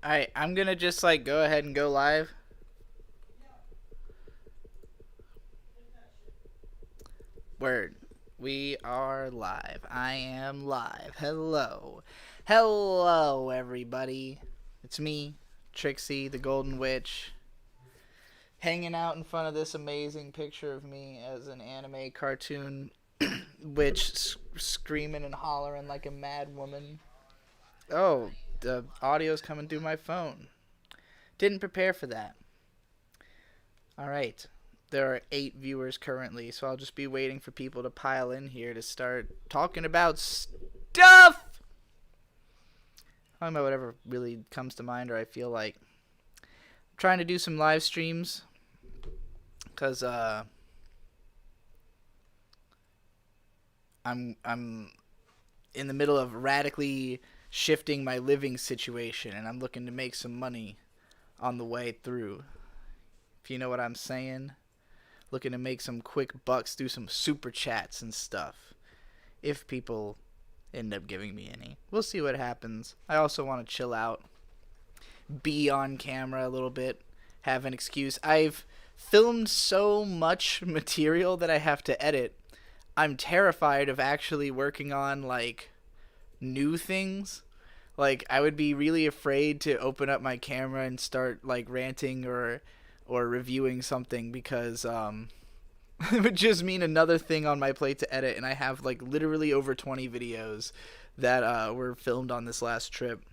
Alright, I'm gonna just like go ahead and go live. Word. We are live. I am live. Hello. Hello, everybody. It's me, Trixie, the Golden Witch, hanging out in front of this amazing picture of me as an anime cartoon witch screaming and hollering like a mad woman. Oh, the audio's coming through my phone. Didn't prepare for that. Alright. There are 8 viewers currently, so I'll just be waiting for people to pile in here to start talking about stuff! Talking about whatever really comes to mind or I feel like. I'm trying to do some live streams, because I'm in the middle of radically shifting my living situation, and I'm looking to make some money on the way through. If you know what I'm saying. Looking to make some quick bucks, do some super chats and stuff. If people end up giving me any. We'll see what happens. I also want to chill out. Be on camera a little bit. Have an excuse. I've filmed so much material that I have to edit. I'm terrified of actually working on, like, new things. Like, I would be really afraid to open up my camera and start, like, ranting or reviewing something, because it would just mean another thing on my plate to edit, and I have like literally over 20 videos that were filmed on this last trip.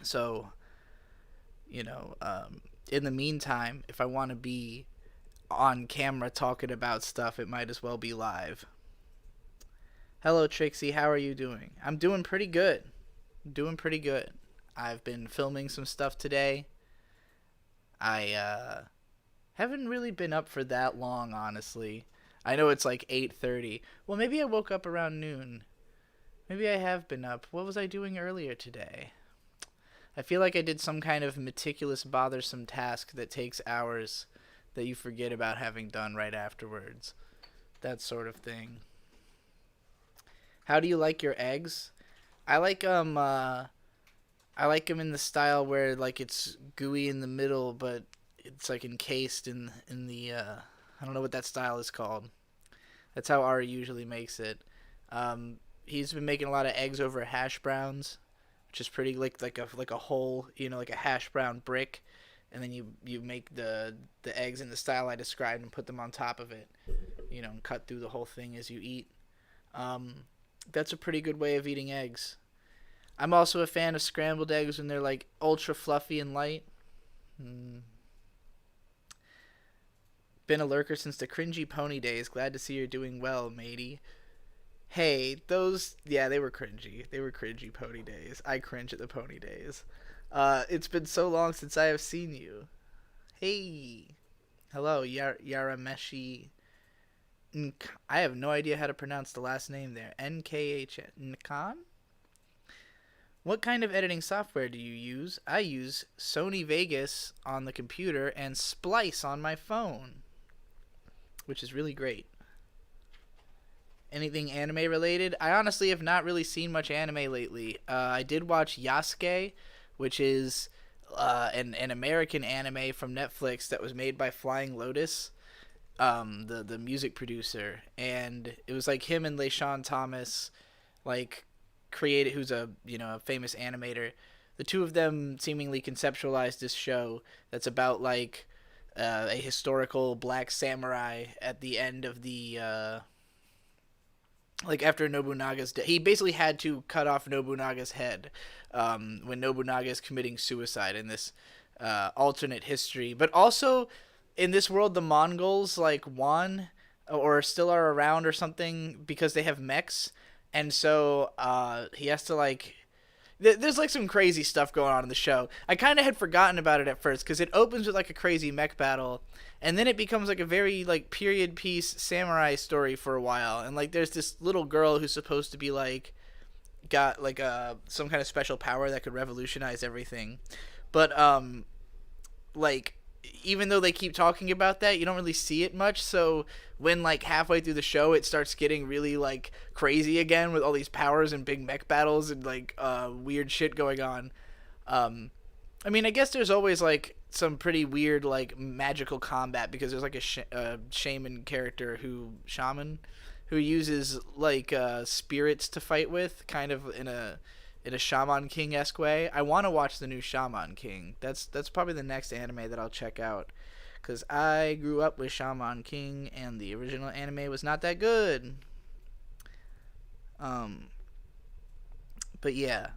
So, in the meantime, if I want to be on camera talking about stuff, it might as well be live. Hello, Trixie. How are you doing? I'm doing pretty good. I've been filming some stuff today. I haven't really been up for that long, honestly. I know it's like 8:30. Well, maybe I woke up around noon. Maybe I have been up. What was I doing earlier today? I feel like I did some kind of meticulous, bothersome task that takes hours that you forget about having done right afterwards. That sort of thing. How do you like your eggs? I like I like them in the style where like it's gooey in the middle, but it's like encased in the I don't know what that style is called. That's how Ari usually makes it. He's been making a lot of eggs over hash browns, which is pretty like a whole, like a hash brown brick, and then you make the eggs in the style I described and put them on top of it, and cut through the whole thing as you eat. That's a pretty good way of eating eggs. I'm also a fan of scrambled eggs when they're like ultra fluffy and light. Been a lurker since the cringy pony days. Glad to see you're doing well, matey. Hey, they were cringy. They were cringy pony days. I cringe at the pony days. It's been so long since I have seen you. Hey. Hello, Yarameshi. I have no idea how to pronounce the last name there. NKHN. Nkan? What kind of editing software do you use? I use Sony Vegas on the computer and Splice on my phone, which is really great. Anything anime related? I honestly have not really seen much anime lately. I did watch Yasuke, which is an American anime from Netflix that was made by Flying Lotus, the music producer, and it was like him and LeSean Thomas, like, created, who's a famous animator. The two of them seemingly conceptualized this show that's about like a historical black samurai at the end of the like after Nobunaga's death. He basically had to cut off Nobunaga's head when Nobunaga is committing suicide in this alternate history. But also in this world, the Mongols like won or still are around or something because they have mechs. And so he has to, like... There's, like, some crazy stuff going on in the show. I kind of had forgotten about it at first, because it opens with, like, a crazy mech battle, and then it becomes, like, a very, like, period piece samurai story for a while. And, like, there's this little girl who's supposed to be, like, got, like, some kind of special power that could revolutionize everything. But, like... even though they keep talking about that, you don't really see it much. So when like halfway through the show it starts getting really like crazy again with all these powers and big mech battles and like weird shit going on, I mean, I guess there's always like some pretty weird like magical combat because there's like a shaman character who uses like spirits to fight with, kind of in a Shaman King esque way. I want to watch the new Shaman King. That's probably the next anime that I'll check out, because I grew up with Shaman King and the original anime was not that good. Um, but yeah,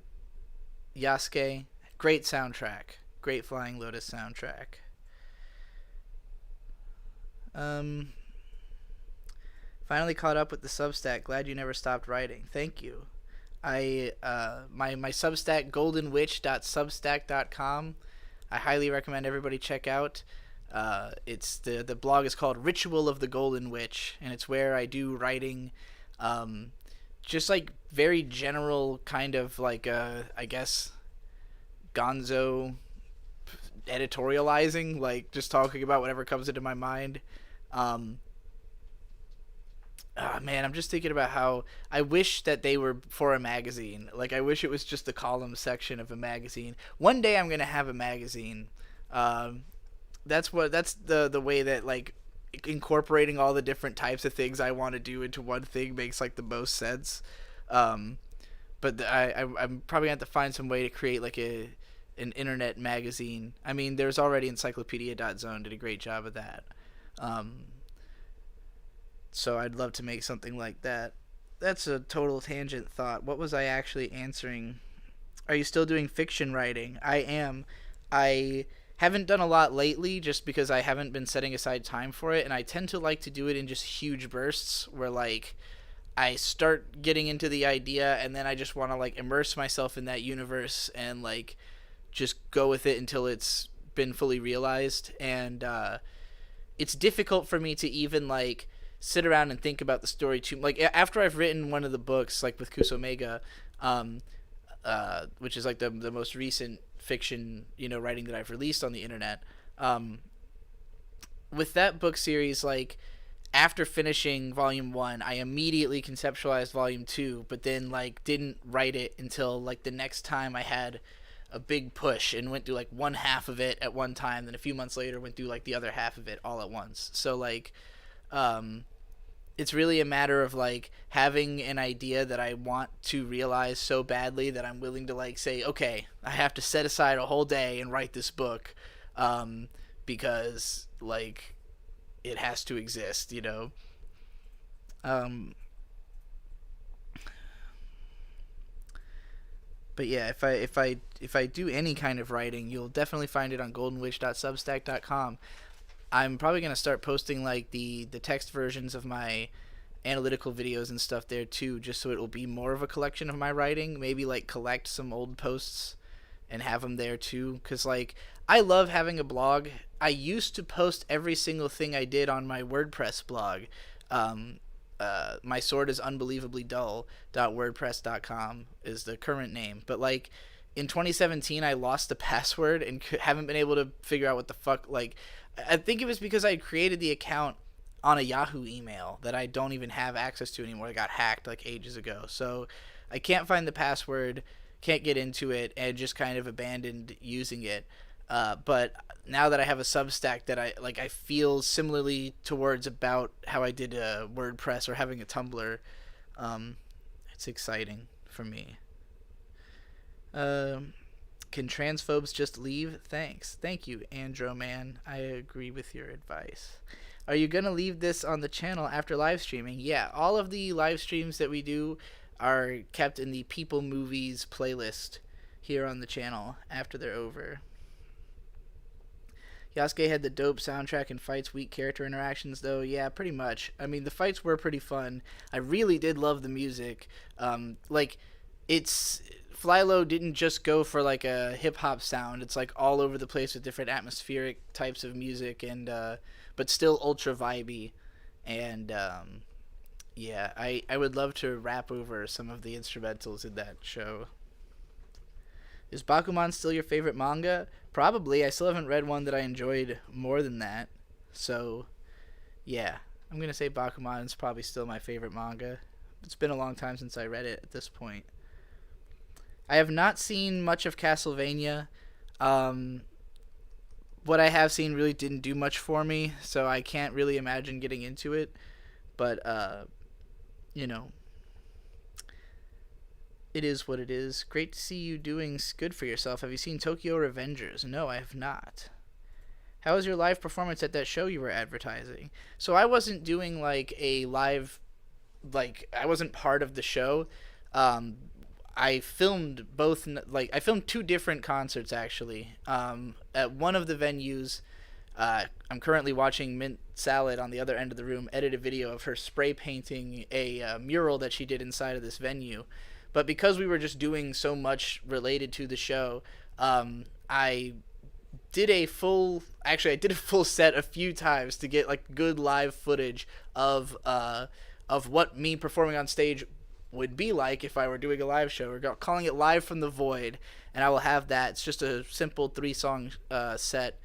Yasuke, great soundtrack, great Flying Lotus soundtrack. Um, Finally caught up with the Substack. Glad you never stopped writing. Thank you. My Substack, goldenwitch.substack.com. I highly recommend everybody check out. It's the blog is called Ritual of the Golden Witch, and it's where I do writing, just like very general kind of like I guess gonzo editorializing, like just talking about whatever comes into my mind. Man, I'm just thinking about how I wish that they were for a magazine. Like, I wish it was just the column section of a magazine. One day I'm gonna have a magazine. That's the way that like incorporating all the different types of things I want to do into one thing makes like the most sense. But I'm probably gonna have to find some way to create like an internet magazine. I mean, there's already Encyclopedia.zone did a great job of that. So I'd love to make something like that. That's a total tangent thought. What was I actually answering? Are you still doing fiction writing? I am. I haven't done a lot lately just because I haven't been setting aside time for it, and I tend to like to do it in just huge bursts where like I start getting into the idea and then I just want to like immerse myself in that universe and like just go with it until it's been fully realized. And it's difficult for me to even like sit around and think about the story too. Like after I've written one of the books, like with Kusomega, which is like the most recent fiction writing that I've released on the internet. With that book series, like after finishing volume 1, I immediately conceptualized volume 2, but then like didn't write it until like the next time I had a big push and went through like one half of it at one time. Then a few months later went through like the other half of it all at once. So like it's really a matter of like having an idea that I want to realize so badly that I'm willing to like say, okay, I have to set aside a whole day and write this book, because like it has to exist. But yeah, if I do any kind of writing, you'll definitely find it on goldenwitch.substack.com. I'm probably going to start posting like the text versions of my analytical videos and stuff there too, just so it will be more of a collection of my writing. Maybe like collect some old posts and have them there too, because like I love having a blog. I used to post every single thing I did on my WordPress blog. My sword is unbelievably dull.wordpress.com is the current name, but like in 2017 I lost the password and haven't been able to figure out what the fuck. Like I think it was because I created the account on a Yahoo email that I don't even have access to anymore. I got hacked like ages ago. So I can't find the password, can't get into it, and just kind of abandoned using it. But now that I have a Substack that I feel similarly towards about how I did WordPress or having a Tumblr, it's exciting for me. Can transphobes just leave? Thanks. Thank you, Androman. I agree with your advice. Are you going to leave this on the channel after live streaming? Yeah, all of the live streams that we do are kept in the People Movies playlist here on the channel after they're over. Yasuke had the dope soundtrack and fights, weak character interactions, though. Yeah, pretty much. I mean, the fights were pretty fun. I really did love the music. Flylo didn't just go for like a hip hop sound. It's like all over the place with different atmospheric types of music, and but still ultra vibey. And yeah, I would love to rap over some of the instrumentals in that show. Is Bakuman still your favorite manga? Probably. I still haven't read one that I enjoyed more than that. So, yeah. I'm going to say Bakuman is probably still my favorite manga. It's been a long time since I read it at this point. I have not seen much of Castlevania. Um, what I have seen really didn't do much for me, so I can't really imagine getting into it. But you know, it is what it is. Great to see you doing good for yourself. Have you seen Tokyo Revengers? No, I have not. How was your live performance at that show you were advertising? So I wasn't doing like a live, like I wasn't part of the show. Um, I filmed both, like I filmed two different concerts actually. At one of the venues, I'm currently watching Mint Salad on the other end of the room edit a video of her spray painting a mural that she did inside of this venue. But because we were just doing so much related to the show, I did a full actually I did a full set a few times to get like good live footage of what me performing on stage would be like if I were doing a live show. We're calling it Live from the Void, and I will have that. It's just a simple 3-song set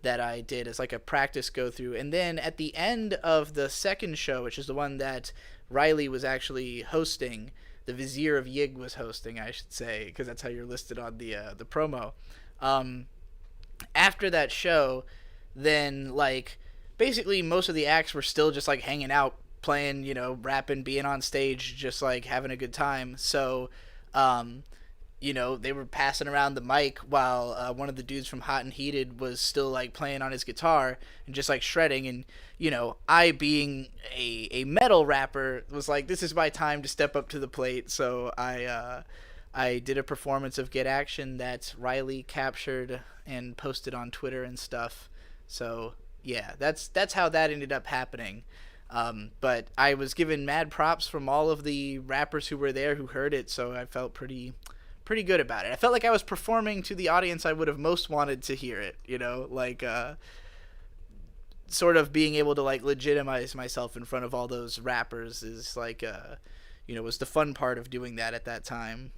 that I did as like a practice go through. And then at the end of the second show, which is the one that Riley was actually hosting, the Vizier of Yig was hosting, I should say, because that's how you're listed on the promo. After that show, then like basically most of the acts were still just like hanging out, playing, rapping, being on stage, just like having a good time. So, they were passing around the mic while one of the dudes from Hot and Heated was still like playing on his guitar and just like shredding. And I being a metal rapper was like, this is my time to step up to the plate. So I did a performance of Get Action that Riley captured and posted on Twitter and stuff. So yeah, that's how that ended up happening. But I was given mad props from all of the rappers who were there who heard it, so I felt pretty good about it. I felt like I was performing to the audience I would have most wanted to hear it, sort of being able to like legitimize myself in front of all those rappers is like was the fun part of doing that at that time.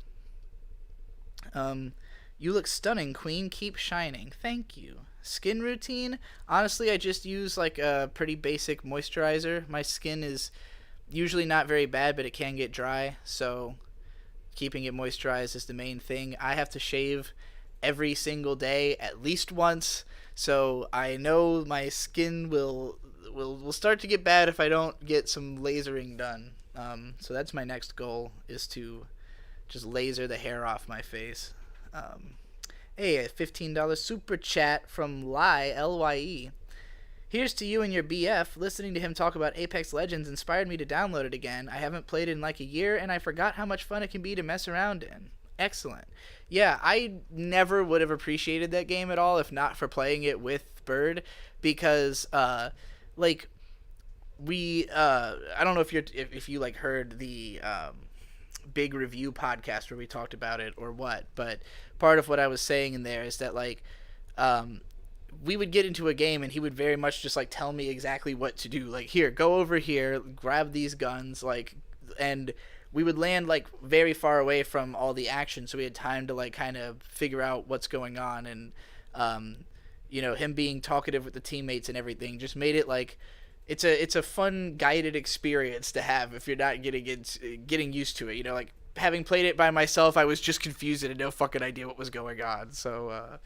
You look stunning, Queen. Keep shining. Thank you. Skin routine? Honestly, I just use like a pretty basic moisturizer. My skin is usually not very bad, but it can get dry, so keeping it moisturized is the main thing. I have to shave every single day at least once, so I know my skin will start to get bad if I don't get some lasering done. So that's my next goal, is to just laser the hair off my face. Hey, a $15 super chat from Lye, L-Y-E. Here's to you and your BF. Listening to him talk about Apex Legends inspired me to download it again. I haven't played it in like a year, and I forgot how much fun it can be to mess around in. Excellent. Yeah, I never would have appreciated that game at all if not for playing it with Bird, because, I don't know if you like heard the, big review podcast where we talked about it or what, but part of what I was saying in there is that like we would get into a game and he would very much just like tell me exactly what to do, like, here, go over here, grab these guns, like, and we would land like very far away from all the action, so we had time to like kind of figure out what's going on. And him being talkative with the teammates and everything just made it like it's a fun guided experience to have if you're not getting used to it. Like having played it by myself, I was just confused and had no fucking idea what was going on. So,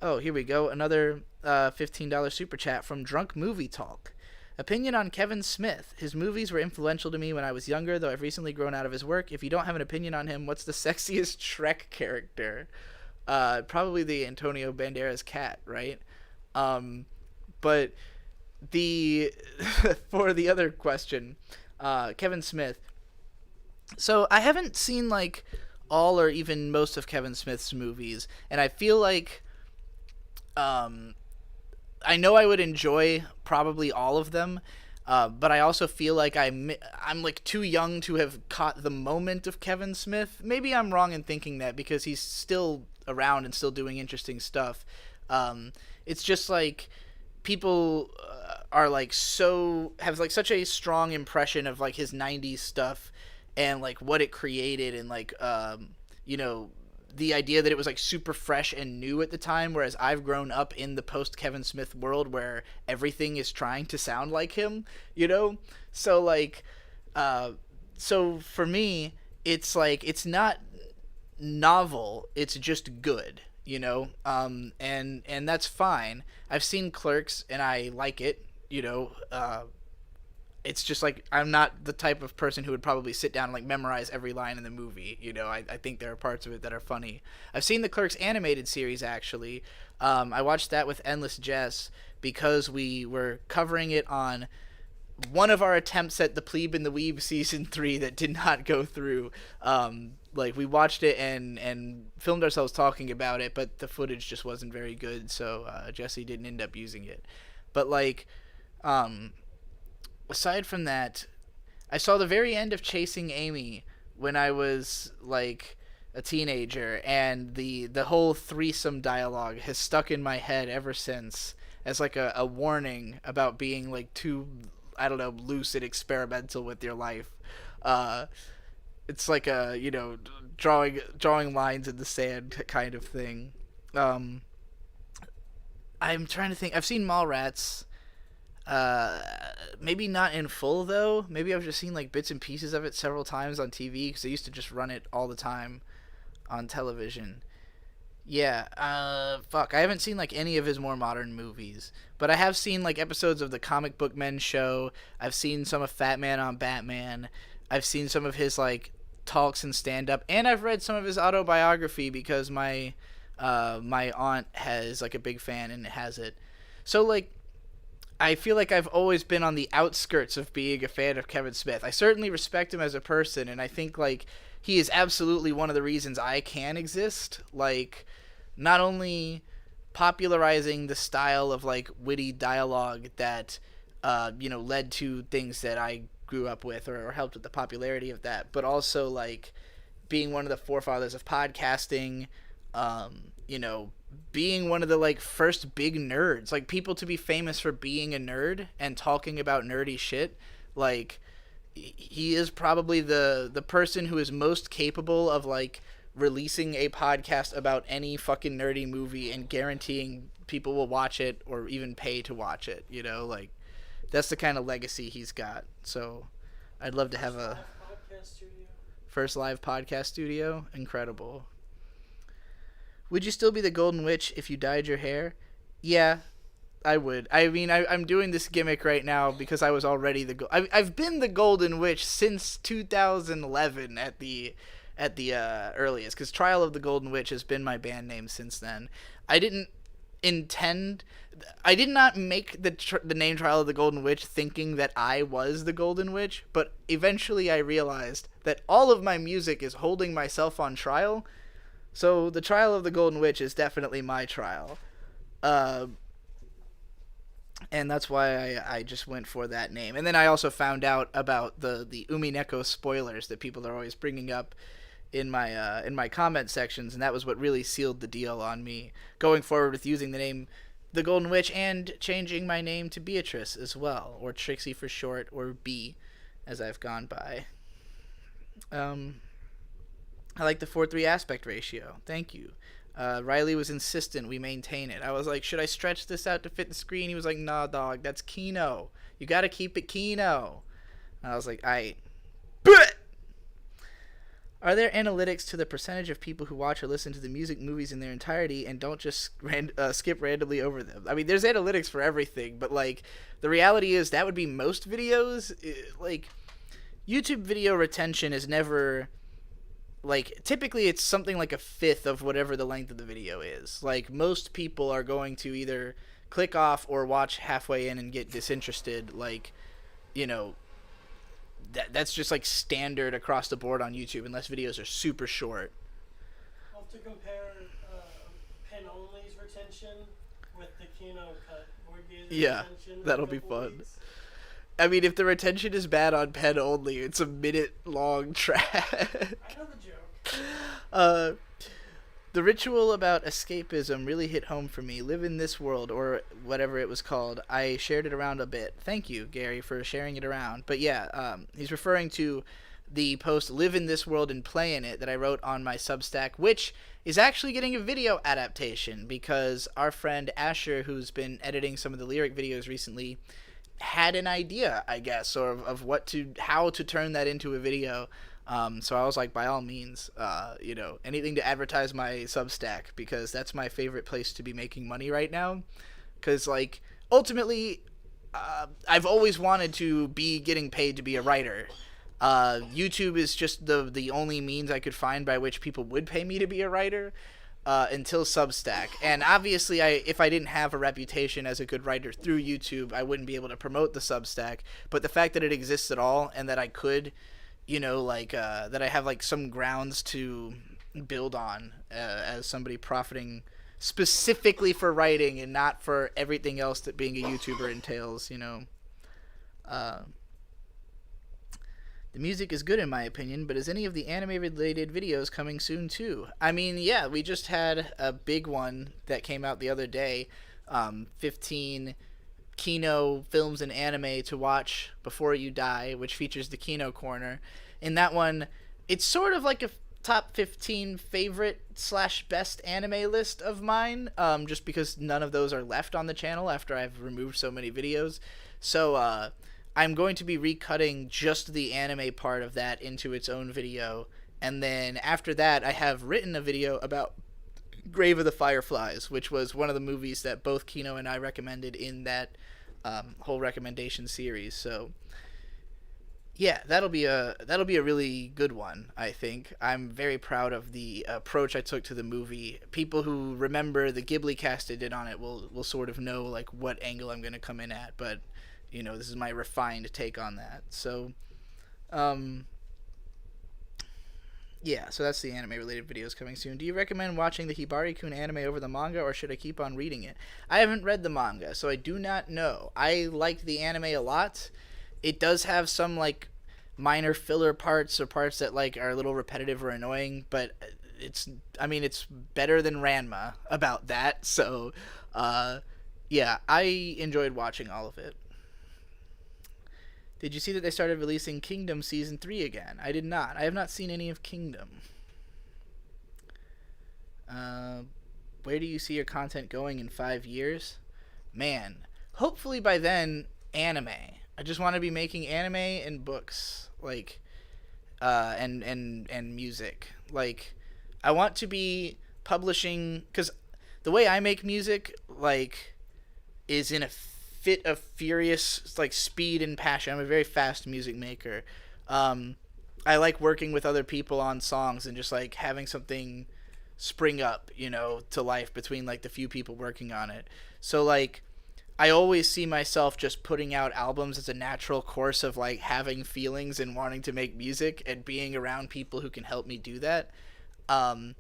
here we go. Another $15 super chat from Drunk Movie Talk. Opinion on Kevin Smith. His movies were influential to me when I was younger, though I've recently grown out of his work. If you don't have an opinion on him, what's the sexiest Shrek character? Probably the Antonio Banderas cat, right? But for the other question, Kevin Smith. So I haven't seen like all or even most of Kevin Smith's movies, and I feel like I know I would enjoy probably all of them, but I also feel like I'm like too young to have caught the moment of Kevin Smith. Maybe I'm wrong in thinking that, because he's still around and still doing interesting stuff. It's just like people are like have like such a strong impression of like his 90s stuff and like what it created, and like the idea that it was like super fresh and new at the time, whereas I've grown up in the post Kevin Smith world where everything is trying to sound like him, so like so for me it's like it's not novel, it's just good, you know, and that's fine. I've seen Clerks and I like it, you know. It's just like I'm not the type of person who would probably sit down and like memorize every line in the movie. You know, I think there are parts of it that are funny. I've seen the Clerks animated series actually. I watched that with Endless Jess because we were covering it on one of our attempts at the Plebe and the Weeb season 3 that did not go through. Like we watched it and filmed ourselves talking about it, but the footage just wasn't very good, so Jesse didn't end up using it. But like, aside from that, I saw the very end of Chasing Amy when I was like a teenager, and the whole threesome dialogue has stuck in my head ever since as like a warning about being like too, I don't know, loose and experimental with your life. It's like a, you know, drawing lines in the sand kind of thing. Um, I'm trying to think. I've seen Mallrats. Maybe not in full though. Maybe I've just seen like bits and pieces of it several times on TV because they used to just run it all the time on television. Yeah, fuck. I haven't seen like any of his more modern movies, but I have seen like episodes of the Comic Book Men show. I've seen some of Fat Man on Batman. I've seen some of his like talks and stand up, and I've read some of his autobiography because my aunt has like a big fan and has it. So like I feel like I've always been on the outskirts of being a fan of Kevin Smith. I certainly respect him as a person, and I think like he is absolutely one of the reasons I can exist. Like, not only popularizing the style of like witty dialogue that you know, led to things that I grew up with, or helped with the popularity of that, but also like being one of the forefathers of podcasting, you know, being one of the like first big nerds, like people to be famous for being a nerd and talking about nerdy shit. Like he is probably the person who is most capable of like releasing a podcast about any fucking nerdy movie and guaranteeing people will watch it or even pay to watch it, you know. Like that's the kind of legacy he's got. So I'd love to have a first live podcast studio. Incredible. Would you still be the Golden Witch if you dyed your hair? Yeah, I would. I mean, I'm doing this gimmick right now because I was already I've been the Golden Witch since 2011 at the earliest, because Trial of the Golden Witch has been my band name since then. I didn't intend. I did not make the name Trial of the Golden Witch thinking that I was the Golden Witch, but eventually I realized that all of my music is holding myself on trial. So the Trial of the Golden Witch is definitely my trial. And that's why I just went for that name. And then I also found out about the Umineko spoilers that people are always bringing up in my comment sections, and that was what really sealed the deal on me going forward with using the name The Golden Witch and changing my name to Beatrice as well, or Trixie for short, or B as I've gone by. I like the 4:3 aspect ratio. Thank you. Riley was insistent we maintain it. I was like, should I stretch this out to fit the screen? He was like, nah, dog, that's Kino. You gotta keep it Kino. And I was like, aight. Are there analytics to the percentage of people who watch or listen to the music movies in their entirety and don't just skip randomly over them? I mean, there's analytics for everything, but like the reality is that would be most videos. Like YouTube video retention is never, like, typically it's something like a fifth of whatever the length of the video is. Like most people are going to either click off or watch halfway in and get disinterested. Like, you know, that's just like standard across the board on YouTube unless videos are super short. I'll have to compare Pen Only's retention with the Kino Cut Board Gazer retention. That'll be fun. Weeks. I mean, if the retention is bad on Pen Only, it's a minute-long track. I know the joke. The ritual about escapism really hit home for me. Live in this world, or whatever it was called. I shared it around a bit. Thank you, Gary, for sharing it around. But yeah, he's referring to the post Live in This World and Play in It that I wrote on my Substack, which is actually getting a video adaptation because our friend Asher, who's been editing some of the lyric videos recently, had an idea, I guess, or of how to turn that into a video. So I was like, by all means, anything to advertise my Substack, because that's my favorite place to be making money right now. Because, like, ultimately, I've always wanted to be getting paid to be a writer. YouTube is just the only means I could find by which people would pay me to be a writer, until Substack. And obviously, if I didn't have a reputation as a good writer through YouTube, I wouldn't be able to promote the Substack. But the fact that it exists at all, and that I could, that I have, like, some grounds to build on, as somebody profiting specifically for writing and not for everything else that being a YouTuber entails, The music is good in my opinion, but is any of the anime-related videos coming soon too? I mean, yeah, we just had a big one that came out the other day, 15 Kino films and anime to watch before you die, which features the Kino Corner. In that one, it's sort of like a top 15 favorite / best anime list of mine, just because none of those are left on the channel after I've removed so many videos. So, I'm going to be recutting just the anime part of that into its own video, and then after that I have written a video about Grave of the Fireflies, which was one of the movies that both Kino and I recommended in that whole recommendation series. So yeah, that'll be a really good one, I think. I'm very proud of the approach I took to the movie. People who remember the Ghibli cast I did on it will sort of know, like, what angle I'm going to come in at, but this is my refined take on that. So, yeah, so that's the anime-related videos coming soon. Do you recommend watching the Hibari-kun anime over the manga, or should I keep on reading it? I haven't read the manga, so I do not know. I liked the anime a lot. It does have some, like, minor filler parts or parts that, like, are a little repetitive or annoying, but it's better than Ranma about that. So, yeah, I enjoyed watching all of it. Did you see that they started releasing Kingdom Season 3 again? I did not. I have not seen any of Kingdom. Where do you see your content going in 5 years? Man, hopefully by then, anime. I just want to be making anime and books, like, and music. Like, I want to be publishing, because the way I make music, like, is in a fit of furious, like, speed and passion. I'm a very fast music maker. I like working with other people on songs and just, like, having something spring up, to life between, like, the few people working on it. So, like, I always see myself just putting out albums as a natural course of, like, having feelings and wanting to make music and being around people who can help me do that. And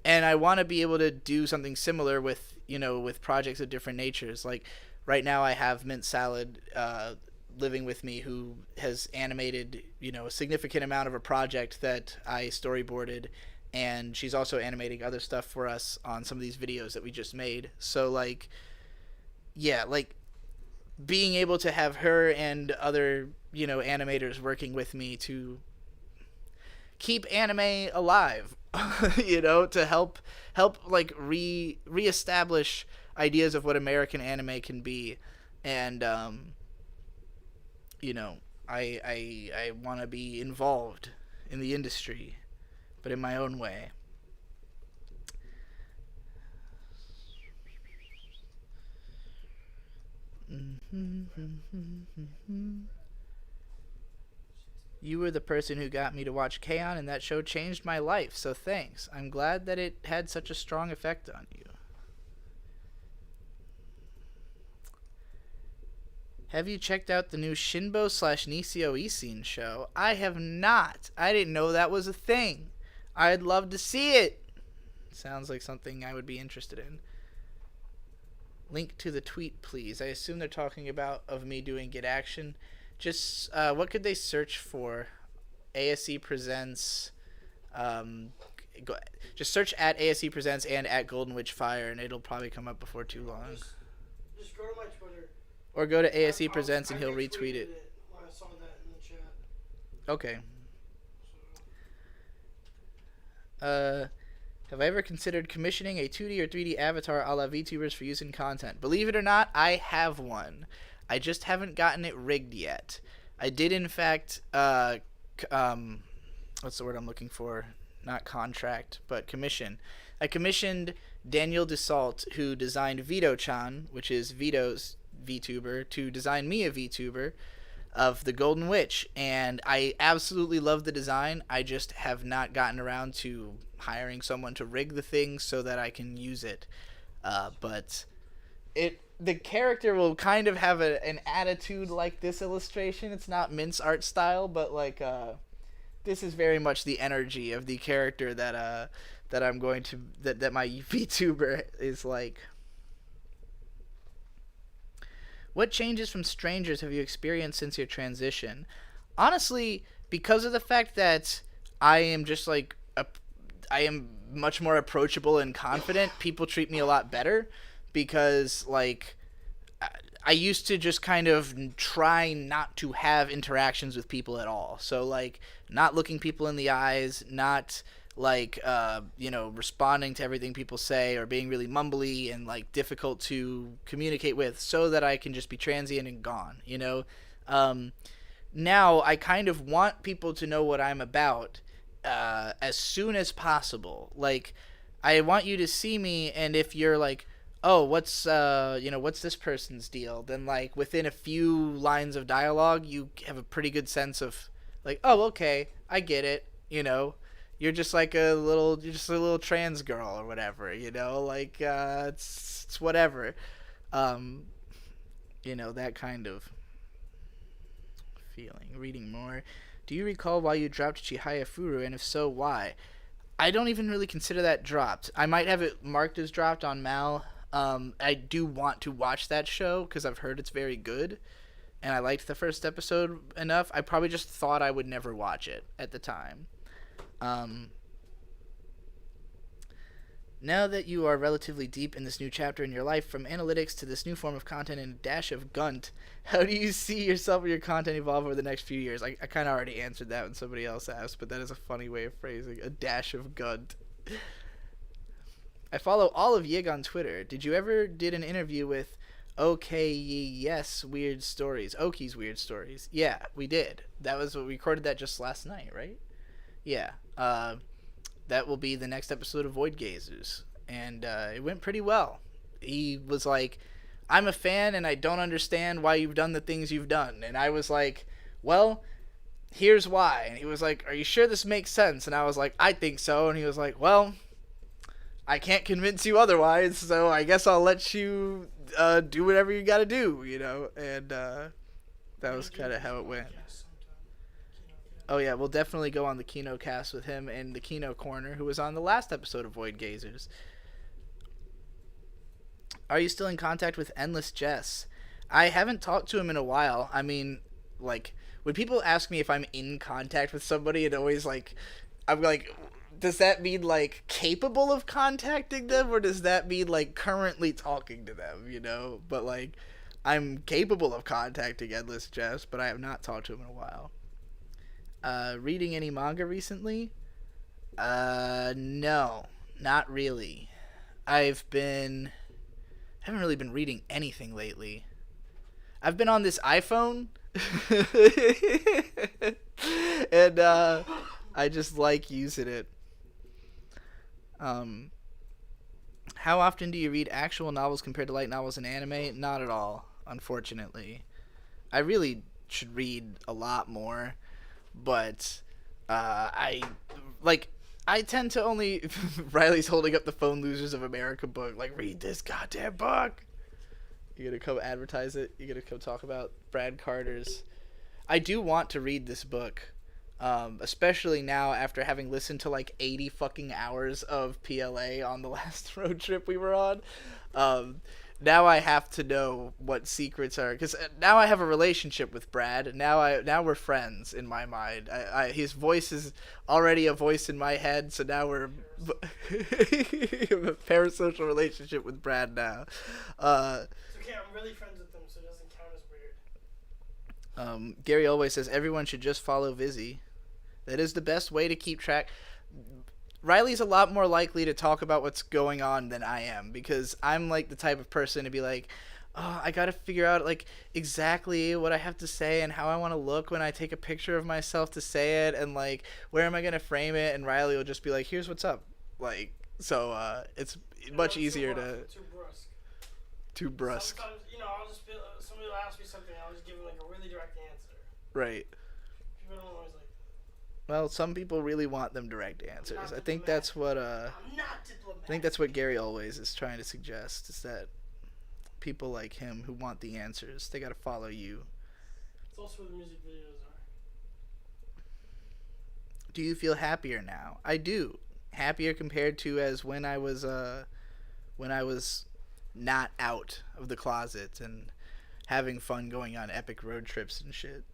I want to be able to do something similar with, with projects of different natures. Like, right now I have Mint Salad living with me, who has animated, a significant amount of a project that I storyboarded, and she's also animating other stuff for us on some of these videos that we just made. So, like, yeah, like, being able to have her and other, animators working with me to keep anime alive, to help like reestablish ideas of what American anime can be. And I want to be involved in the industry, but in my own way. You were the person who got me to watch K-On!, and that show changed my life, so thanks. I'm glad that it had such a strong effect on you. Have you checked out the new Shinbo / Nisio Isin show? I have not. I didn't know that was a thing. I'd love to see it. Sounds like something I would be interested in. Link to the tweet, please. I assume they're talking about of me doing Get Action. Just, what could they search for? ASE Presents, just search at ASE Presents and at Golden Witch Fire, and it'll probably come up before too long. Just go to my Twitter. Or go to ASE Presents and he'll retweet it. When I saw that in the chat. Okay. Have I ever considered commissioning a 2D or 3D avatar a la VTubers for use in content? Believe it or not, I have one. I just haven't gotten it rigged yet. I did, in fact, what's the word I'm looking for? Not contract, but commission. I commissioned Daniel Dussault, who designed Vito-chan, which is Vito's VTuber, to design me a VTuber of the Golden Witch, and I absolutely love the design. I just have not gotten around to hiring someone to rig the thing so that I can use it. But the character will kind of have an attitude like this illustration. It's not mince art style, but like this is very much the energy of the character that I'm going to that my VTuber is like. What changes from strangers have you experienced since your transition? Honestly, because of the fact that I am just like I am much more approachable and confident, people treat me a lot better because like I used to just kind of try not to have interactions with people at all. So like not looking people in the eyes, not like responding to everything people say, or being really mumbly and like difficult to communicate with, so that I can just be transient and gone, now I kind of want people to know what I'm about as soon as possible. Like I want you to see me, and if you're like, oh, what's this person's deal, then like within a few lines of dialogue you have a pretty good sense of like, oh, okay, I get it, you're just like a little trans girl or whatever, like it's whatever, that kind of feeling. Reading more. Do you recall why you dropped Chihaya Furu, and if so, why? I don't even really consider that dropped. I might have it marked as dropped on Mal. I do want to watch that show because I've heard it's very good, and I liked the first episode enough. I probably just thought I would never watch it at the time. Now that you are relatively deep in this new chapter in your life, from analytics to this new form of content and a dash of gunt, how do you see yourself or your content evolve over the next few years? I kind of already answered that when somebody else asked, but that is a funny way of phrasing a dash of gunt. I follow all of Yig on Twitter. Did you ever did an interview with Yes Weird Stories? Oki's Weird Stories. Yeah, we did. That was what we recorded that just last night, right? Yeah. That will be the next episode of Void Gazers, and it went pretty well. He was like, I'm a fan and I don't understand why you've done the things you've done. And I was like, well, here's why. And he was like, are you sure this makes sense? And I was like, I think so. And he was like, well, I can't convince you otherwise, so I guess I'll let you do whatever you gotta do, and that was kind of how it went. Oh yeah, we'll definitely go on the Kino cast with him and the Kino Corner, who was on the last episode of Void Gazers. Are you still in contact with Endless Jess? I haven't talked to him in a while. I mean, like, when people ask me if I'm in contact with somebody, it always like, I'm like, does that mean like capable of contacting them, or does that mean like currently talking to them, But like, I'm capable of contacting Endless Jess, but I have not talked to him in a while. Reading any manga recently? No, not really. I haven't really been reading anything lately. I've been on this iPhone, and I just like using it. How often do you read actual novels compared to light novels and anime? Not at all, unfortunately. I really should read a lot more. But I tend to only Riley's holding up the Phone Losers of America book, like, read this goddamn book. You gonna come advertise it? You gonna come talk about Brad Carter's? I do want to read this book, especially now after having listened to like 80 fucking hours of PLA on the last road trip we were on. Now I have to know what secrets are, because now I have a relationship with Brad. Now we're friends in my mind. His voice is already a voice in my head, so now we're a parasocial relationship with Brad now. It's okay, I'm really friends with him, so it doesn't count as weird. Gary always says everyone should just follow Vizzy. That is the best way to keep track. Riley's a lot more likely to talk about what's going on than I am, because I'm like the type of person to be like, oh, I gotta figure out like exactly what I have to say and how I want to look when I take a picture of myself to say it, and like where am I gonna frame it, and Riley will just be like, here's what's up, like, so it's much easier to too brusque. Sometimes, I'll just feel somebody will ask me something, I'll just give them like a really direct answer. Right. People don't always like. Well, some people really want them direct answers. I think that's what I'm not diplomatic. I think that's what Gary Always is trying to suggest, is that people like him who want the answers, they gotta follow you. It's also where the music videos are. Do you feel happier now? I do. Happier compared to as when I was not out of the closet and having fun going on epic road trips and shit.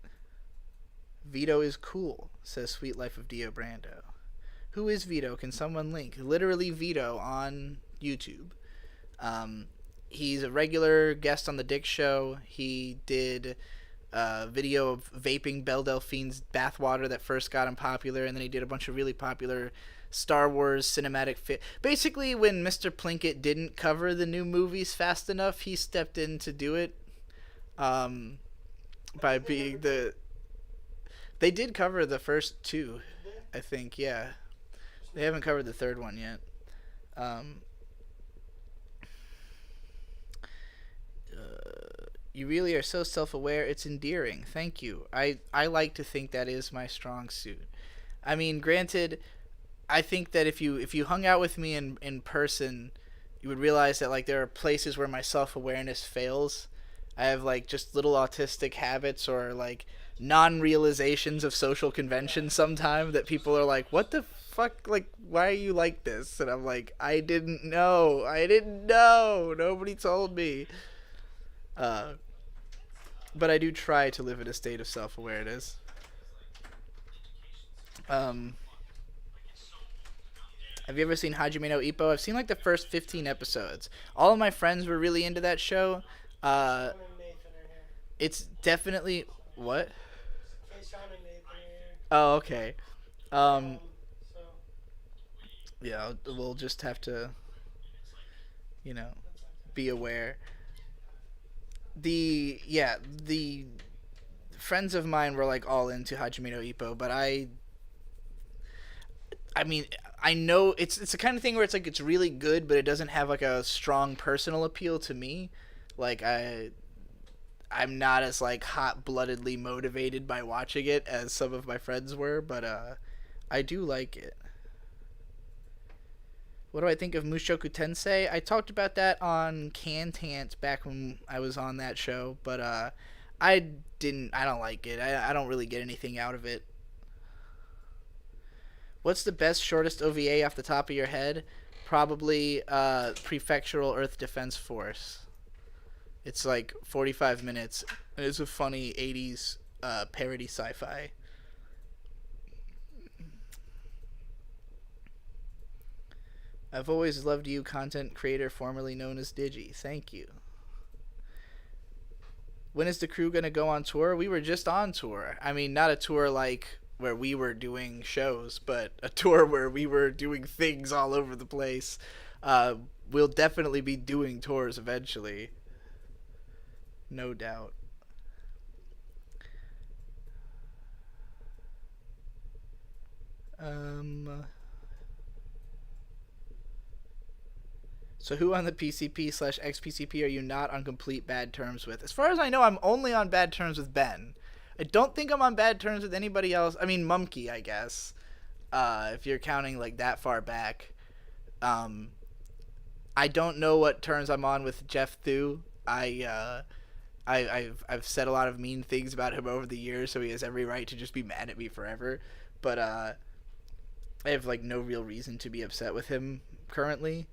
Vito is cool, says Sweet Life of Dio Brando. Who is Vito? Can someone link? Literally Vito on YouTube. He's a regular guest on the Dick Show. He did a video of vaping Belle Delphine's bathwater that first got him popular, and then he did a bunch of really popular Star Wars cinematic basically, when Mr. Plinkett didn't cover the new movies fast enough, he stepped in to do it. By being the... They did cover the first two, I think, yeah. They haven't covered the third one yet. You really are so self-aware, it's endearing. Thank you. I like to think that is my strong suit. I mean, granted, I think that if you hung out with me in person, you would realize that like there are places where my self-awareness fails. I have like just little autistic habits or like non-realizations of social conventions sometimes that people are like, what the fuck, like, why are you like this? And I'm like, I didn't know, nobody told me. But I do try to live in a state of self-awareness. Have you ever seen Hajime no Ippo? I've seen like the first 15 episodes. All of my friends were really into that show. It's definitely... What? Oh, okay. Yeah, we'll just have to, be aware. The friends of mine were like all into Hajime no Ippo, but I mean, I know it's the kind of thing where it's like it's really good, but it doesn't have like a strong personal appeal to me. Like I'm not as like hot-bloodedly motivated by watching it as some of my friends were, but I do like it. What do I think of Mushoku Tensei? I talked about that on Cantant back when I was on that show, but I don't like it. I don't really get anything out of it. What's the best, shortest OVA off the top of your head? Probably Prefectural Earth Defense Force. It's like 45 minutes. It's a funny 80s parody sci-fi. I've always loved you, content creator formerly known as Digi. Thank you. When is the crew going to go on tour? We were just on tour. I mean, not a tour like where we were doing shows, but a tour where we were doing things all over the place. We'll definitely be doing tours eventually. No doubt. So who on the PCP/XPCP are you not on complete bad terms with? As far as I know, I'm only on bad terms with Ben. I don't think I'm on bad terms with anybody else. I mean, Mumkey, I guess. If you're counting like that far back. I don't know what terms I'm on with Jeff Thu. I've said a lot of mean things about him over the years, so he has every right to just be mad at me forever. But I have like no real reason to be upset with him currently.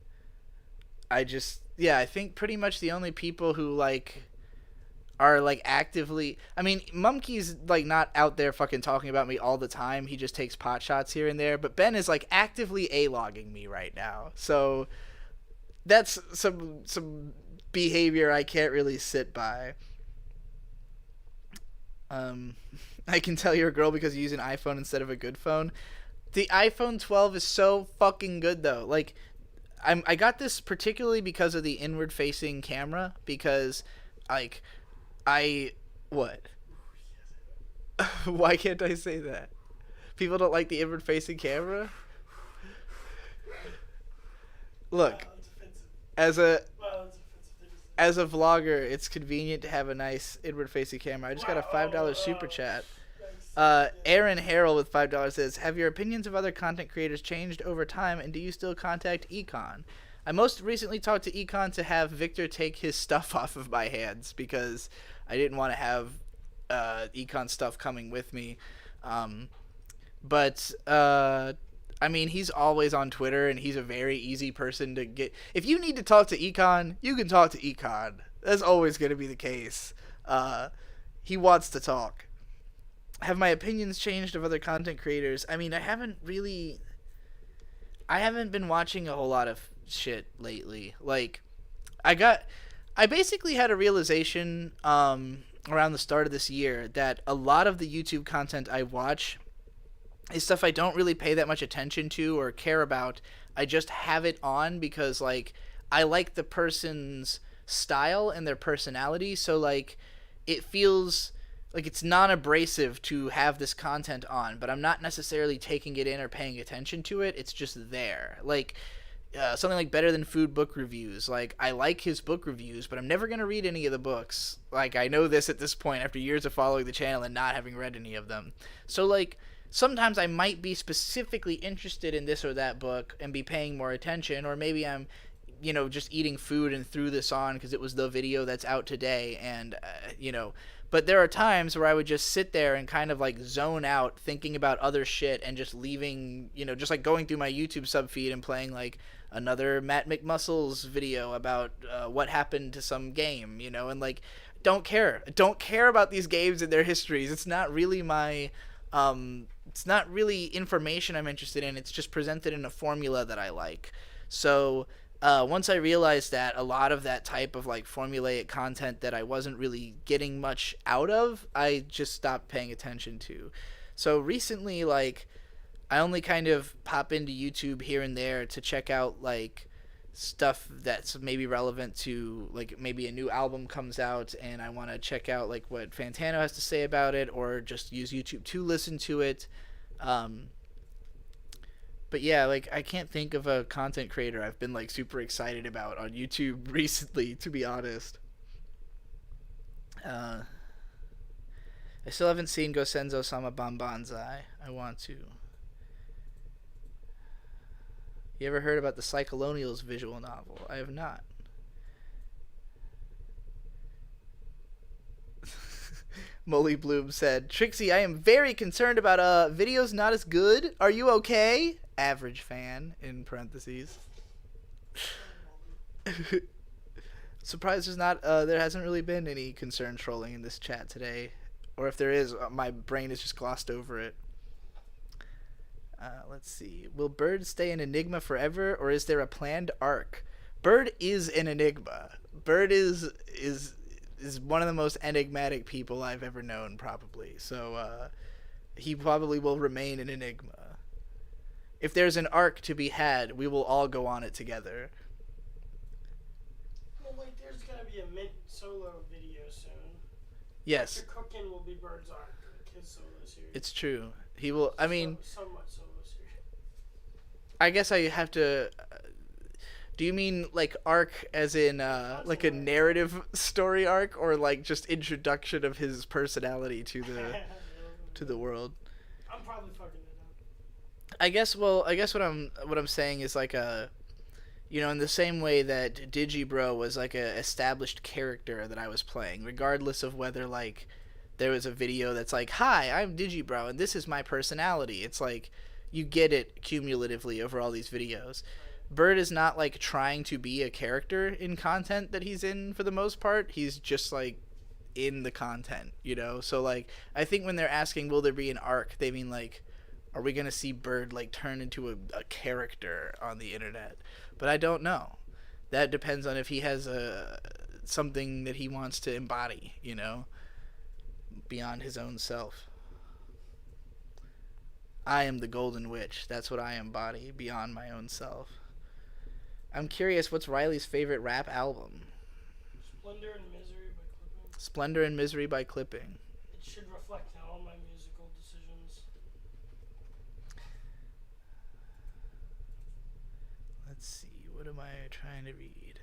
I think pretty much the only people who like are like actively, I mean, Mumkey's like not out there fucking talking about me all the time. He just takes pot shots here and there, but Ben is like actively A-logging me right now. So that's some behavior I can't really sit by. I can tell you're a girl because you use an iPhone instead of a good phone. The iPhone 12 is so fucking good though. Like, I got this particularly because of the inward facing camera, because like I what? Why can't I say that? People don't like the inward facing camera? Look, as a vlogger, it's convenient to have a nice inward facing camera. I just got a $5 super chat. Aaron Harrell with $5 says, have your opinions of other content creators changed over time, and do you still contact Econ? I most recently talked to Econ to have Victor take his stuff off of my hands because I didn't want to have Econ stuff coming with me. But I mean, he's always on Twitter, and he's a very easy person to get. If you need to talk to Econ, you can talk to Econ. That's always going to be the case. He wants to talk. Have my opinions changed of other content creators? I mean, I haven't been watching a whole lot of shit lately. Like, I basically had a realization around the start of this year that a lot of the YouTube content I watch is stuff I don't really pay that much attention to or care about. I just have it on because, like, I like the person's style and their personality, so, like, it feels like it's non-abrasive to have this content on, but I'm not necessarily taking it in or paying attention to it. It's just there. Like, something like Better Than Food book reviews. Like, I like his book reviews, but I'm never going to read any of the books. Like, I know this at this point after years of following the channel and not having read any of them. So, like, sometimes I might be specifically interested in this or that book and be paying more attention, or maybe I'm, just eating food and threw this on because it was the video that's out today, and, but there are times where I would just sit there and kind of like zone out thinking about other shit and just leaving, just like going through my YouTube sub feed and playing like another Matt McMuscles video about what happened to some game, and like don't care about these games and their histories. It's not really my it's not really information I'm interested in. It's just presented in a formula that I like. So once I realized that a lot of that type of like formulaic content that I wasn't really getting much out of, I just stopped paying attention to. So recently, like, I only kind of pop into YouTube here and there to check out like stuff that's maybe relevant to, like, maybe a new album comes out and I want to check out like what Fantano has to say about it, or just use YouTube to listen to it. But yeah, like, I can't think of a content creator I've been like super excited about on YouTube recently, to be honest. I still haven't seen Gosenzo Sama Banbanzai. I want to. You ever heard about the Cyclonials visual novel? I have not. Molly Bloom said, Trixie, I am very concerned about videos not as good. Are you okay? Average fan, in parentheses. Surprised there hasn't really been any concern trolling in this chat today. Or if there is, my brain has just glossed over it. Let's see. Will Bird stay an enigma forever, or is there a planned arc? Bird is an enigma. Bird is one of the most enigmatic people I've ever known, probably. So he probably will remain an enigma. If there's an arc to be had, we will all go on it together. Well, like, there's gonna be a Mint solo video soon. Yes. Dr. Cookin will be Bird's arc, his solo series. It's true. He will. I mean, somewhat solo series. I guess I have to. Do you mean like arc as in like a narrative story arc, or like just introduction of his personality to the world? I'm probably fucking it up. I guess what I'm saying is like in the same way that Digibro was like a established character that I was playing, regardless of whether like there was a video that's like, "Hi, I'm Digibro and this is my personality." It's like you get it cumulatively over all these videos. Bird is not like trying to be a character in content that he's in for the most part. He's just like in the content, So like I think when they're asking will there be an arc, they mean like, are we gonna see Bird like turn into a character on the internet? But I don't know. That depends on if he has something that he wants to embody, beyond his own self. I am the Golden Witch. That's what I embody beyond my own self. I'm curious, what's Riley's favorite rap album? Splendor and Misery by Clipping. Splendor and Misery by Clipping. It should reflect all my musical decisions. Let's see, what am I trying to read?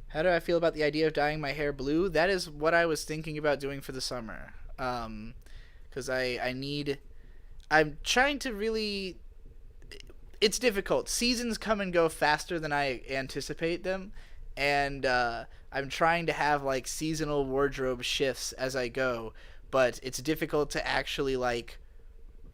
How do I feel about the idea of dyeing my hair blue? That is what I was thinking about doing for the summer. Because I'm trying to really... It's difficult. Seasons come and go faster than I anticipate them. And I'm trying to have, like, seasonal wardrobe shifts as I go. But it's difficult to actually, like,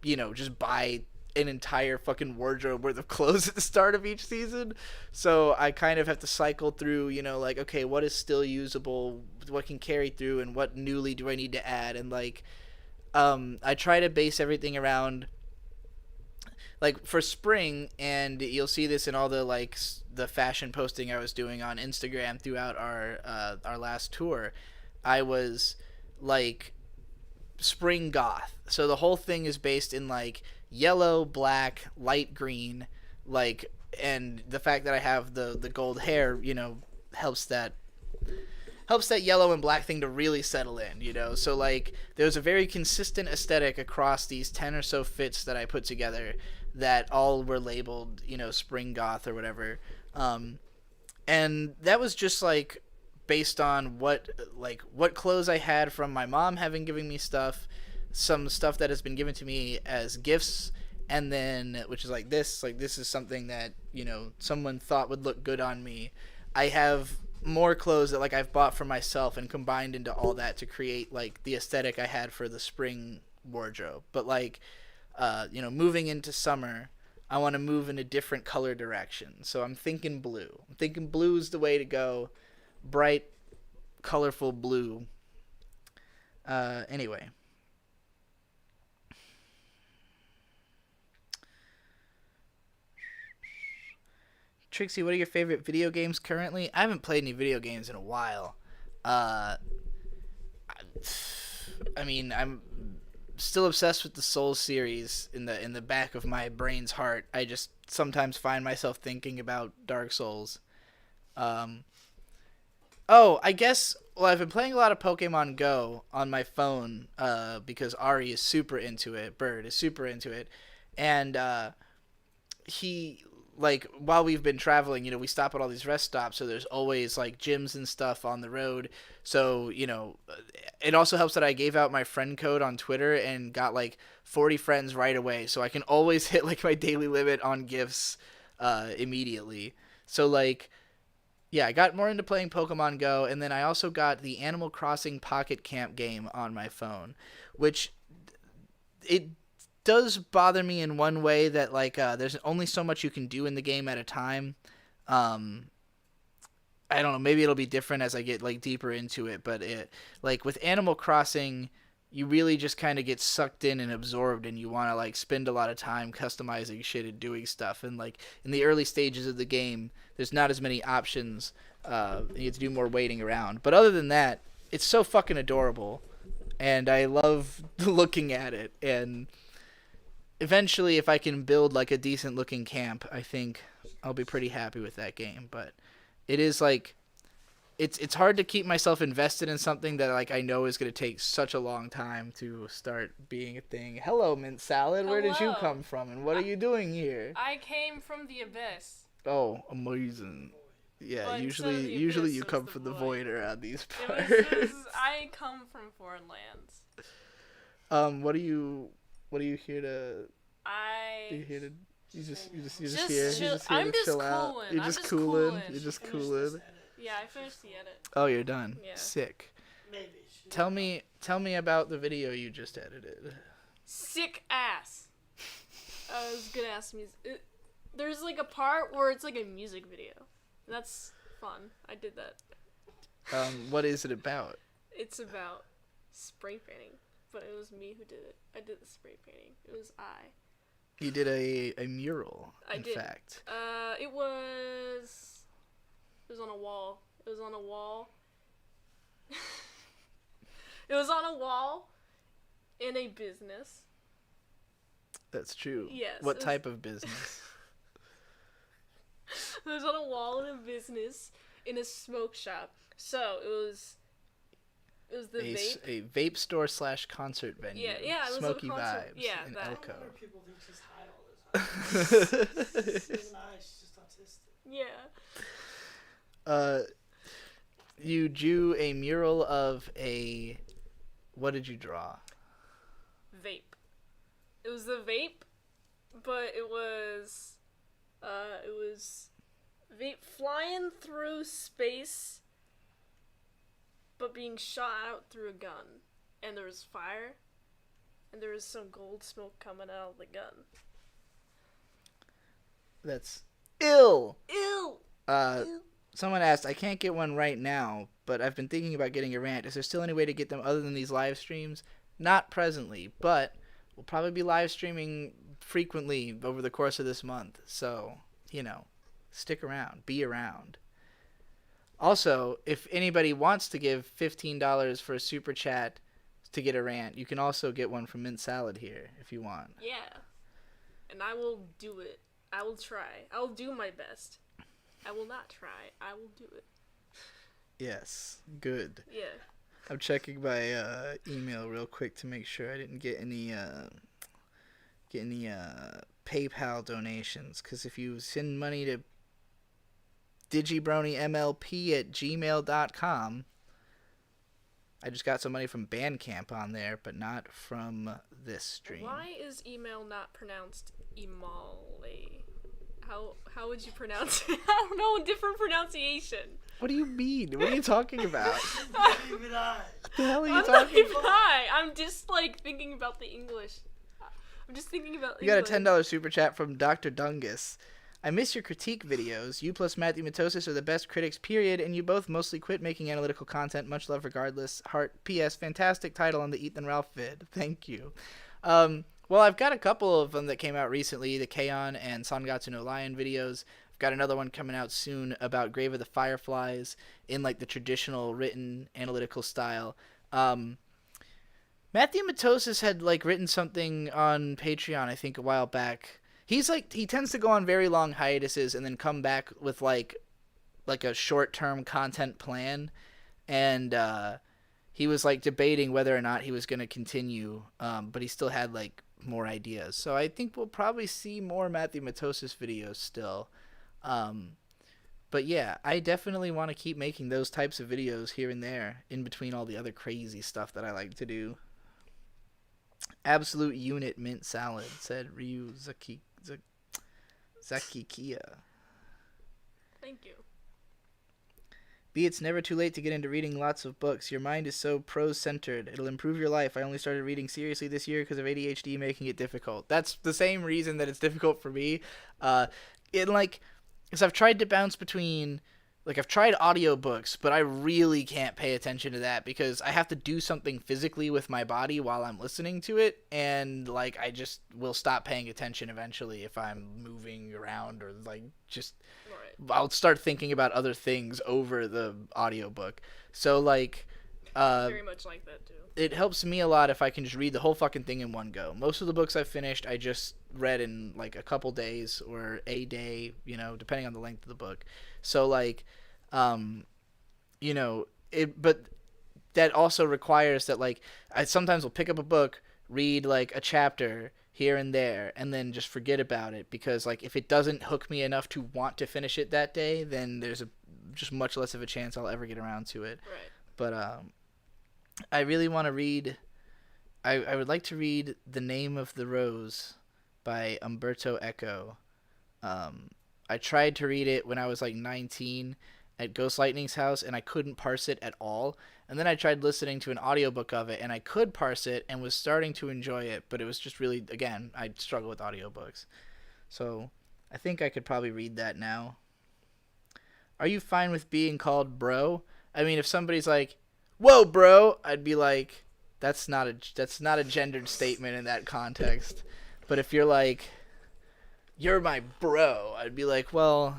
just buy an entire fucking wardrobe worth of clothes at the start of each season. So I kind of have to cycle through, like, okay, what is still usable, what can carry through, and what newly do I need to add. And, like, I try to base everything around, like, for spring, and you'll see this in all the, like, the fashion posting I was doing on Instagram throughout our last tour. I was, like, spring goth. So the whole thing is based in, like, yellow, black, light green, like, and the fact that I have the gold hair, helps that yellow and black thing to really settle in, so, like, there's a very consistent aesthetic across these 10 or so fits that I put together that all were labeled, spring goth or whatever, and that was just, like, based on what clothes I had from my mom having given me stuff, some stuff that has been given to me as gifts, and then, which is like this is something that, someone thought would look good on me. I have more clothes that, like, I've bought for myself and combined into all that to create, like, the aesthetic I had for the spring wardrobe. But, like, moving into summer, I want to move in a different color direction. So I'm thinking blue. I'm thinking blue is the way to go. Bright, colorful blue. Anyway. Trixie, what are your favorite video games currently? I haven't played any video games in a while. I mean, I'm still obsessed with the Souls series in the back of my brain's heart. I just sometimes find myself thinking about Dark Souls. I guess, well, I've been playing a lot of Pokemon Go on my phone because Ari is super into it. Bird is super into it. And he... like, while we've been traveling, we stop at all these rest stops, so there's always, like, gyms and stuff on the road. So, it also helps that I gave out my friend code on Twitter and got, like, 40 friends right away. So I can always hit, like, my daily limit on gifts immediately. So, like, yeah, I got more into playing Pokemon Go, and then I also got the Animal Crossing Pocket Camp game on my phone, which it does bother me in one way that, like, there's only so much you can do in the game at a time. I don't know, maybe it'll be different as I get, like, deeper into it, but like, with Animal Crossing, you really just kind of get sucked in and absorbed, and you want to, like, spend a lot of time customizing shit and doing stuff, and, like, in the early stages of the game, there's not as many options, you have to do more waiting around, but other than that, it's so fucking adorable, and I love looking at it, and eventually, if I can build, like, a decent looking camp, I think I'll be pretty happy with that game. But it is, like, it's hard to keep myself invested in something that, like, I know is going to take such a long time to start being a thing. Hello, Mint Salad. Where did you come from, and what are you doing here? I came from the abyss. Oh, amazing. Yeah, But usually you come from the void around these parts. I come from foreign lands. What are you here to? You just here I'm to just chill out. cooling. You're just cooling. You're just cooling. Yeah, I finished the edit. Oh, you're done. Yeah. Sick. Maybe. Tell me about the video you just edited. Sick ass. It was good ass music. There's, like, a part where it's like a music video. That's fun. I did that. What is it about? It's about spray painting, but it was me who did it. I did the spray painting. It was I. You did a mural, in fact. It was on a wall. It was on a wall. It was on a wall in a business. That's true. Yes. What type of business? It was on a wall in a business in a smoke shop. So it was the vape. A vape store / concert venue. Yeah, it was Smoky a concert. vibes Yeah, in that. Elko. I wonder people think she's high all the time. She's nice, she's just autistic. Yeah. You drew a mural of a. What did you draw? Vape. It was the vape, but it was vape flying through space, but being shot out through a gun, and there was fire, and there was some gold smoke coming out of the gun. That's ill. Ew. Someone asked, I can't get one right now, but I've been thinking about getting a rant. Is there still any way to get them other than these live streams? Not presently, but we'll probably be live streaming frequently over the course of this month. So, stick around. Be around. Also, if anybody wants to give $15 for a super chat to get a rant, you can also get one from Mint Salad here if you want. Yeah. And I will do it. I will try. I will do my best. I will not try. I will do it. Yes. Good. Yeah. I'm checking my email real quick to make sure I didn't get any PayPal donations. Because if you send money to digibronymlp@gmail.com, I just got some money from Bandcamp on there, but not from this stream. Why is email not pronounced Imale? How would you pronounce it? I don't know, a different pronunciation. What do you mean? What are you talking about? Even I. What the hell are you I'm not talking even about? high. I'm just thinking about the English. I'm just thinking about You got a English. $10 super chat from Dr. Dungus. I miss your critique videos. You plus Matthew Matosis are the best critics, period, and you both mostly quit making analytical content. Much love regardless. Heart. P.S. Fantastic title on the Ethan Ralph vid. Thank you. Well, I've got a couple of them that came out recently, the K-On! And Sangatsu no Lion videos. I've got another one coming out soon about Grave of the Fireflies in, like, the traditional written analytical style. Matthew Matosis had, like, written something on Patreon, I think, a while back. He tends to go on very long hiatuses and then come back with, like a short-term content plan. And, he was, like, debating whether or not he was going to continue, but he still had, like, more ideas. So I think we'll probably see more Matthew Matosis videos still. But yeah, I definitely want to keep making those types of videos here and there in between all the other crazy stuff that I like to do. Absolute Unit Mint Salad, said Ryu Zakikia. Thank you. B, it's never too late to get into reading lots of books. Your mind is so prose-centered. It'll improve your life. I only started reading seriously this year because of ADHD making it difficult. That's the same reason that it's difficult for me. Because I've tried to bounce between... Like, I've tried audiobooks, but I really can't pay attention to that because I have to do something physically with my body while I'm listening to it, and, like, I just will stop paying attention eventually if I'm moving around or, like, just... Right. I'll start thinking about other things over the audiobook. So, like... Very much like that, too. It helps me a lot if I can just read the whole fucking thing in one go. Most of the books I've finished, I just read in, like, a couple days or a day, depending on the length of the book. So, like, but that also requires that, like, I sometimes will pick up a book, read, like, a chapter here and there, and then just forget about it because, like, if it doesn't hook me enough to want to finish it that day, then there's just much less of a chance I'll ever get around to it. Right. But, I really want to read... I would like to read The Name of the Rose by Umberto Eco. I tried to read it when I was like 19 at Ghost Lightning's house, and I couldn't parse it at all. And then I tried listening to an audiobook of it, and I could parse it and was starting to enjoy it, but it was just really, again, I struggle with audiobooks. So I think I could probably read that now. Are you fine with being called bro? I mean, if somebody's like, whoa, bro, I'd be like, that's not a gendered statement in that context. But if you're like, you're my bro, I'd be like, well,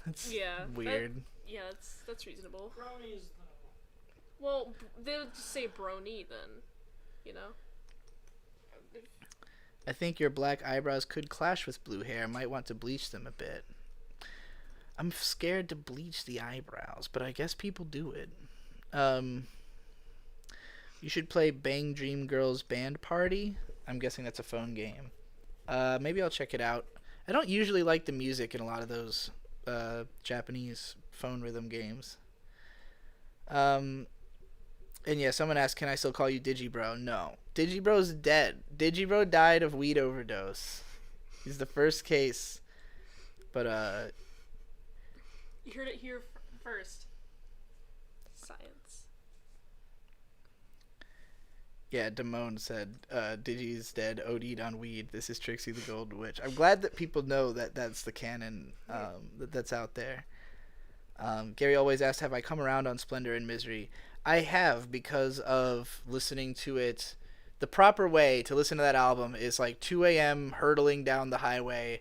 that's weird. That's reasonable. Bronies, though. Well, they would just say brony then, you know? I think your black eyebrows could clash with blue hair. Might want to bleach them a bit. I'm scared to bleach the eyebrows, but I guess people do it. Um, you should play Bang Dream Girls Band Party. I'm guessing that's a phone game. Maybe I'll check it out. I don't usually like the music in a lot of those Japanese phone rhythm games. And yeah, someone asked, can I still call you Digibro? No. Digibro's dead. Digibro died of weed overdose. He's the first case. But, You heard it here first. Science. yeah, Damone said, Digi's dead, OD'd on weed. This is Trixie the Gold Witch. I'm glad that people know that that's the canon that's out there. Gary always asked, have I come around on Splendor and Misery? I have, because of listening to it. The proper way to listen to that album is like 2 a.m. hurtling down the highway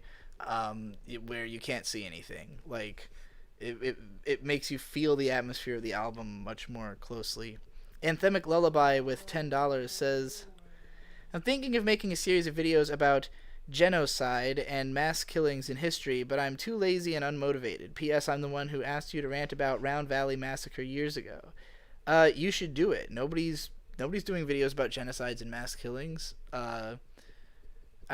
where you can't see anything. Like, it makes you feel the atmosphere of the album much more closely. Anthemic Lullaby with $10 says, I'm thinking of making a series of videos about genocide and mass killings in history, but I'm too lazy and unmotivated. P.S. I'm the one who asked you to rant about Round Valley Massacre years ago. You should do it. Nobody's doing videos about genocides and mass killings. I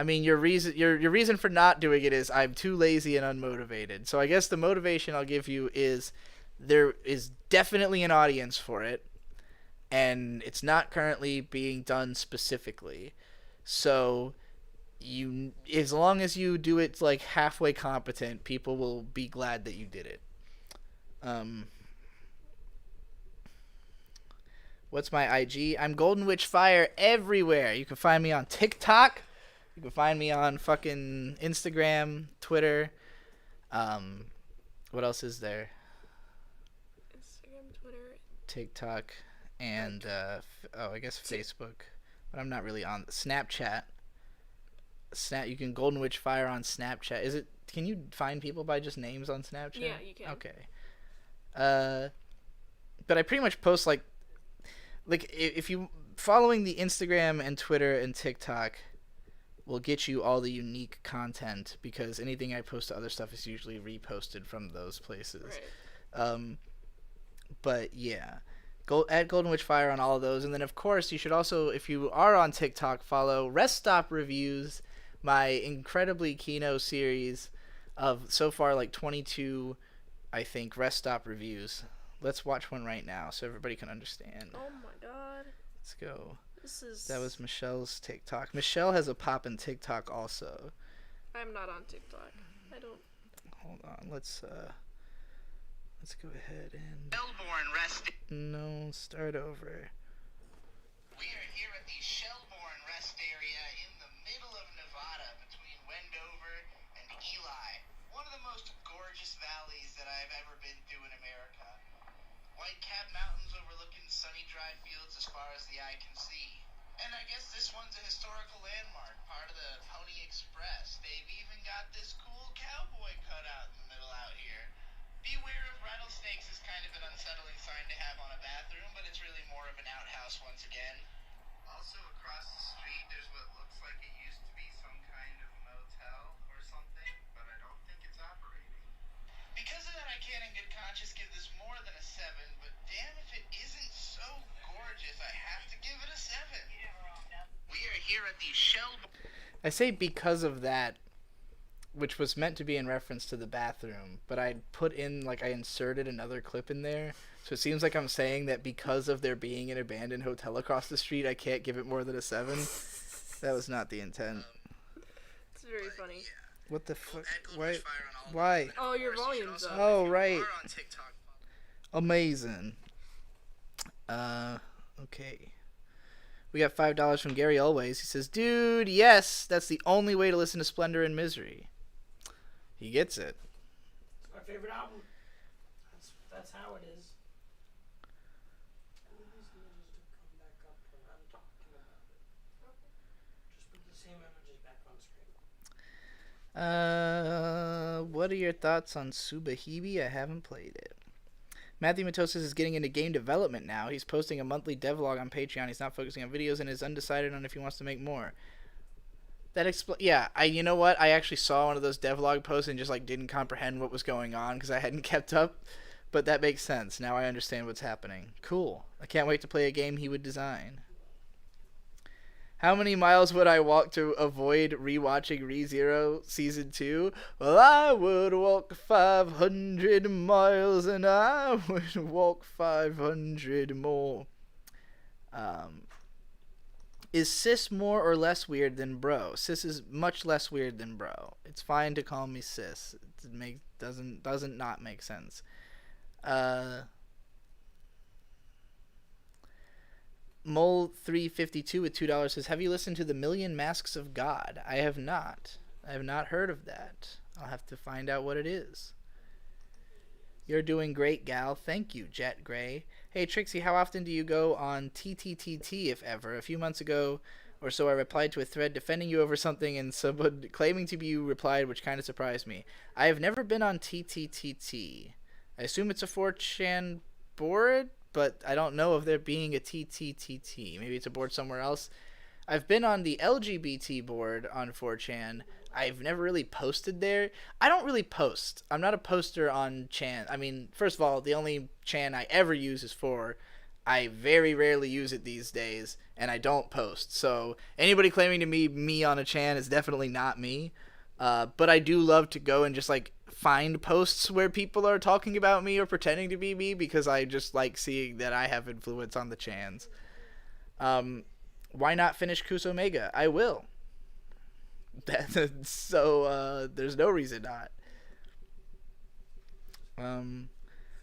mean, your reason for not doing it is I'm too lazy and unmotivated. So I guess the motivation I'll give you is there is definitely an audience for it, and it's not currently being done specifically. So as long as you do it like halfway competent, people will be glad that you did it. What's my IG? I'm Golden Witch Fire everywhere. You can find me on TikTok. You can find me on fucking Instagram, Twitter. What else is there? Instagram, Twitter, TikTok, and I guess Facebook. But I'm not really on Snapchat. You can Golden Witch Fire on Snapchat. Is it? Can you find people by just names on Snapchat? Yeah, you can. Okay. But I pretty much post like if you following the Instagram and Twitter and TikTok will get you all the unique content, because anything I post to other stuff is usually reposted from those places. Right. But yeah, at Golden Witch Fire on all of those, and then of course you should also, if you are on TikTok, follow Rest Stop Reviews, my incredibly Kino series of so far like 22, I think, Rest Stop reviews. Let's watch one right now so everybody can understand. Oh my god. Let's go. This is... That was Michelle's TikTok. Michelle has a poppin' TikTok also. I'm not on TikTok. I don't... Hold on. Let's go ahead and... Shelbourne Rest. No, start over. We are here at the Shelbourne Rest area in the middle of Nevada between Wendover and Ely. One of the most gorgeous valleys that I've ever been to in America. White Cap Mountains overlooking sunny dry fields as far as the eye can see. And I guess this one's a historical landmark, part of the Pony Express. They've even got this cool cowboy cutout in the middle out here. Beware of rattlesnakes is kind of an unsettling sign to have on a bathroom, but it's really more of an outhouse once again. Also across the street, there's what looks like it used to be some kind of motel or something, but I don't think it's operating. Because of that, I can't in good conscience give this more than a 7, but damn if it isn't so gorgeous, I have to give it a 7. We are here at the Shelbourne. I say because of that, which was meant to be in reference to the bathroom, but I put in, like, I inserted another clip in there, so it seems like I'm saying that because of there being an abandoned hotel across the street, I can't give it more than a 7. That was not the intent. It's very funny. What the fuck? Why? Oh, your volume's up. Oh, right. Amazing. Okay. We got $5 from Gary Always. He says, dude, yes, that's the only way to listen to Splendor and Misery. He gets it. It's my favorite album. That's how it is. I need these images to come back up when I'm talking about it. Just put the same images back on screen. What are your thoughts on Subahibi? I haven't played it. Matthew Matosis is getting into game development now. He's posting a monthly devlog on Patreon. He's not focusing on videos and is undecided on if he wants to make more. Yeah, you know what? I actually saw one of those devlog posts and just like didn't comprehend what was going on because I hadn't kept up. But that makes sense. Now I understand what's happening. Cool. I can't wait to play a game he would design. How many miles would I walk to avoid rewatching ReZero Season 2? Well, I would walk 500 miles and I would walk 500 more. Is sis more or less weird than bro? Sis is much less weird than bro. It's fine to call me sis. It doesn't not make sense. Mole352 with $2 says, have you listened to The Million Masks of God? I have not. I have not heard of that. I'll have to find out what it is. You're doing great, gal. Thank you, Jet Gray. Hey, Trixie, how often do you go on TTTT, if ever? A few months ago or so, I replied to a thread defending you over something, and someone claiming to be you replied, which kind of surprised me. I have never been on TTTT. I assume it's a 4chan board, but I don't know of there being a TTTT. Maybe it's a board somewhere else. I've been on the LGBT board on 4chan. I've never really posted there. I don't really post. I'm not a poster on Chan. I mean, first of all, the only Chan I ever use is 4. I very rarely use it these days, and I don't post. So anybody claiming to be me on a Chan is definitely not me. But I do love to go and just like find posts where people are talking about me or pretending to be me because I just like seeing that I have influence on the Chans. Why not finish Kusomega? I will. So there's no reason not.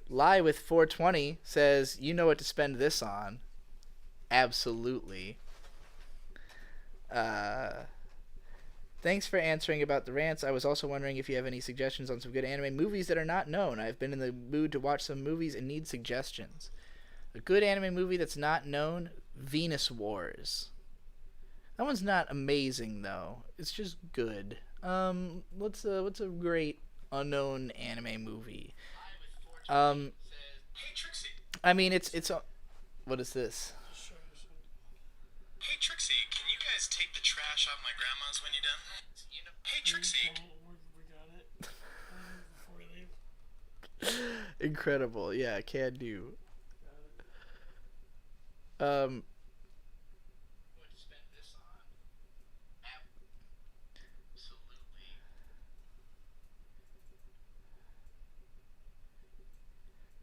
Lie with 420 says, you know what to spend this on. Absolutely. Thanks for answering about the rants. I was also wondering if you have any suggestions on some good anime movies that are not known. I've been in the mood to watch some movies and need suggestions. A good anime movie that's not known, Venus Wars. That one's not amazing though. It's just good. What's a great unknown anime movie? I mean it's what is this? Hey Trixie, can you guys take the trash off my grandma's when you're done? Hey Trixie. We got it. Before we leave. Incredible. Yeah, can do.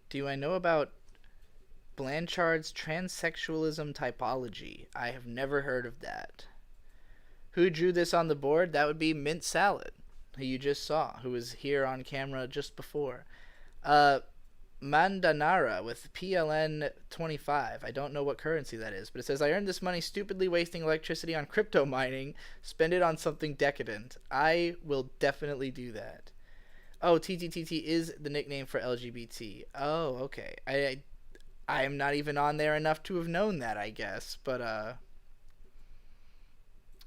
Do I know about Blanchard's transsexualism typology? I have never heard of that. Who drew this on the board? That would be Mint Salad, who you just saw, who was here on camera just before. Mandanara with PLN 25. I don't know what currency that is, but it says, I earned this money stupidly wasting electricity on crypto mining. Spend it on something decadent. I will definitely do that. Oh, TTTT is the nickname for LGBT. Oh, okay. I am not even on there enough to have known that, I guess. But,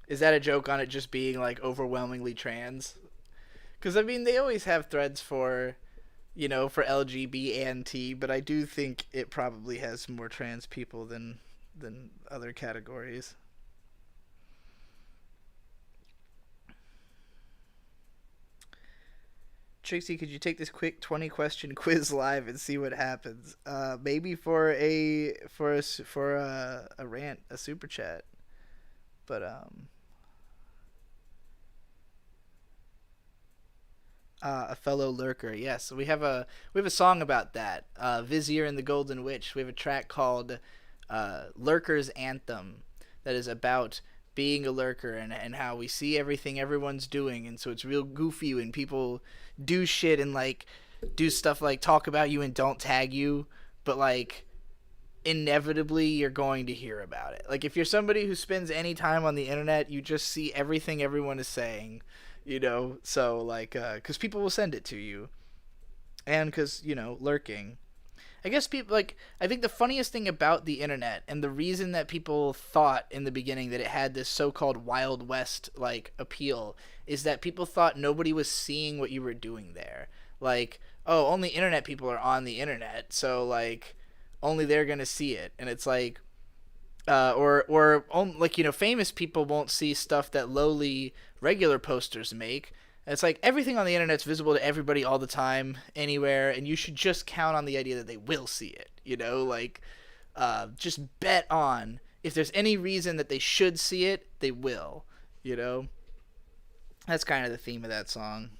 is that a joke on it just being, like, overwhelmingly trans? Because, I mean, they always have threads for, you know, for LGB and T, but I do think it probably has more trans people than other categories. Trixie, could you take this quick 20-question quiz live and see what happens? Maybe for a rant, a super chat. But a fellow lurker, yes. We have a song about that. Vizier and the Golden Witch. We have a track called Lurker's Anthem that is about being a lurker and how we see everything everyone's doing, and so it's real goofy when people do shit and like do stuff like talk about you and don't tag you, but like inevitably you're going to hear about it. Like if you're somebody who spends any time on the internet, you just see everything everyone is saying, you know. So like because people will send it to you, and because, you know, lurking, I guess people, like, I think the funniest thing about the internet and the reason that people thought in the beginning that it had this so-called Wild West, like, appeal is that people thought nobody was seeing what you were doing there. Like, oh, only internet people are on the internet, so, like, only they're gonna see it. And it's like, like, you know, famous people won't see stuff that lowly regular posters make. It's like everything on the internet's visible to everybody all the time, anywhere, and you should just count on the idea that they will see it. You know, like, just bet on if there's any reason that they should see it, they will. You know, that's kind of the theme of that song.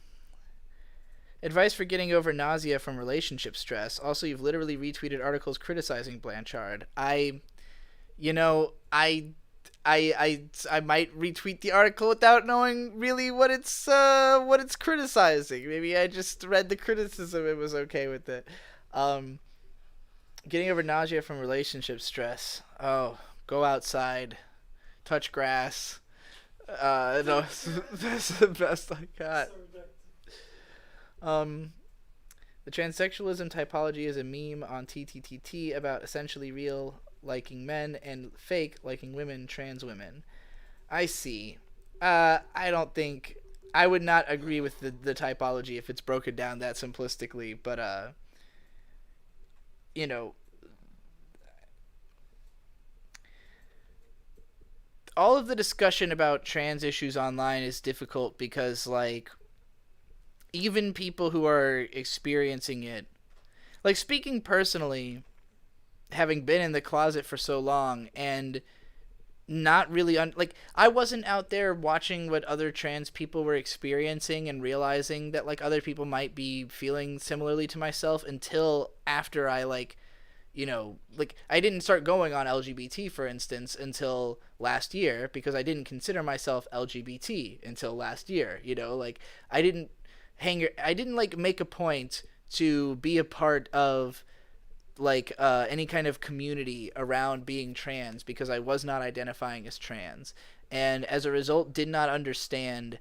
Advice for getting over nausea from relationship stress. Also, you've literally retweeted articles criticizing Blanchard. I might retweet the article without knowing really what it's criticizing. Maybe I just read the criticism and was okay with it. Getting over nausea from relationship stress. Oh, go outside, touch grass. No, that's the best I got. The transsexualism typology is a meme on TTTT about essentially real liking men and fake liking women, trans women. I see. I don't think... I would not agree with the typology if it's broken down that simplistically, but, you know... all of the discussion about trans issues online is difficult because, like, even people who are experiencing it... like, speaking personally... having been in the closet for so long and not really like, I wasn't out there watching what other trans people were experiencing and realizing that, like, other people might be feeling similarly to myself until after I, like, you know, like, I didn't start going on LGBT, for instance, until last year because I didn't consider myself LGBT until last year. You know, like, I didn't like make a point to be a part of, like, any kind of community around being trans because I was not identifying as trans, and as a result did not understand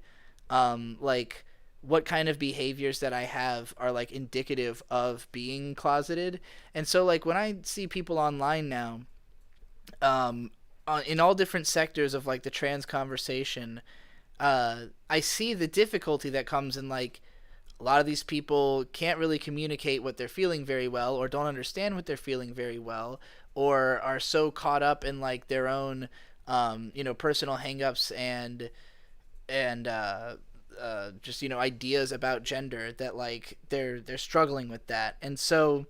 like what kind of behaviors that I have are, like, indicative of being closeted. And so, like, when I see people online now in all different sectors of, like, the trans conversation, I see the difficulty that comes in, like, a lot of these people can't really communicate what they're feeling very well, or don't understand what they're feeling very well, or are so caught up in, like, their own, you know, personal hangups and just, you know, ideas about gender that, like, they're struggling with that. And so,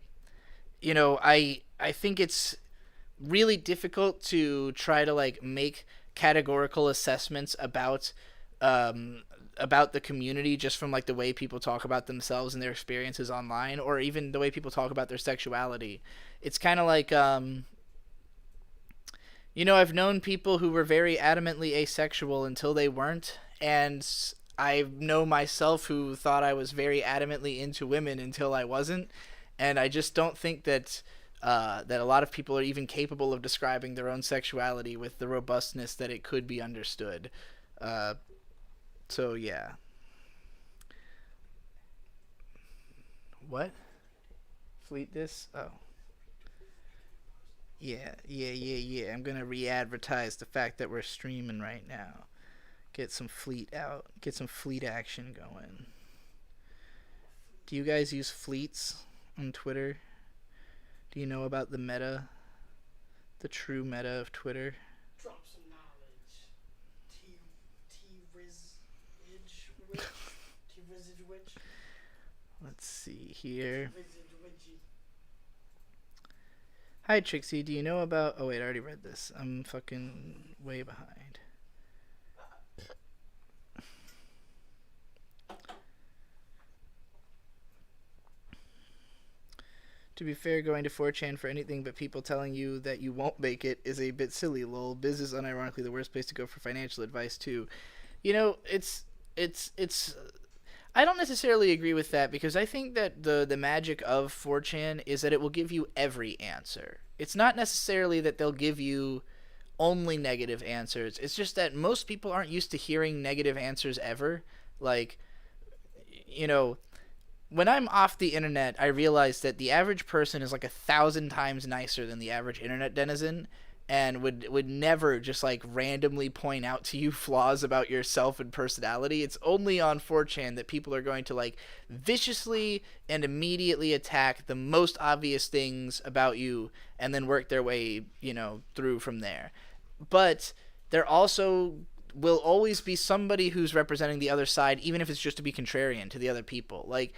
you know, I think it's really difficult to try to, like, make categorical assessments about the community just from, like, the way people talk about themselves and their experiences online, or even the way people talk about their sexuality. It's kind of like, you know, I've known people who were very adamantly asexual until they weren't, and I know myself who thought I was very adamantly into women until I wasn't, and I just don't think that that a lot of people are even capable of describing their own sexuality with the robustness that it could be understood. So, yeah. What? Fleet this? Oh. Yeah. I'm gonna re-advertise the fact that we're streaming right now. Get some fleet out. Get some fleet action going. Do you guys use fleets on Twitter? Do you know about the meta? The true meta of Twitter? Drop some knowledge. T-Rizage. Let's see here. T-Rizage. Hi, Trixie. Do you know about... oh, wait, I already read this. I'm fucking way behind. To be fair, going to 4chan for anything but people telling you that you won't make it is a bit silly, lol. Biz is unironically the worst place to go for financial advice, too. You know, it's I don't necessarily agree with that, because I think that the magic of 4chan is that it will give you every answer. It's not necessarily that they'll give you only negative answers. It's just that most people aren't used to hearing negative answers ever. Like, you know... when I'm off the internet, I realize that the average person is like 1,000 times nicer than the average internet denizen, and would never just like randomly point out to you flaws about yourself and personality. It's only on 4chan that people are going to like viciously and immediately attack the most obvious things about you and then work their way, through from there. But there also will always be somebody who's representing the other side, even if it's just to be contrarian to the other people. Like,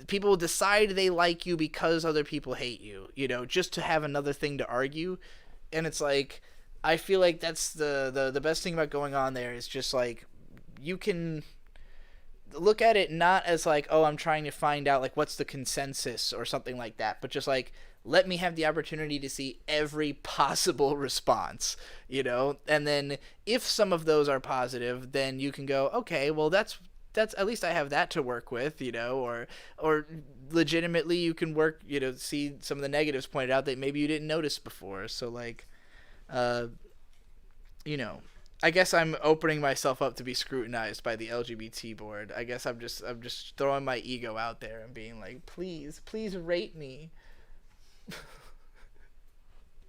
people will decide they like you because other people hate you, just to have another thing to argue. And it's like, I feel like that's the best thing about going on there is just like, you can look at it not as like, oh, I'm trying to find out like what's the consensus or something like that, but just like, let me have the opportunity to see every possible response, and then if some of those are positive, then you can go, okay, well, that's at least I have that to work with, or legitimately you can work, see some of the negatives pointed out that maybe you didn't notice before. So like, I guess I'm opening myself up to be scrutinized by the LGBT board. I guess I'm just throwing my ego out there and being like, please rate me.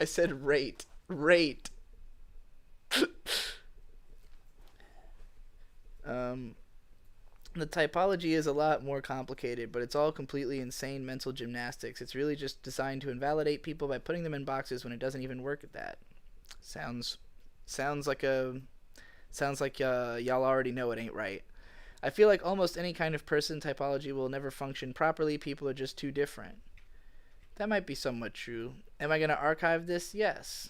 I said rate. The typology is a lot more complicated, but it's all completely insane mental gymnastics. It's really just designed to invalidate people by putting them in boxes when it doesn't even work at that. Sounds like y'all already know it ain't right. I feel like almost any kind of person typology will never function properly. People are just too different. That might be somewhat true. Am I going to archive this? Yes.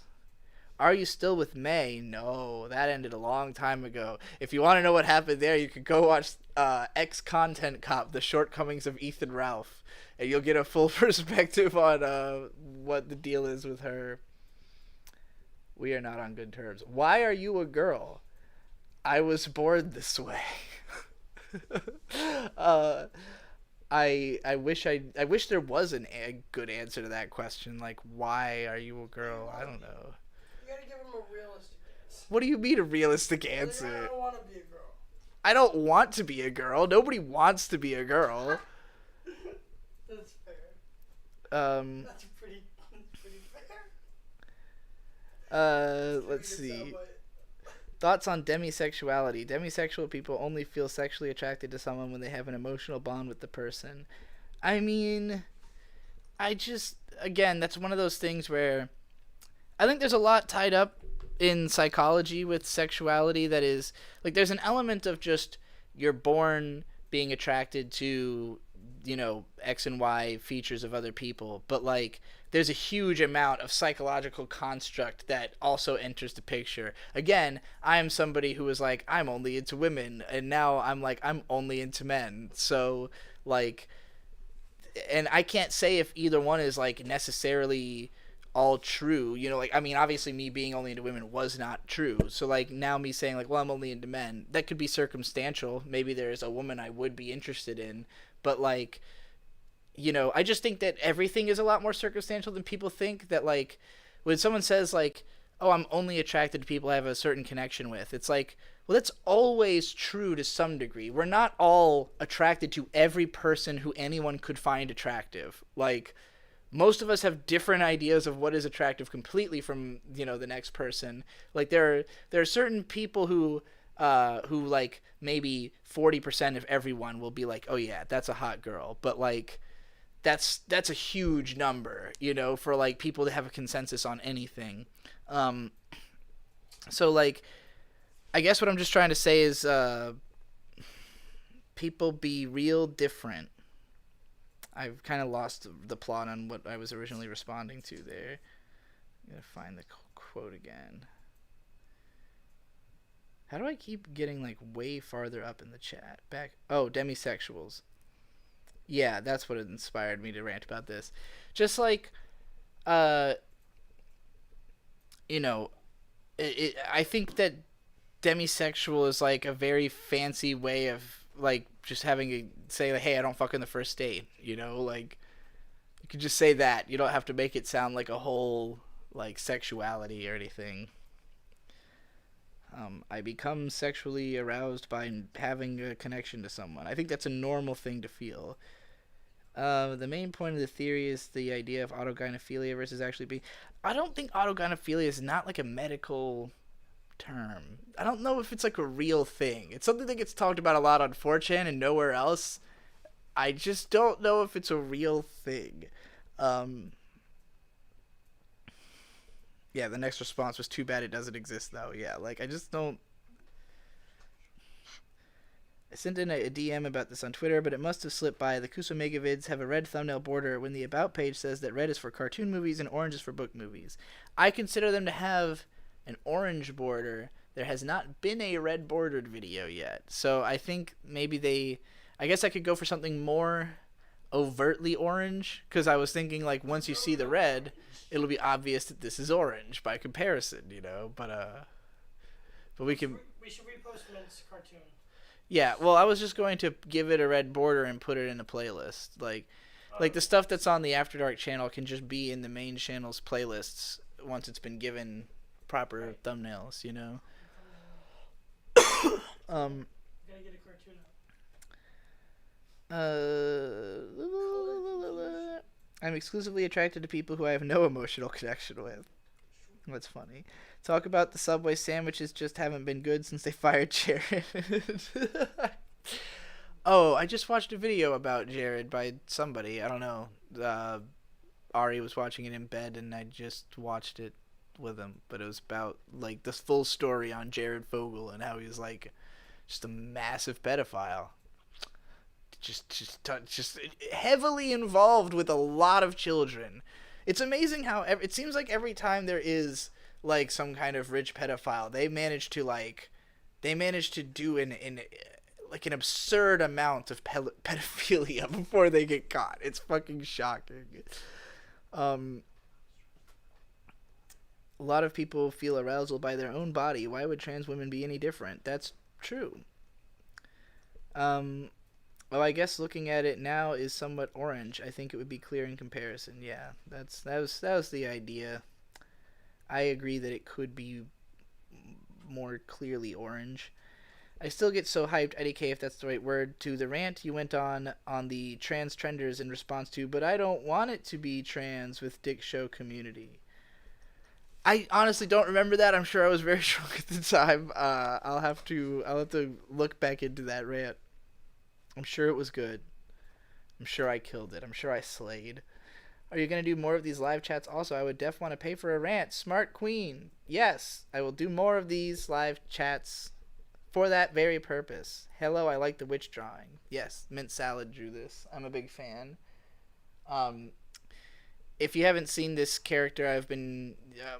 Are you still with May? No, that ended a long time ago. If you want to know what happened there, you could go watch Ex-Content Cop, The Shortcomings of Ethan Ralph, and you'll get a full perspective on what the deal is with her. We are not on good terms. Why are you a girl? I was born this way. I wish there was a good answer to that question. Like, why are you a girl? I don't know. You gotta give him a realistic answer. What do you mean a realistic answer? I don't want to be a girl. I don't want to be a girl. Nobody wants to be a girl. That's fair. That's pretty fair. Let's see. Thoughts on demisexuality. Demisexual people only feel sexually attracted to someone when they have an emotional bond with the person. I mean, again, that's one of those things where I think there's a lot tied up in psychology with sexuality that is, like, there's an element of just you're born being attracted to, X and Y features of other people, but, like, there's a huge amount of psychological construct that also enters the picture. Again, I am somebody who is like, I'm only into women, and now I'm like, I'm only into men. So, like, and I can't say if either one is, like, necessarily all true, like, I mean, obviously me being only into women was not true. So, like, now me saying, like, well, I'm only into men, that could be circumstantial. Maybe there's a woman I would be interested in, but, like, I just think that everything is a lot more circumstantial than people think. That, like, when someone says, like, oh, I'm only attracted to people I have a certain connection with, it's like, well, that's always true to some degree. We're not all attracted to every person who anyone could find attractive. Like, most of us have different ideas of what is attractive completely from, the next person. Like, there are certain people who like, maybe 40% of everyone will be like, oh yeah, that's a hot girl. But, like, that's a huge number, for, like, people to have a consensus on anything. So, like, I guess what I'm just trying to say is, people be real different. I've kind of lost the plot on what I was originally responding to there. I'm going to find the quote again. How do I keep getting, like, way farther up in the chat? Oh, demisexuals. Yeah, that's what inspired me to rant about this. Just, like, I think that demisexual is, like, a very fancy way of, like, just having say, like, hey, I don't fuck on the first date, like, you can just say that. You don't have to make it sound like a whole, like, sexuality or anything. I become sexually aroused by having a connection to someone. I think that's a normal thing to feel. The main point of the theory is the idea of autogynephilia versus actually being. I don't think autogynephilia is not like a medical term. I don't know if it's like a real thing. It's something that gets talked about a lot on 4chan and nowhere else. I just don't know if it's a real thing. Yeah, the next response was too bad it doesn't exist though. Yeah, like I just don't. I sent in a DM about this on Twitter, but it must have slipped by. The Kusomega vids have a red thumbnail border when the About page says that red is for cartoon movies and orange is for book movies. I consider them to have an orange border. There has not been a red bordered video yet. So I think maybe they... I guess I could go for something more overtly orange, because I was thinking, like, once you see the red, it'll be obvious that this is orange by comparison, you know? But we can... We should repost Mint's cartoon. Yeah, well, I was just going to give it a red border and put it in a playlist. Like the stuff that's on the After Dark channel can just be in the main channel's playlists once it's been given proper thumbnails, you know? Gotta get a cartoon out. I'm exclusively attracted to people who I have no emotional connection with. That's funny. Talk about the Subway sandwiches just haven't been good since they fired Jared. Oh, I just watched a video about Jared by somebody. I don't know. Ari was watching it in bed, and I just watched it with him. But it was about, like, this full story on Jared Fogle and how he was, like, just a massive pedophile. Just heavily involved with a lot of children. It's amazing how it seems like every time there is, like, some kind of rich pedophile, they manage to do an absurd amount of pedophilia before they get caught. It's fucking shocking. A lot of people feel arousal by their own body. Why would trans women be any different? That's true. Well, I guess looking at it now is somewhat orange. I think it would be clear in comparison. Yeah, that was the idea. I agree that it could be more clearly orange. I still get so hyped, IDK, if that's the right word, to the rant you went on the trans trenders in response to, but I don't want it to be trans with Dick Show community. I honestly don't remember that. I'm sure I was very drunk at the time. I'll have to look back into that rant. I'm sure it was good. I'm sure I killed it. I'm sure I slayed. Are you going to do more of these live chats? Also, I would def want to pay for a rant. Smart Queen. Yes, I will do more of these live chats for that very purpose. Hello, I like the witch drawing. Yes, Mint Salad drew this. I'm a big fan. If you haven't seen this character, I've been...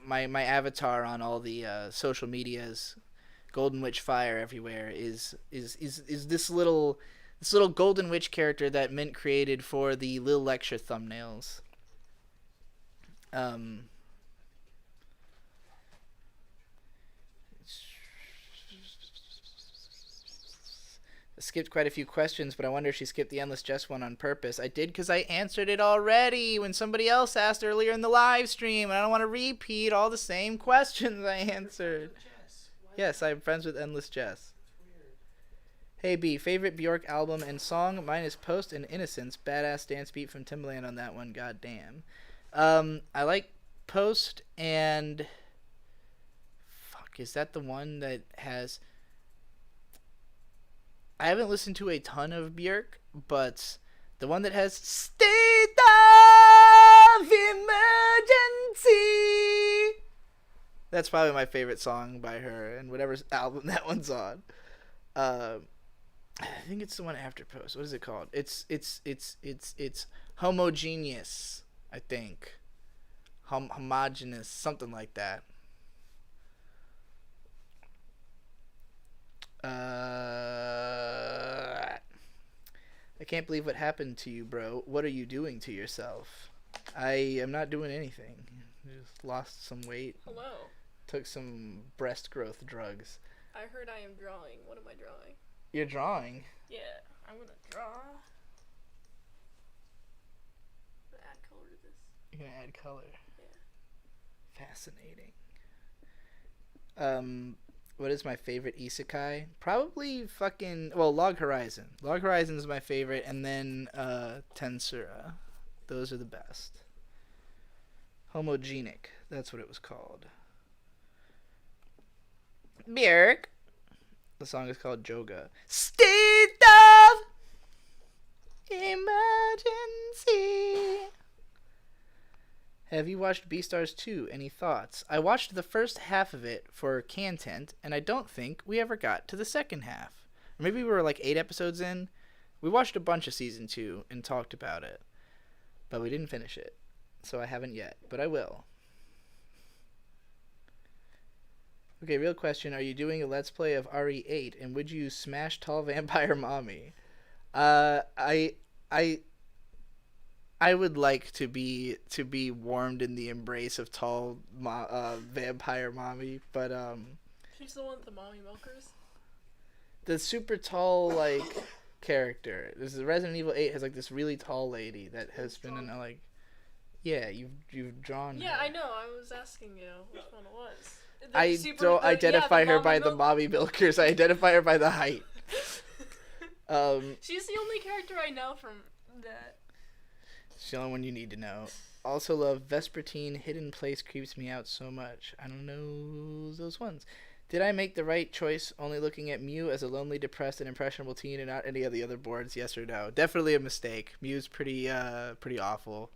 my avatar on all the social medias, Golden Witch Fire everywhere, is this little Golden Witch character that Mint created for the Lil Lecture thumbnails. I skipped quite a few questions, but I wonder if she skipped the Endless Jest one on purpose. I did because I answered it already when somebody else asked earlier in the live stream, and I don't want to repeat all the same questions I answered. Yes, I'm friends with Endless Jess. Hey B, favorite Bjork album and song? Mine is Post and Innocence. Badass dance beat from Timbaland on that one. God damn. I like Post and... Fuck, is that the one that has... I haven't listened to a ton of Bjork, but the one that has State of Emergency... That's probably my favorite song by her, and whatever album that one's on. I think it's the one after Post. What is it called? It's Homogeneous, I think. Homogeneous, something like that. I can't believe what happened to you, bro. What are you doing to yourself? I am not doing anything. Just lost some weight. Hello. Took some breast growth drugs. I heard I am drawing. What am I drawing? You're drawing? Yeah, I'm gonna draw. Add color to this. You're gonna add color. Yeah. Fascinating. What is my favorite isekai? Probably Log Horizon. Log Horizon is my favorite, and then Tensura. Those are the best. Homogenic. That's what it was called. Björk. The song is called Joga. State of Emergency. Have you watched Beastars 2? Any thoughts? I watched the first half of it for content, and I don't think we ever got to the second half. Or maybe we were like 8 episodes in. We watched a bunch of season 2 and talked about it, but we didn't finish it. So I haven't yet, but I will. Okay, real question. Are you doing a Let's Play of RE8, and would you smash Tall Vampire Mommy? I would like to be warmed in the embrace of tall vampire mommy, but She's the one with the mommy milkers. the super tall character. This is Resident Evil 8 has this really tall lady that has been in yeah, you've drawn. Yeah, her. I know. I was asking you which one it was. I don't identify her by the mommy milkers. I identify her by the height. She's the only character I know from that. It's the only one you need to know. Also love Vespertine. Hidden Place creeps me out so much. I don't know those ones. Did I make the right choice only looking at Mew as a lonely, depressed, and impressionable teen and not any of the other boards? Yes or no? Definitely a mistake. Mew's pretty awful.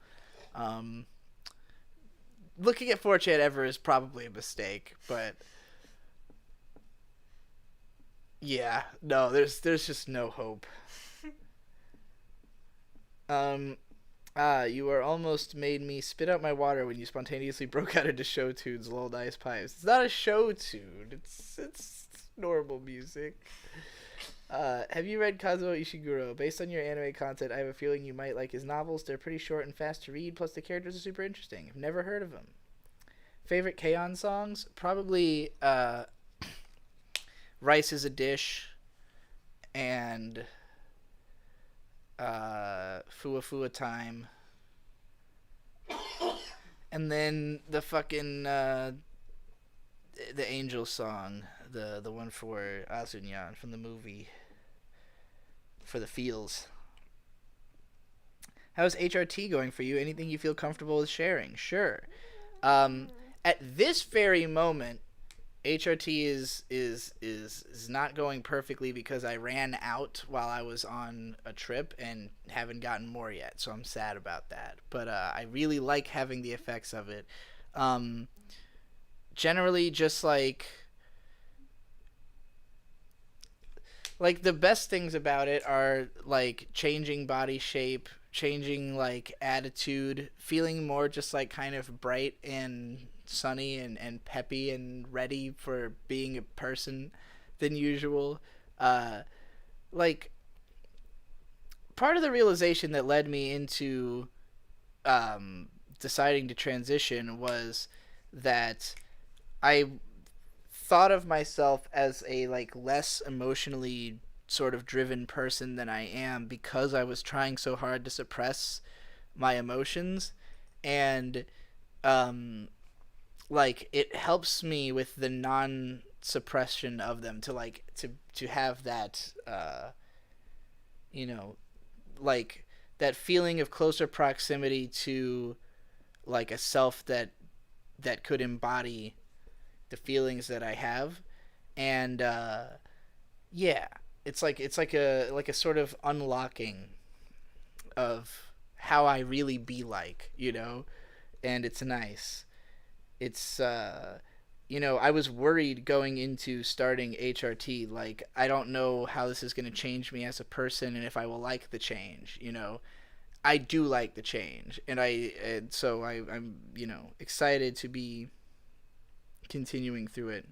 Looking at 4chan ever is probably a mistake, but yeah, no, there's just no hope. You are almost made me spit out my water when you spontaneously broke out into show tunes, lol, nice pipes. It's not a show tune. It's normal music. Have you read Kazuo Ishiguro? Based on your anime content, I have a feeling you might like his novels. They're pretty short and fast to read, plus the characters are super interesting. I've never heard of him. Favorite K-On! Songs? Probably, Rice is a Dish, and Fua Fua Time, and then the fucking the Angel song, the one for Asunyan from the movie, for the feels. How's HRT going for you? Anything you feel comfortable with sharing? Sure. At this very moment, HRT is not going perfectly because I ran out while I was on a trip and haven't gotten more yet, so I'm sad about that. But I really like having the effects of it. Generally, just like the best things about it are changing body shape, changing attitude, feeling more just kind of bright and sunny and peppy and ready for being a person than usual. Part of the realization that led me into deciding to transition was that I thought of myself as a less emotionally sort of driven person than I am because I was trying so hard to suppress my emotions, and it helps me with the non-suppression of them to have that that feeling of closer proximity to a self that could embody the feelings that I have. And yeah, it's like a sort of unlocking of how I really be and it's nice. It's I was worried going into starting HRT, I don't know how this is going to change me as a person and if I will like the change. I do like the change, and so I'm excited to be continuing through it.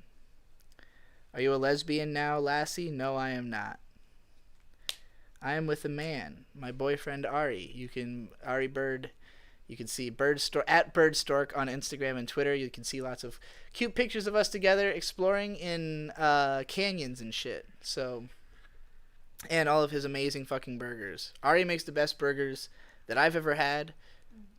Are you a lesbian now, Lassie? No, I am not. I am with a man, my boyfriend Ari. Ari Bird. You can see at Birdstork on Instagram and Twitter. You can see lots of cute pictures of us together exploring in canyons and shit. So, and all of his amazing fucking burgers. Ari makes the best burgers that I've ever had.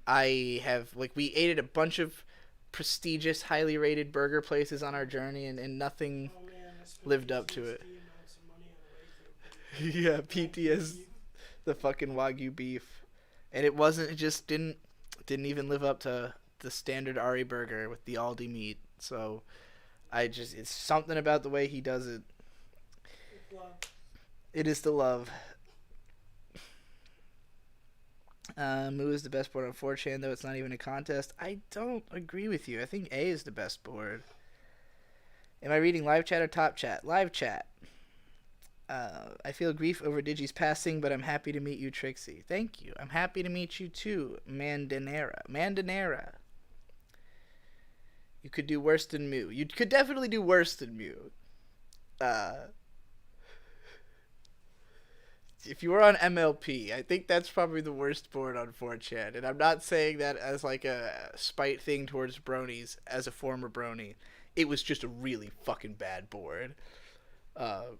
I have we ate at a bunch of prestigious, highly rated burger places on our journey, and nothing. Oh man, spent lived up to it. PTSD amounts of money on a Wagyu beef. Yeah, Wagyu PTS, beef. the fucking Wagyu beef. And it wasn't, it just didn't even live up to the standard Ari burger with the Aldi meat. So it's something about the way he does it. Love. It is the love. Moo is the best board on 4chan, though it's not even a contest. I don't agree with you. I think A is the best board. Am I reading live chat or top chat? Live chat. I feel grief over Digi's passing, but I'm happy to meet you, Trixie. Thank you. I'm happy to meet you too, Mandanera. You could do worse than Moo. You could definitely do worse than Moo. If you were on MLP, I think that's probably the worst board on 4chan. And I'm not saying that as like a spite thing towards bronies, as a former brony. It was just a really fucking bad board. At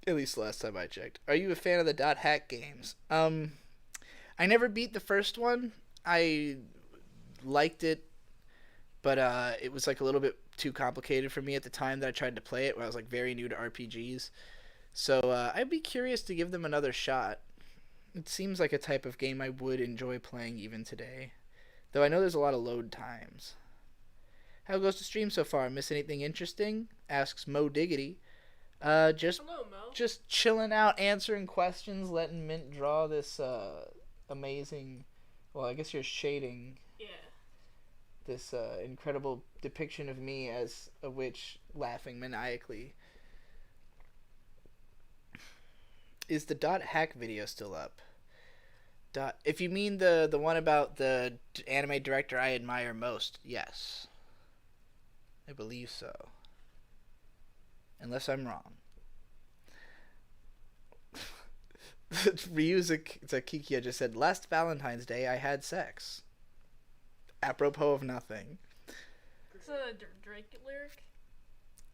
least last time I checked. Are you a fan of the Dot Hack games? I never beat the first one. I liked it, but it was like a little bit too complicated for me at the time that I tried to play it, where I was like very new to RPGs. So I'd be curious to give them another shot. It seems like a type of game I would enjoy playing even today, though I know there's a lot of load times. How goes the stream so far? Miss anything interesting? Asks Mo Diggity. Hello, Mo. Just chilling out, answering questions, letting Mint draw this amazing. Well, I guess you're shading. Yeah. This incredible depiction of me as a witch laughing maniacally. Is the Dot Hack video still up? If you mean the one about the anime director I admire most, yes. I believe so. Unless I'm wrong. Ryu Zakikia just said, last Valentine's Day I had sex. Apropos of nothing. Is that a Drake lyric?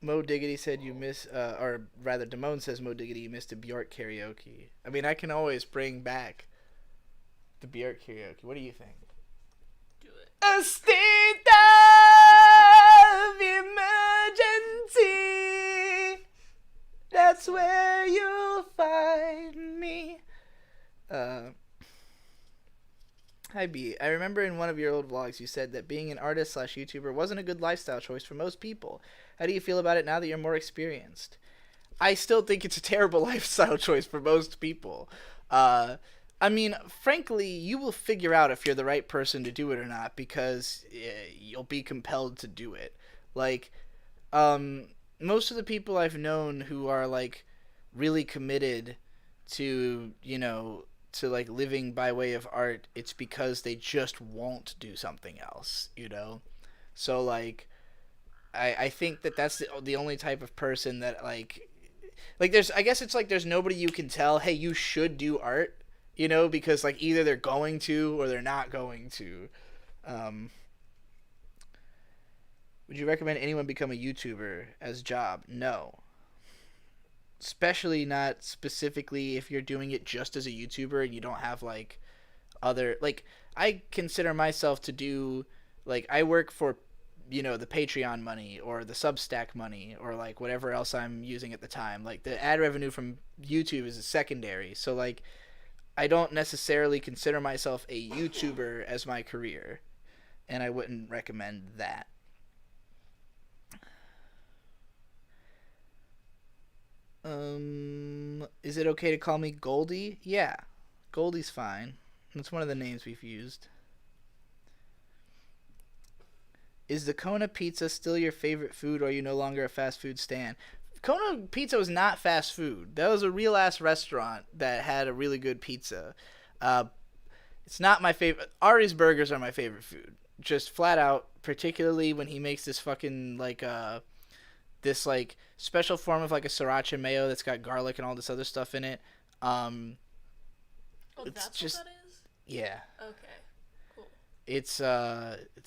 Mo Diggity said you miss, or rather, Damone says Mo Diggity you missed a Bjork karaoke. I mean, I can always bring back the Bjork karaoke. What do you think? Do it. A state of emergency. That's where you'll find me. Hi B. I remember in one of your old vlogs you said that being an artist/YouTuber wasn't a good lifestyle choice for most people. How do you feel about it now that you're more experienced? I still think it's a terrible lifestyle choice for most people. I mean, frankly, you will figure out if you're the right person to do it or not because you'll be compelled to do it. Like, most of the people I've known who are, like, really committed to, you know, to, like, living by way of art, it's because they just won't do something else, you know? So, like, I think that that's the only type of person that, like, there's, I guess it's like there's nobody you can tell, hey, you should do art, you know, because, like, either they're going to or they're not going to. Would you recommend anyone become a YouTuber as a job? No. Especially not specifically if you're doing it just as a YouTuber and you don't have, like, other, like, I consider myself to do, like, I work for, you know, the Patreon money or the Substack money or, like, whatever else I'm using at the time. Like, the ad revenue from YouTube is a secondary. So, like, I don't necessarily consider myself a YouTuber as my career. And I wouldn't recommend that. Is it okay to call me Goldie? Yeah. Goldie's fine. That's one of the names we've used. Is the Kona pizza still your favorite food, or are you no longer a fast food stan? Kona pizza was not fast food. That was a real-ass restaurant that had a really good pizza. It's not my favorite. Ari's burgers are my favorite food. Just flat out, particularly when he makes this fucking, like, this, like, special form of, like, a sriracha mayo that's got garlic and all this other stuff in it. Oh, It's that's just- what that is? Yeah. Okay. Cool. It's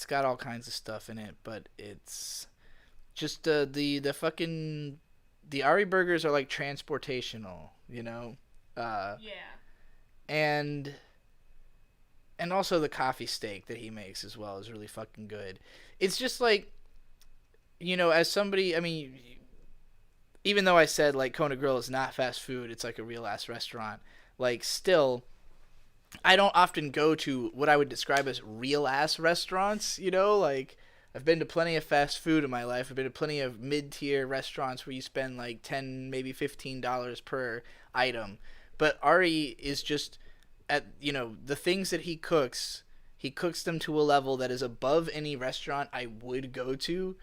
got all kinds of stuff in it, but it's just the fucking the Ari burgers are like transportational, you know? Yeah. And also the coffee steak that he makes as well is really fucking good. It's just like, you know, as somebody, I mean, even though I said like Kona Grill is not fast food, it's like a real ass restaurant. Like still, I don't often go to what I would describe as real ass restaurants. You know, like I've been to plenty of fast food in my life. I've been to plenty of mid tier restaurants where you spend like $10, maybe $15 per item. But Ari is just at the things that he cooks. He cooks them to a level that is above any restaurant I would go to.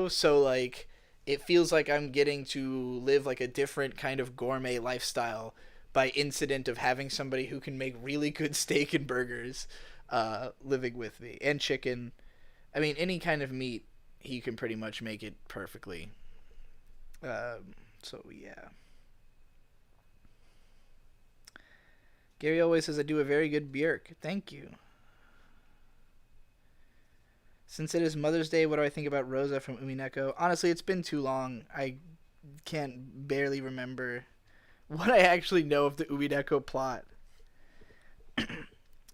So like it feels like I'm getting to live like a different kind of gourmet lifestyle by incident of having somebody who can make really good steak and burgers living with me, and chicken. I mean, any kind of meat, he can pretty much make it perfectly. So yeah. Gary always says I do a very good Björk. Thank you. Since it is Mother's Day, what do I think about Rosa from Umineko? Honestly, it's been too long. I can't barely remember what I actually know of the Umineko plot.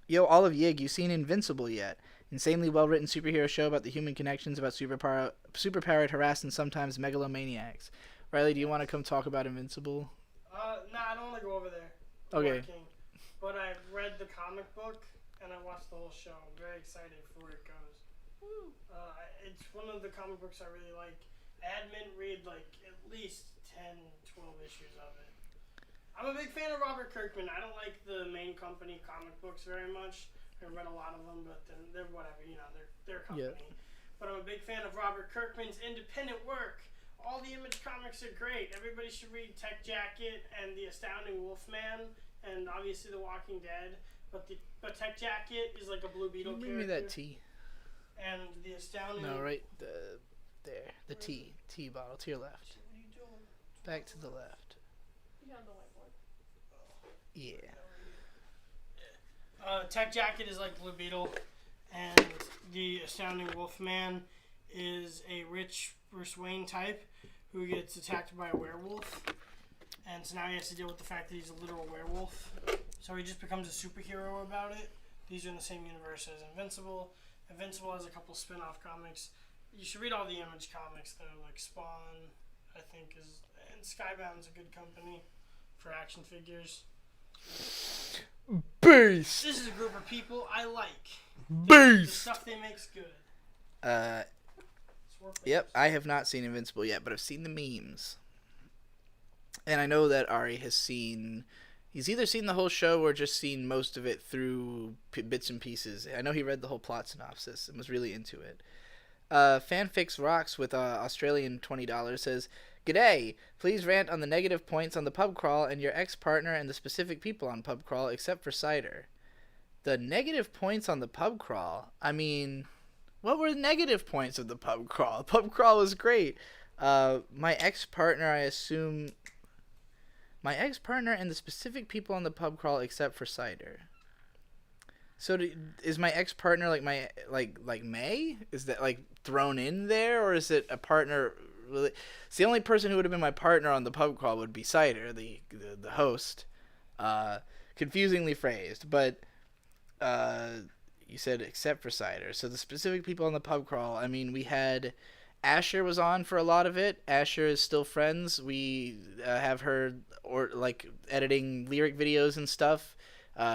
Yo, Olive Yig, you seen Invincible yet? Insanely well-written superhero show about the human connections about superpowered, harassed, and sometimes megalomaniacs. Riley, do you want to come talk about Invincible? Nah, I don't want to go over there. Okay. Working. But I've read the comic book, and I watched the whole show. I'm very excited for where it goes. It's one of the comic books I really like. I had Mint read like at least 10, 12 issues of it. I'm a big fan of Robert Kirkman. I don't like the main company comic books very much. I've read a lot of them, but then they're whatever, they're a company. Yeah. But I'm a big fan of Robert Kirkman's independent work. All the Image comics are great. Everybody should read Tech Jacket and The Astounding Wolfman, and obviously The Walking Dead. But Tech Jacket is like a Blue Beetle character. Give me that tea. And The Astounding... No, right there. The tea bottle to your left. What are you doing? Back to the left. Behind the whiteboard. Yeah. Tech Jacket is like Blue Beetle, and the Astounding Wolfman is a rich Bruce Wayne type who gets attacked by a werewolf, and so now he has to deal with the fact that he's a literal werewolf. So he just becomes a superhero about it. These are in the same universe as Invincible. Invincible has a couple spin-off comics. You should read all the Image comics though, like Spawn, I think and Skybound's a good company for action figures. Beast. This is a group of people I like. Beast. The stuff they make's good. Yep, I have not seen Invincible yet, but I've seen the memes. And I know that Ari has he's either seen the whole show or just seen most of it through bits and pieces. I know he read the whole plot synopsis and was really into it. Fanfix Rocks with Australian $20 says, "G'day, please rant on the negative points on the pub crawl and your ex-partner and the specific people on pub crawl except for cider." The negative points on the pub crawl? I mean, what were the negative points of the pub crawl? Pub crawl was great. My ex-partner, I assume... My ex-partner and the specific people on the pub crawl except for cider. So is my ex-partner like my like May? Is that like thrown in there, or is it a partner? Really? It's the only person who would have been my partner on the pub crawl would be Cider, the host. Confusingly phrased, but you said except for Cider. So the specific people on the pub crawl. I mean, we had Asher was on for a lot of it. Asher is still friends. We have her editing lyric videos and stuff.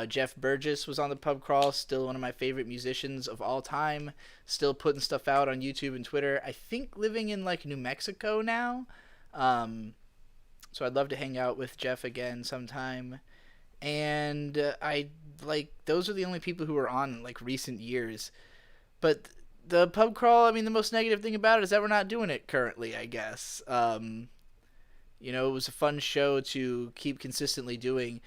Jeff Burgess was on the pub crawl, still one of my favorite musicians of all time, still putting stuff out on YouTube and Twitter. I think living in like New Mexico now. So I'd love to hang out with Jeff again sometime. And those are the only people who are on like recent years. But the pub crawl, I mean, the most negative thing about it is that we're not doing it currently, I guess. It was a fun show to keep consistently doing.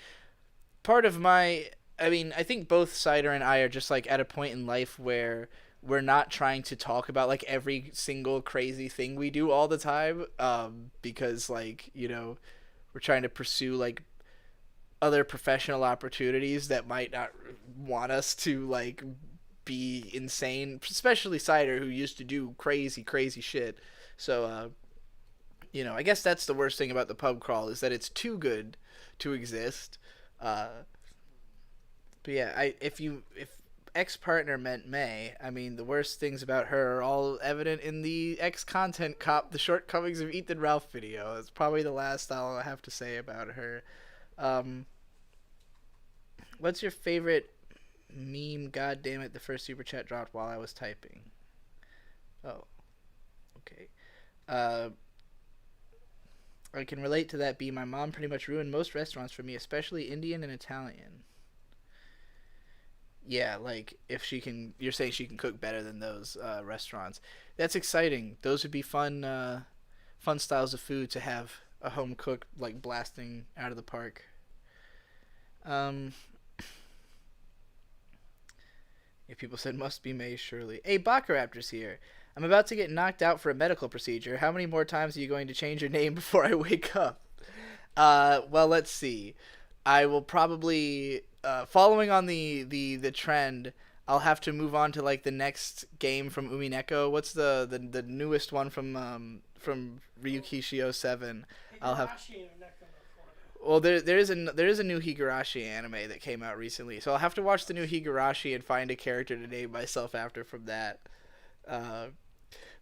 Part of I think both Cider and I are just like at a point in life where we're not trying to talk about like every single crazy thing we do all the time, because we're trying to pursue like other professional opportunities that might not want us to like be insane, especially Cider, who used to do crazy shit. So I guess that's the worst thing about the pub crawl, is that it's too good to exist. But yeah, if ex-partner meant May. I mean, the worst things about her are all evident in the ex-content cop, the shortcomings of Ethan Ralph video. It's probably the last I'll have to say about her. What's your favorite meme? God damn it, the first super chat dropped while I was typing. Oh, okay. I can relate to that. My mom pretty much ruined most restaurants for me, especially Indian and Italian. Yeah, like, if she can, you're saying she can cook better than those restaurants. That's exciting. Those would be fun styles of food to have a home cook, like, blasting out of the park. If people said must be May, surely. Hey, Bacaraptor's here. I'm about to get knocked out for a medical procedure. How many more times are you going to change your name before I wake up? Well, let's see. I will probably, following on the trend, I'll have to move on to, like, the next game from Umineko. What's the newest one from Ryukishio 7? I'll have. Well, there is a new Higurashi anime that came out recently, so I'll have to watch the new Higurashi and find a character to name myself after from that.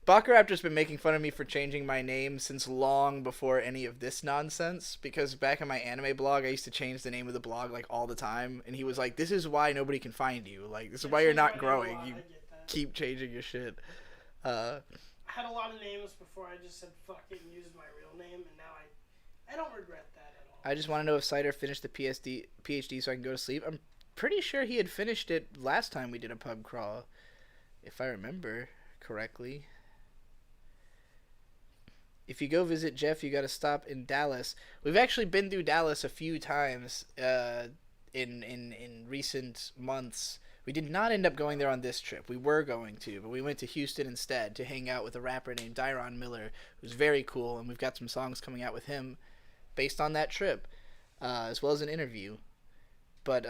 Bacaraptor's been making fun of me for changing my name since long before any of this nonsense, because back in my anime blog, I used to change the name of the blog, like, all the time, and he was like, this is why nobody can find you. Like, this is why you're not growing. You keep changing your shit. I had a lot of names before I just said fuck it and used my real name, and now I don't regret that at all. I just want to know if Cider finished the PhD so I can go to sleep. I'm pretty sure he had finished it last time we did a pub crawl, if I remember correctly. If you go visit Jeff, you got to stop in Dallas. We've actually been through Dallas a few times in recent months. We did not end up going there on this trip. We were going to, but we went to Houston instead to hang out with a rapper named Dyron Miller, who's very cool, and we've got some songs coming out with him based on that trip, as well as an interview. But,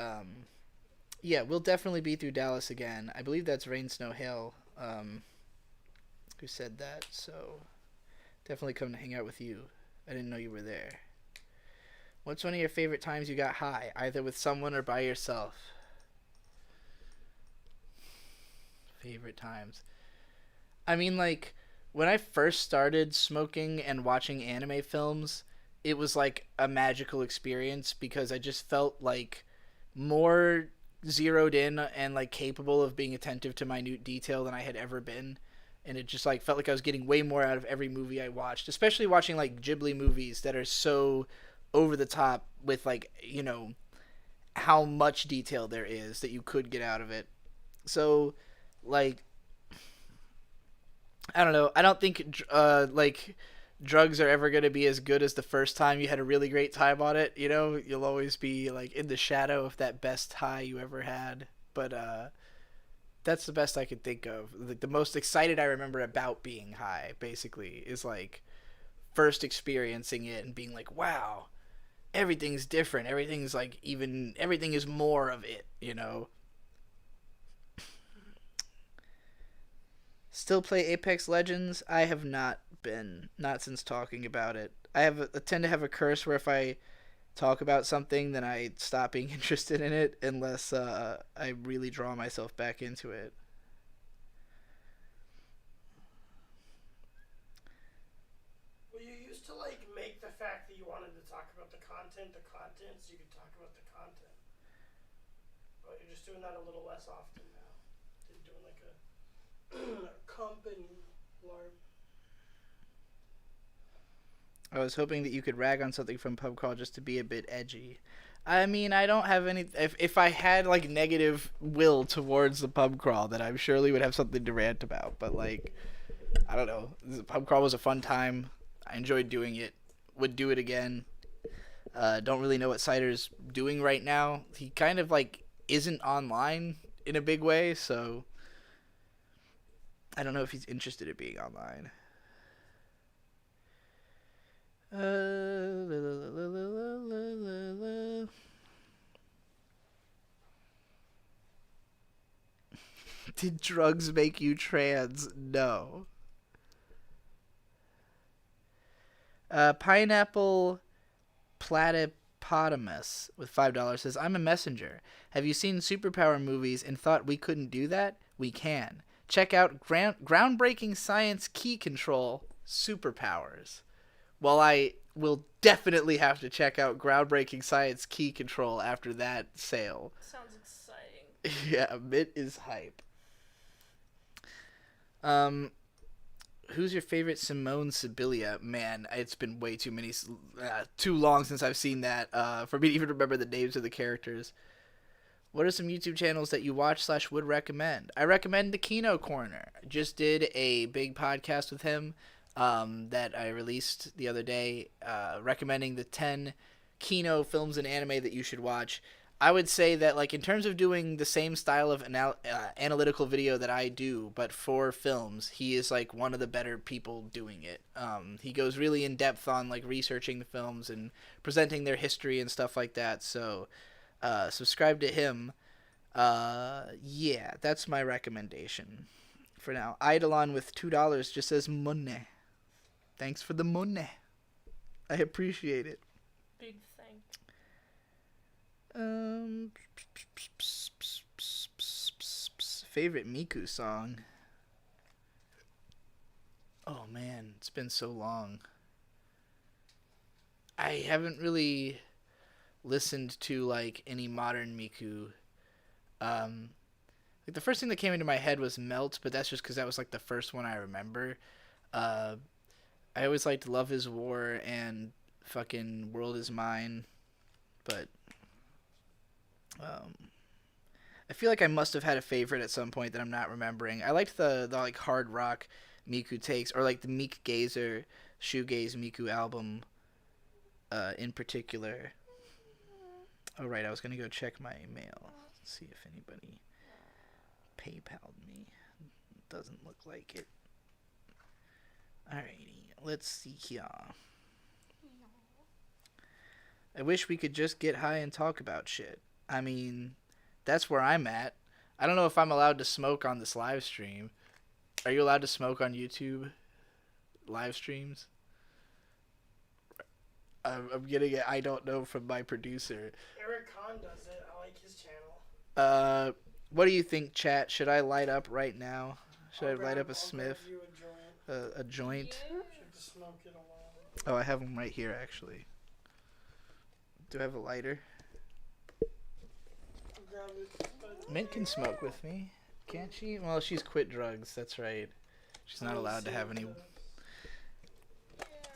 yeah, we'll definitely be through Dallas again. I believe that's Rain, Snow, Hail who said that, so definitely come to hang out with you. I didn't know you were there. What's one of your favorite times you got high, either with someone or by yourself? Favorite times. I mean, like, when I first started smoking and watching anime films, it was like a magical experience because I just felt like more zeroed in and like capable of being attentive to minute detail than I had ever been. And it just like felt like I was getting way more out of every movie I watched, especially watching like Ghibli movies that are so over the top with, like, you know, how much detail there is that you could get out of it. So, like, I don't know. I don't think like drugs are ever going to be as good as the first time you had a really great time on it. You know, you'll always be like in the shadow of that best high you ever had. But that's the best I could think of. Like, the most excited I remember about being high, basically, is like first experiencing it and being like, wow, everything's different. Everything's like everything is more of it, you know? Still play Apex Legends? I have not been. Not since talking about it. I tend to have a curse where if I talk about something, then I stop being interested in it unless I really draw myself back into it. Well, you used to like make the fact that you wanted to talk about the content so you could talk about the content. But you're just doing that a little less often now. You're doing like a company LARP. I was hoping that you could rag on something from Pub Crawl just to be a bit edgy. I mean, I don't have any... If I had, like, negative will towards the Pub Crawl, then I surely would have something to rant about. But, like, I don't know. The Pub Crawl was a fun time. I enjoyed doing it. Would do it again. Don't really know what Cider's doing right now. He kind of, like, isn't online in a big way, so... I don't know if he's interested in being online. Did drugs make you trans? No. Pineapple Potamus with $5 says, I'm a messenger. Have you seen superpower movies and thought we couldn't do that? We can. Check out groundbreaking science key control superpowers. Well, I will definitely have to check out groundbreaking science key control after that sale. Sounds exciting. Yeah, Mitt is hype. Who's your favorite Simone Sibilia? Man, it's been way too long since I've seen that for me to even remember the names of the characters. What are some YouTube channels that you watch / would recommend? I recommend the Kino Corner. Just did a big podcast with him that I released the other day, recommending the 10 Kino films and anime that you should watch. I would say that, like, in terms of doing the same style of analytical video that I do, but for films, he is, like, one of the better people doing it. He goes really in depth on, like, researching the films and presenting their history and stuff like that. So, subscribe to him. Yeah, that's my recommendation for now. Eidolon with $2 just says money. Thanks for the money. I appreciate it. Big thing. Favorite Miku song? Oh man, it's been so long. I haven't really listened to like any modern Miku. Like the first thing that came into my head was Melt, but that's just because that was like the first one I remember. I always liked Love Is War and fucking World Is Mine, but I feel like I must have had a favorite at some point that I'm not remembering. I liked the like hard rock Miku takes, or like the Meek Gazer shoegaze Miku album in particular. Oh right, I was gonna go check my email, see if anybody PayPal'd me. Doesn't look like it. Alrighty, let's see here. I wish we could just get high and talk about shit. I mean, that's where I'm at. I don't know if I'm allowed to smoke on this live stream. Are you allowed to smoke on YouTube live streams? I'm getting it. I don't know from my producer. Eric Kahn does it. I like his channel. What do you think, chat? Should I light up right now? Should I light grab- up a I'll Smith? grab you a joint. A joint? You have to smoke it alone. Oh, I have them right here, actually. Do I have a lighter? I'll grab it. Mint can smoke with me, can't she? Well, she's quit drugs. That's right. She's not allowed to have any.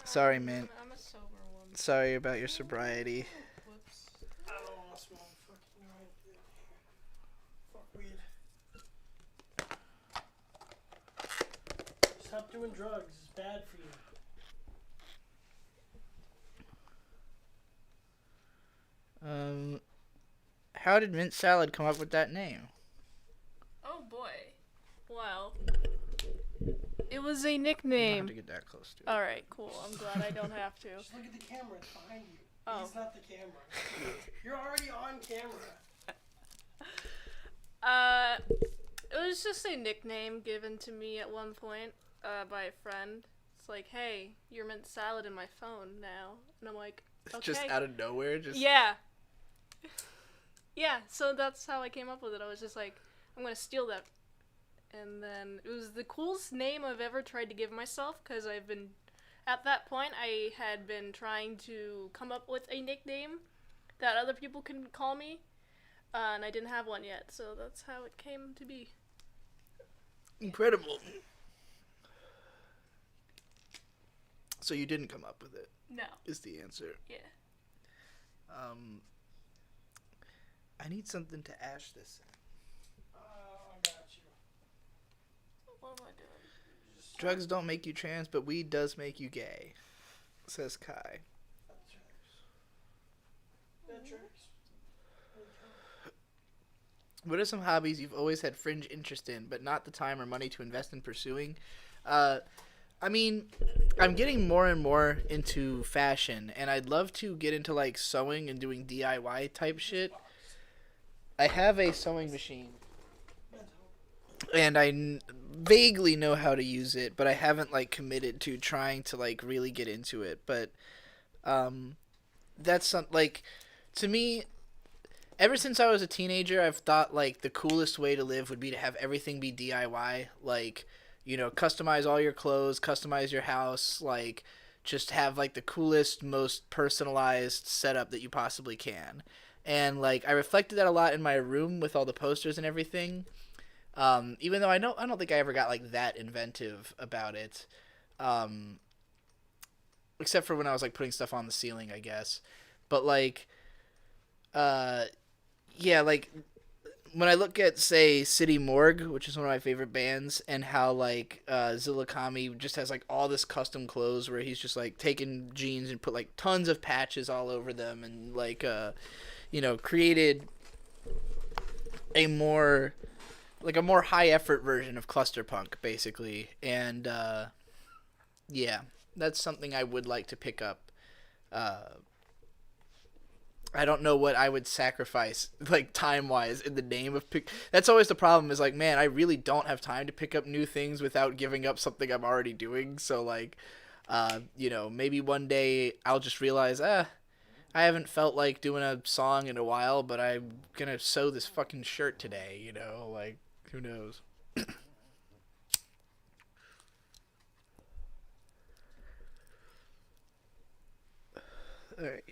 Sorry, Mint. I'm a sober one. Sorry about your sobriety. Whoops. I don't want to smoke fucking right. Fuck weed. Stop doing drugs. It's bad for you. How did Mint Salad come up with that name? Oh boy. Well, it was a You don't have nickname. to get that close to it. All right, cool. I'm glad I don't have to. Just look at the camera. It's behind you. Oh. He's not the camera. You're already on camera. It was just a nickname given to me at one point by a friend. It's like, hey, you're Mint Salad in my phone now, and I'm like, okay. Just out of nowhere, just Yeah. Yeah, so that's how I came up with it. I was just like, I'm gonna steal that. And then it was the coolest name I've ever tried to give myself, because at that point, I had been trying to come up with a nickname that other people can call me, and I didn't have one yet, so that's how it came to be. incredible. So you didn't come up with it, No. is the answer. Yeah. I need something to ash this in. I got you. What am I doing? Drugs don't make you trans, but weed does make you gay, says Kai. That tracks. That tracks. What are some hobbies you've always had fringe interest in, but not the time or money to invest in pursuing? I mean, I'm getting more and more into fashion, and I'd love to get into, like, sewing and doing DIY type shit. I have a sewing machine, and I vaguely know how to use it, but I haven't, like, committed to trying to, like, really get into it. But that's like, to me, ever since I was a teenager, I've thought like the coolest way to live would be to have everything be DIY. Like, customize all your clothes, customize your house, like just have like the coolest, most personalized setup that you possibly can. And like I reflected that a lot in my room with all the posters and everything. Even though I don't think I ever got like that inventive about it. Um, except for when I was like putting stuff on the ceiling, I guess. But like, uh, yeah, like when I look at say City Morgue, which is one of my favorite bands, and how like Zillakami just has like all this custom clothes where he's just like taken jeans and put like tons of patches all over them, and like created a more high effort version of clusterpunk basically. And yeah, that's something I would like to pick up. I don't know what I would sacrifice, like, time-wise, in the name of pick. That's always the problem, is, like, man, I really don't have time to pick up new things without giving up something I'm already doing. So, like, maybe one day I'll just realize, I haven't felt like doing a song in a while, but I'm gonna sew this fucking shirt today, like, who knows? Alright.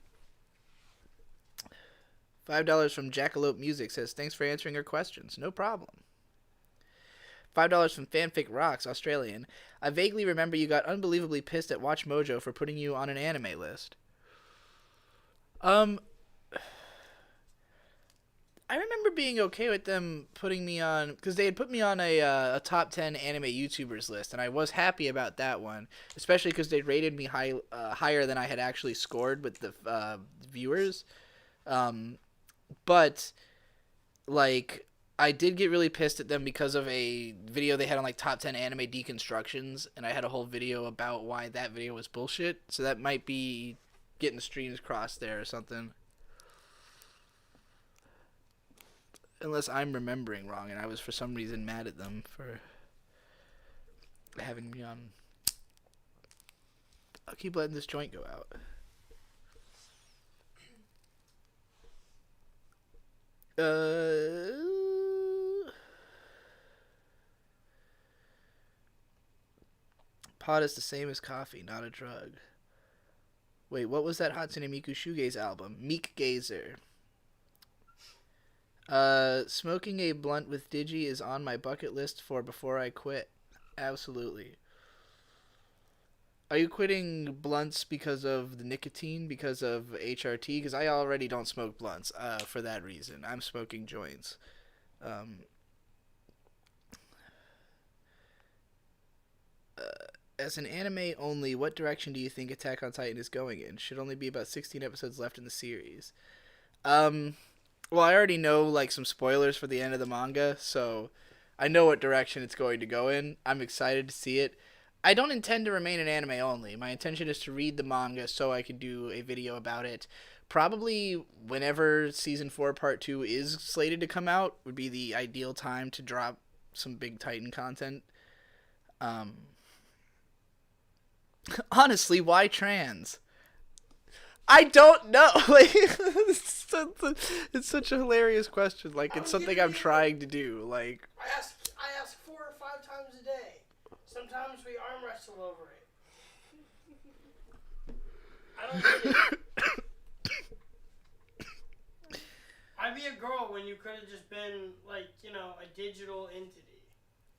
$5 from Jackalope Music says, thanks for answering our questions. No problem. $5 from Fanfic Rocks, Australian. I vaguely remember you got unbelievably pissed at Watch Mojo for putting you on an anime list. I remember being okay with them putting me on, because they had put me on a top 10 anime YouTubers list, and I was happy about that one, especially because they rated me higher than I had actually scored with the viewers. But, like, I did get really pissed at them because of a video they had on, like, top 10 anime deconstructions, and I had a whole video about why that video was bullshit, so that might be getting streams crossed there or something. Unless I'm remembering wrong, and I was for some reason mad at them for having me on. I'll keep letting this joint go out. Pot is the same as coffee, not a drug. Wait, what was that Hatsune Miku Shoegaze album? Meek Gazer. Smoking a blunt with Digi is on my bucket list for before I quit. Absolutely. Are you quitting blunts because of the nicotine, because of HRT? Because I already don't smoke blunts for that reason. I'm smoking joints. As an anime only, what direction do you think Attack on Titan is going in? Should only be about 16 episodes left in the series. Well, I already know like some spoilers for the end of the manga, so I know what direction it's going to go in. I'm excited to see it. I don't intend to remain an anime only. My intention is to read the manga so I can do a video about it. Probably whenever Season 4 Part 2 is slated to come out would be the ideal time to drop some big Titan content. Honestly, why trans? I don't know. Like, it's such a hilarious question. Like, it's something I'm trying to do. Like, I ask 4 or 5 times a day. Sometimes we arm wrestle over it. I don't get it. I'd be a girl when you could have just been, like, a digital entity.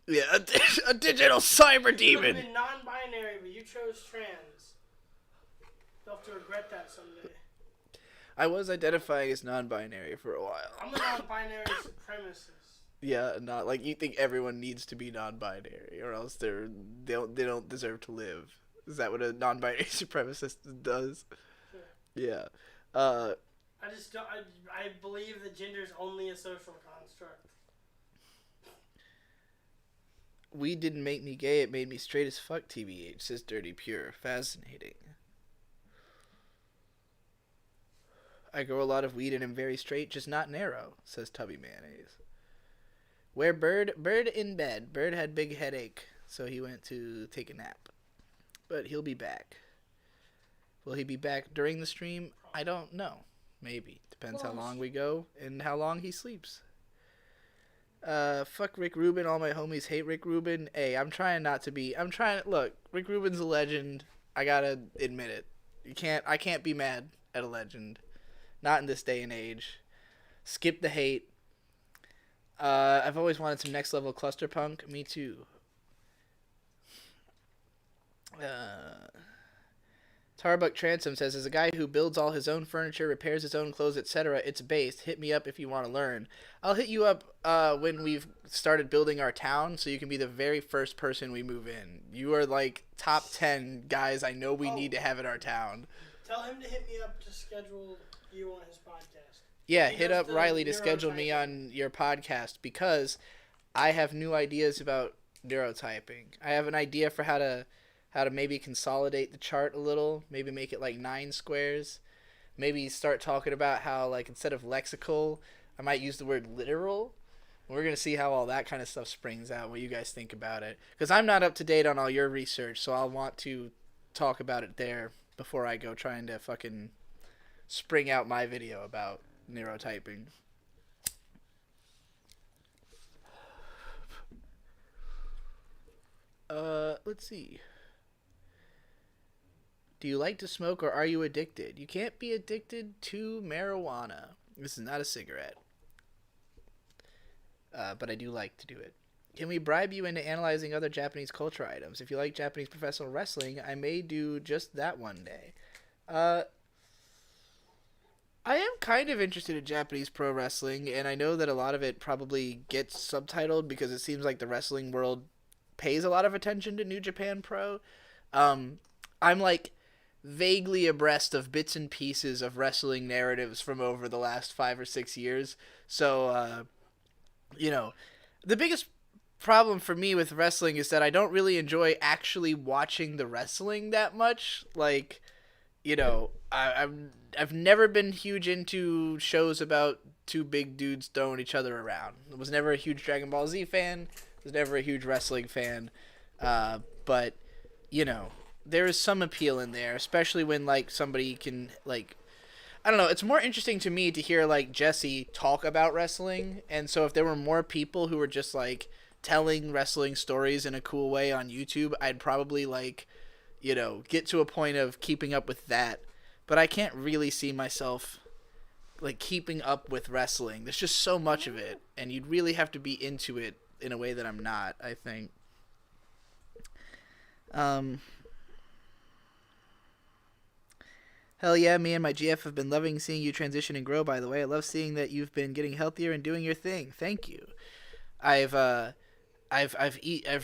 yeah, a digital cyber You could demon. have been non-binary, but you chose trans. You'll have to regret that someday. I was identifying as non-binary for a while. I'm a non-binary supremacist. Yeah, not like you think everyone needs to be non-binary, or else they don't deserve to live. Is that what a non-binary supremacist does? Sure. Yeah. I just don't. I believe that gender is only a social construct. Weed didn't make me gay, it made me straight as fuck, TBH, says Dirty Pure. Fascinating. I grow a lot of weed and am very straight, just not narrow, says Tubby Mayonnaise. Where Bird? Bird in bed. Bird had big headache, so he went to take a nap. But he'll be back. Will he be back during the stream? I don't know. Maybe. Depends how long we go and how long he sleeps. Fuck Rick Rubin. All my homies hate Rick Rubin. Hey, I'm trying not to be. Look, Rick Rubin's a legend. I gotta admit it. I can't be mad at a legend. Not in this day and age. Skip the hate. I've always wanted some next level cluster punk. Me too. Tarbuck Transom says, as a guy who builds all his own furniture, repairs his own clothes, etc., it's based. Hit me up if you want to learn. I'll hit you up when we've started building our town, so you can be the very first person we move in. You are like top 10 guys I know we need to have in our town. Tell him to hit me up to schedule you on his podcast. Yeah, hit up Riley to schedule me on your podcast because I have new ideas about neurotyping. I have an idea for how to maybe consolidate the chart a little, maybe make it like 9 squares, maybe start talking about how, like, instead of lexical, I might use the word literal. We're going to see how all that kind of stuff springs out, what you guys think about it. Because I'm not up to date on all your research, so I'll want to talk about it there before I go trying to fucking spring out my video about neurotyping. Let's see. Do you like to smoke or are you addicted? You can't be addicted to marijuana. This is not a cigarette. But I do like to do it. Can we bribe you into analyzing other Japanese culture items? If you like Japanese professional wrestling, I may do just that one day. I am kind of interested in Japanese pro wrestling, and I know that a lot of it probably gets subtitled because it seems like the wrestling world pays a lot of attention to New Japan Pro. I'm like vaguely abreast of bits and pieces of wrestling narratives from over the last 5 or 6 years. So, the biggest problem for me with wrestling is that I don't really enjoy actually watching the wrestling that much. Like, I've never been huge into shows about two big dudes throwing each other around. I was never a huge Dragon Ball Z fan. Was never a huge wrestling fan. But, there is some appeal in there, especially when, like, somebody can, like, I don't know, it's more interesting to me to hear, like, Jesse talk about wrestling, and so if there were more people who were just, like, telling wrestling stories in a cool way on YouTube, I'd probably, like, get to a point of keeping up with that, but I can't really see myself, like, keeping up with wrestling. There's just so much of it, and you'd really have to be into it in a way that I'm not, I think. Hell yeah, me and my GF have been loving seeing you transition and grow, by the way. I love seeing that you've been getting healthier and doing your thing. Thank you. I've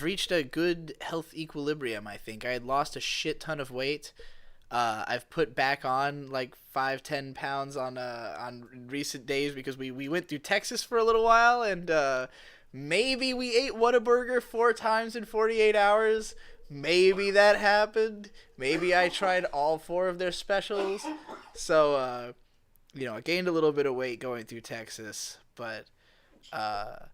reached a good health equilibrium, I think. I had lost a shit ton of weight. I've put back on like 5-10 pounds on recent days because we went through Texas for a little while, and maybe we ate Whataburger 4 times in 48 hours. Maybe that happened. Maybe I tried all 4 of their specials. So, I gained a little bit of weight going through Texas, but I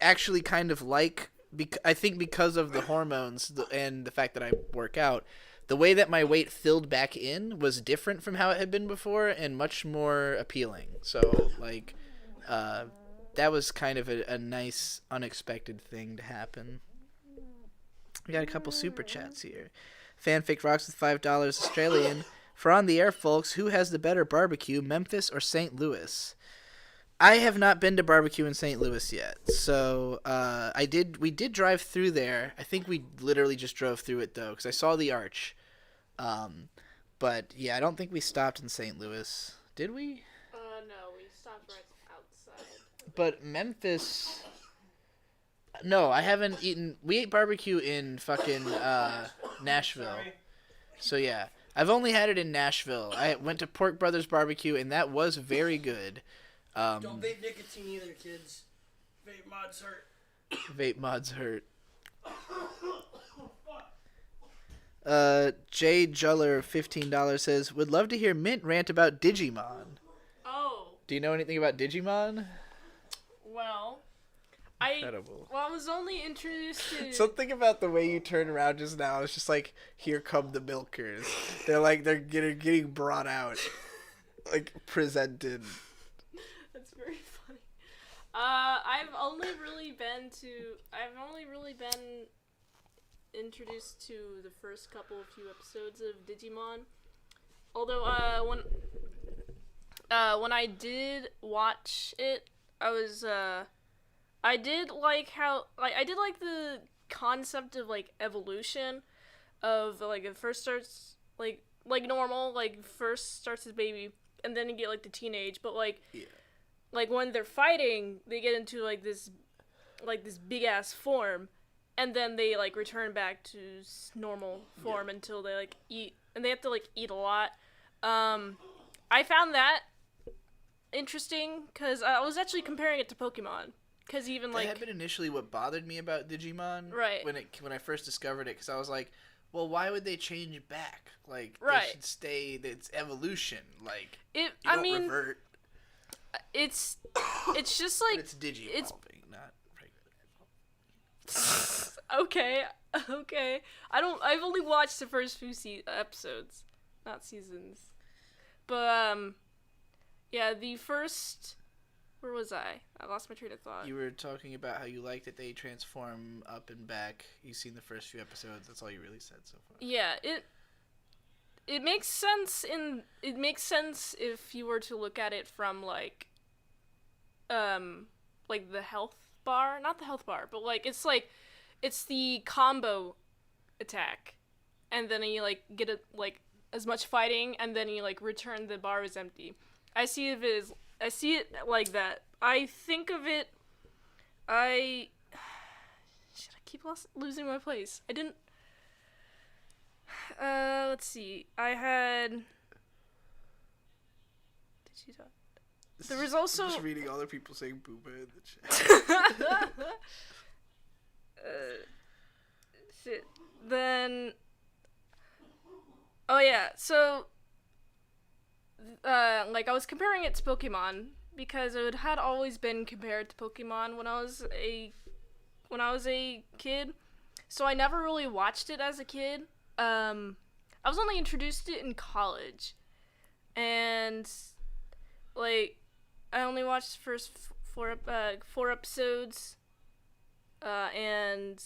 actually kind of like, I think because of the hormones and the fact that I work out, the way that my weight filled back in was different from how it had been before and much more appealing. So, like, that was kind of a nice, unexpected thing to happen. We got a couple super chats here. Fanfic Rocks with $5 Australian. For on the air, folks, who has the better barbecue, Memphis or St. Louis? I have not been to barbecue in St. Louis yet, so we did drive through there. I think we literally just drove through it though, because I saw the arch. But yeah, I don't think we stopped in St. Louis. Did we? No, we stopped right outside. But Memphis. No, I haven't eaten. We ate barbecue in fucking Nashville. Sorry. So yeah, I've only had it in Nashville. I went to Pork Brothers Barbecue, and that was very good. Don't vape nicotine either, kids. Vape mods hurt. Vape mods hurt. Jay Juller, $15 says, would love to hear Mint rant about Digimon. Oh, Do you know anything about Digimon? well, Incredible. I was only introduced to. Something about the way you turned around just now is just like, here come the milkers. They're getting brought out, like presented. That's very funny. I've only really been introduced to the first few episodes of Digimon. Although when I did watch it, I did like the concept of like evolution of like it first starts like normal, like first starts as baby and then you get like the teenage, but like like when they're fighting they get into like this big ass form and then they like return back to normal form until they like eat, and they have to like eat a lot. I found that interesting because I was actually comparing it to Pokemon. Because even like that had been initially what bothered me about Digimon, right? When I first discovered it, because I was like, well, why would they change back? Like, right. They should stay. It's evolution. Like, it. You don't revert. It's just like but it's Digi-evolving, not regular. Okay. I've only watched the first few episodes, not seasons. But yeah, the first. Where was I? I lost my train of thought. You were talking about how you like that they transform up and back. You've seen the first few episodes. That's all you really said so far. Yeah, it makes sense if you were to look at it from like the health bar, not the health bar, but like it's the combo attack, and then you like get it like as much fighting, and then you like return the bar is empty. I see it like that. I think of it. I keep losing my place. I didn't. Let's see. I had. Did she talk? There was also. I'm just reading other people saying "booba" in the chat. Shit. Then. Oh yeah. So. Like I was comparing it to Pokemon because it had always been compared to Pokemon when I was a kid. So I never really watched it as a kid. I was only introduced to it in college, and like I only watched the first four episodes, and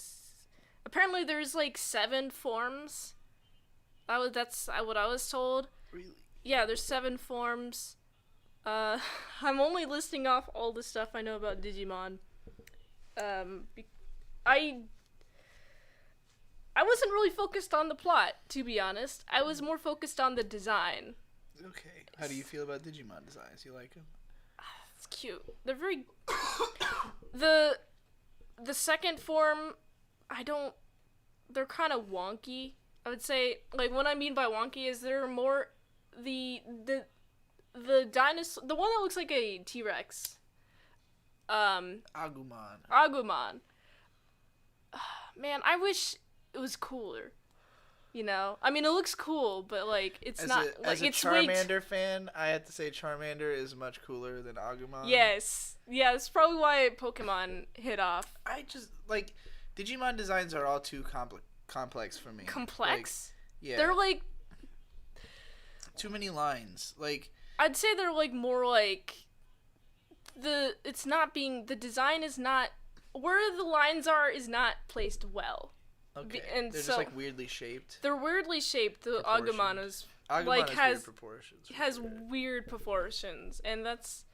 apparently there's like 7 forms. That's what I was told. Really? Yeah, there's 7 forms. I'm only listing off all the stuff I know about Digimon. I wasn't really focused on the plot, to be honest. I was more focused on the design. Okay. How do you feel about Digimon designs? You like them? It's cute. They're very... The second form, they're kind of wonky. I would say, like, what I mean by wonky is they're more... The dinosaur, the one that looks like a T-Rex. Agumon. Man, I wish it was cooler. You know? I mean, it looks cool, but, like, it's not... As a Charmander fan, I have to say Charmander is much cooler than Agumon. Yes. Yeah, that's probably why Pokemon hit off. I just, like, Digimon designs are all too complex for me. Complex? Like, yeah. They're, like... Too many lines. Like... I'd say they're, like, more, like... The design is not... Where the lines are is not placed well. Okay. And they're so, just like weirdly shaped. They're weirdly shaped. The Agumon is Agumon has weird proportions. Has weird proportions, and that's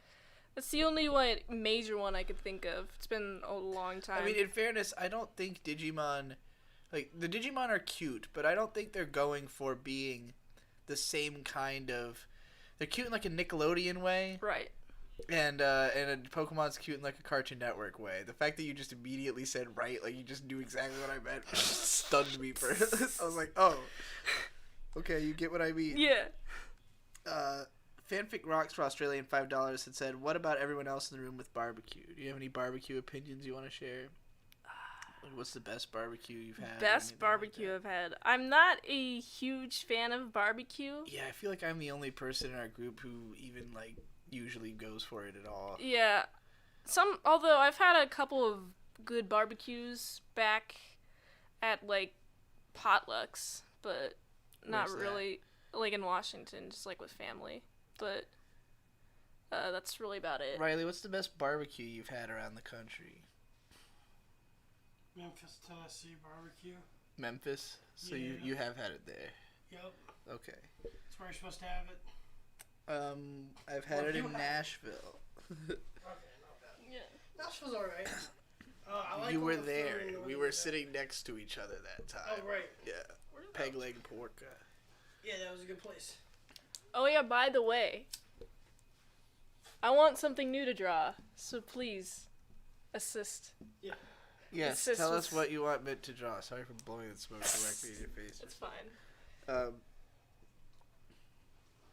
the only major one I could think of. It's been a long time. I mean, in fairness, I don't think Digimon, like the Digimon are cute, but I don't think they're going for being the same kind of. They're cute in like a Nickelodeon way, right? And Pokemon's cute in like a Cartoon Network way. The fact that you just immediately said right, like you just knew exactly what I meant, stunned me for. I was like, oh, okay, you get what I mean. Yeah. Fanfic Rocks for Australian $5 had said, "What about everyone else in the room with barbecue? Do you have any barbecue opinions you want to share? Like, what's the best barbecue you've had? Best barbecue I've had. I'm not a huge fan of barbecue. Yeah, I feel like I'm the only person in our group who even like usually goes for it at all. Yeah. Although I've had a couple of good barbecues back at like potlucks, but not Where's that? really like in Washington, just like with family. But that's really about it. Riley, what's the best barbecue you've had around the country? Memphis, Tennessee barbecue. Memphis? So Yeah. you have had it there. Yep. Okay. That's where you're supposed to have it. I've had Well, it you in have- Nashville. Okay, not bad. Yeah. Nashville's alright. I like You all were the food there. and We all were that. sitting next to each other that time. Oh, right. Yeah. Peg leg pork. Yeah, that was a good place. Oh yeah, by the way, I want something new to draw, so please assist. Yes, Assist tell with- us what you want Mint to draw. Sorry for blowing the smoke directly in your face. It's fine.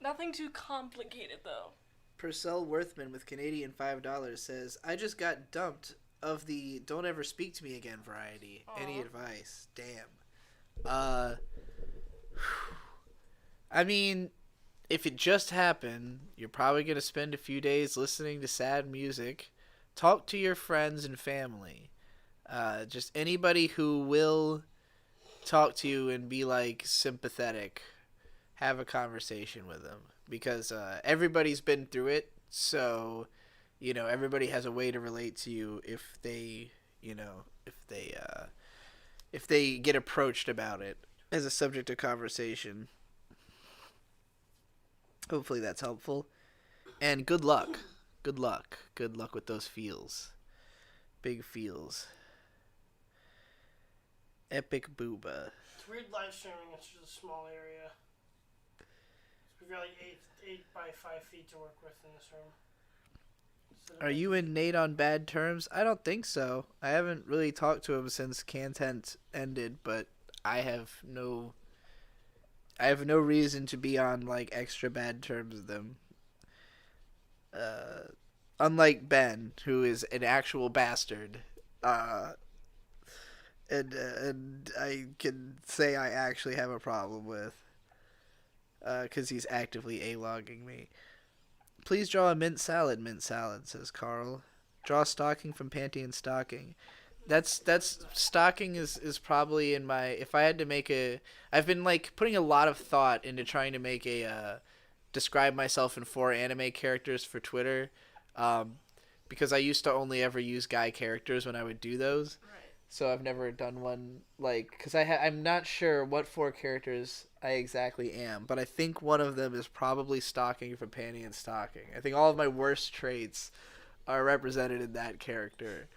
Nothing too complicated though. Purcell Worthman with Canadian $5 says, I just got dumped of the don't ever speak to me again variety. Any Aw. advice? Damn. I mean, if it just happened, you're probably going to spend a few days listening to sad music. Talk to your friends and family. Just anybody who will talk to you and be like sympathetic. Have a conversation with them. Because everybody's been through it, so everybody has a way to relate to you if they get approached about it as a subject of conversation. Hopefully that's helpful. And good luck. Good luck. Good luck with those feels. Big feels. Epic Booba. It's weird live streaming. It's just a small area. We've got like 8 by 5 feet to work with in this room. So Are you and Nate on bad terms? I don't think so. I haven't really talked to him since Content ended, but I have no reason to be on like extra bad terms with them. Unlike Ben, who is an actual bastard. And I can say I actually have a problem with. Because he's actively A-logging me. Please draw a mint salad, says Carl. Draw stocking from Panty and Stocking. That's stocking is probably in my, if I had to make I've been like putting a lot of thought into trying to make describe myself in 4 anime characters for Twitter. Because I used to only ever use guy characters when I would do those. Right. So I've never done one like, because I'm not sure what 4 characters I exactly am, but I think one of them is probably Stocking from Panty and Stocking. I think all of my worst traits are represented in that character.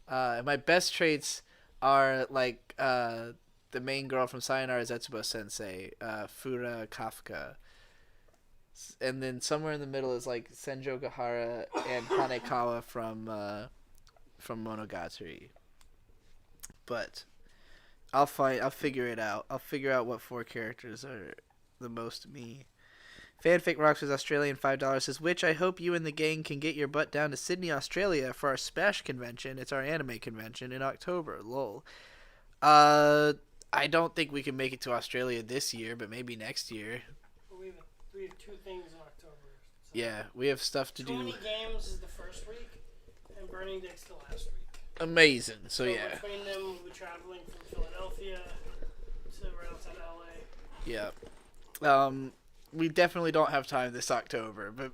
My best traits are like the main girl from Sayonara Zetsubo Sensei, Fura Kafka. And then somewhere in the middle is like Senjo Gahara and Hanekawa from Monogatari. But I'll figure it out. I'll figure out what 4 characters are the most me. Fanfic Rocks with Australian $5 says, which I hope you and the gang can get your butt down to Sydney, Australia for our Smash convention. It's our anime convention in October. Lol. I don't think we can make it to Australia this year, but maybe next year. We have 2 things in October. So Yeah, we have stuff to Too do. Many Games is the first week, and Burning Dick's the last week. Amazing. So yeah. Between them, we'll be traveling from Philadelphia to right outside LA. Yeah. We definitely don't have time this October, but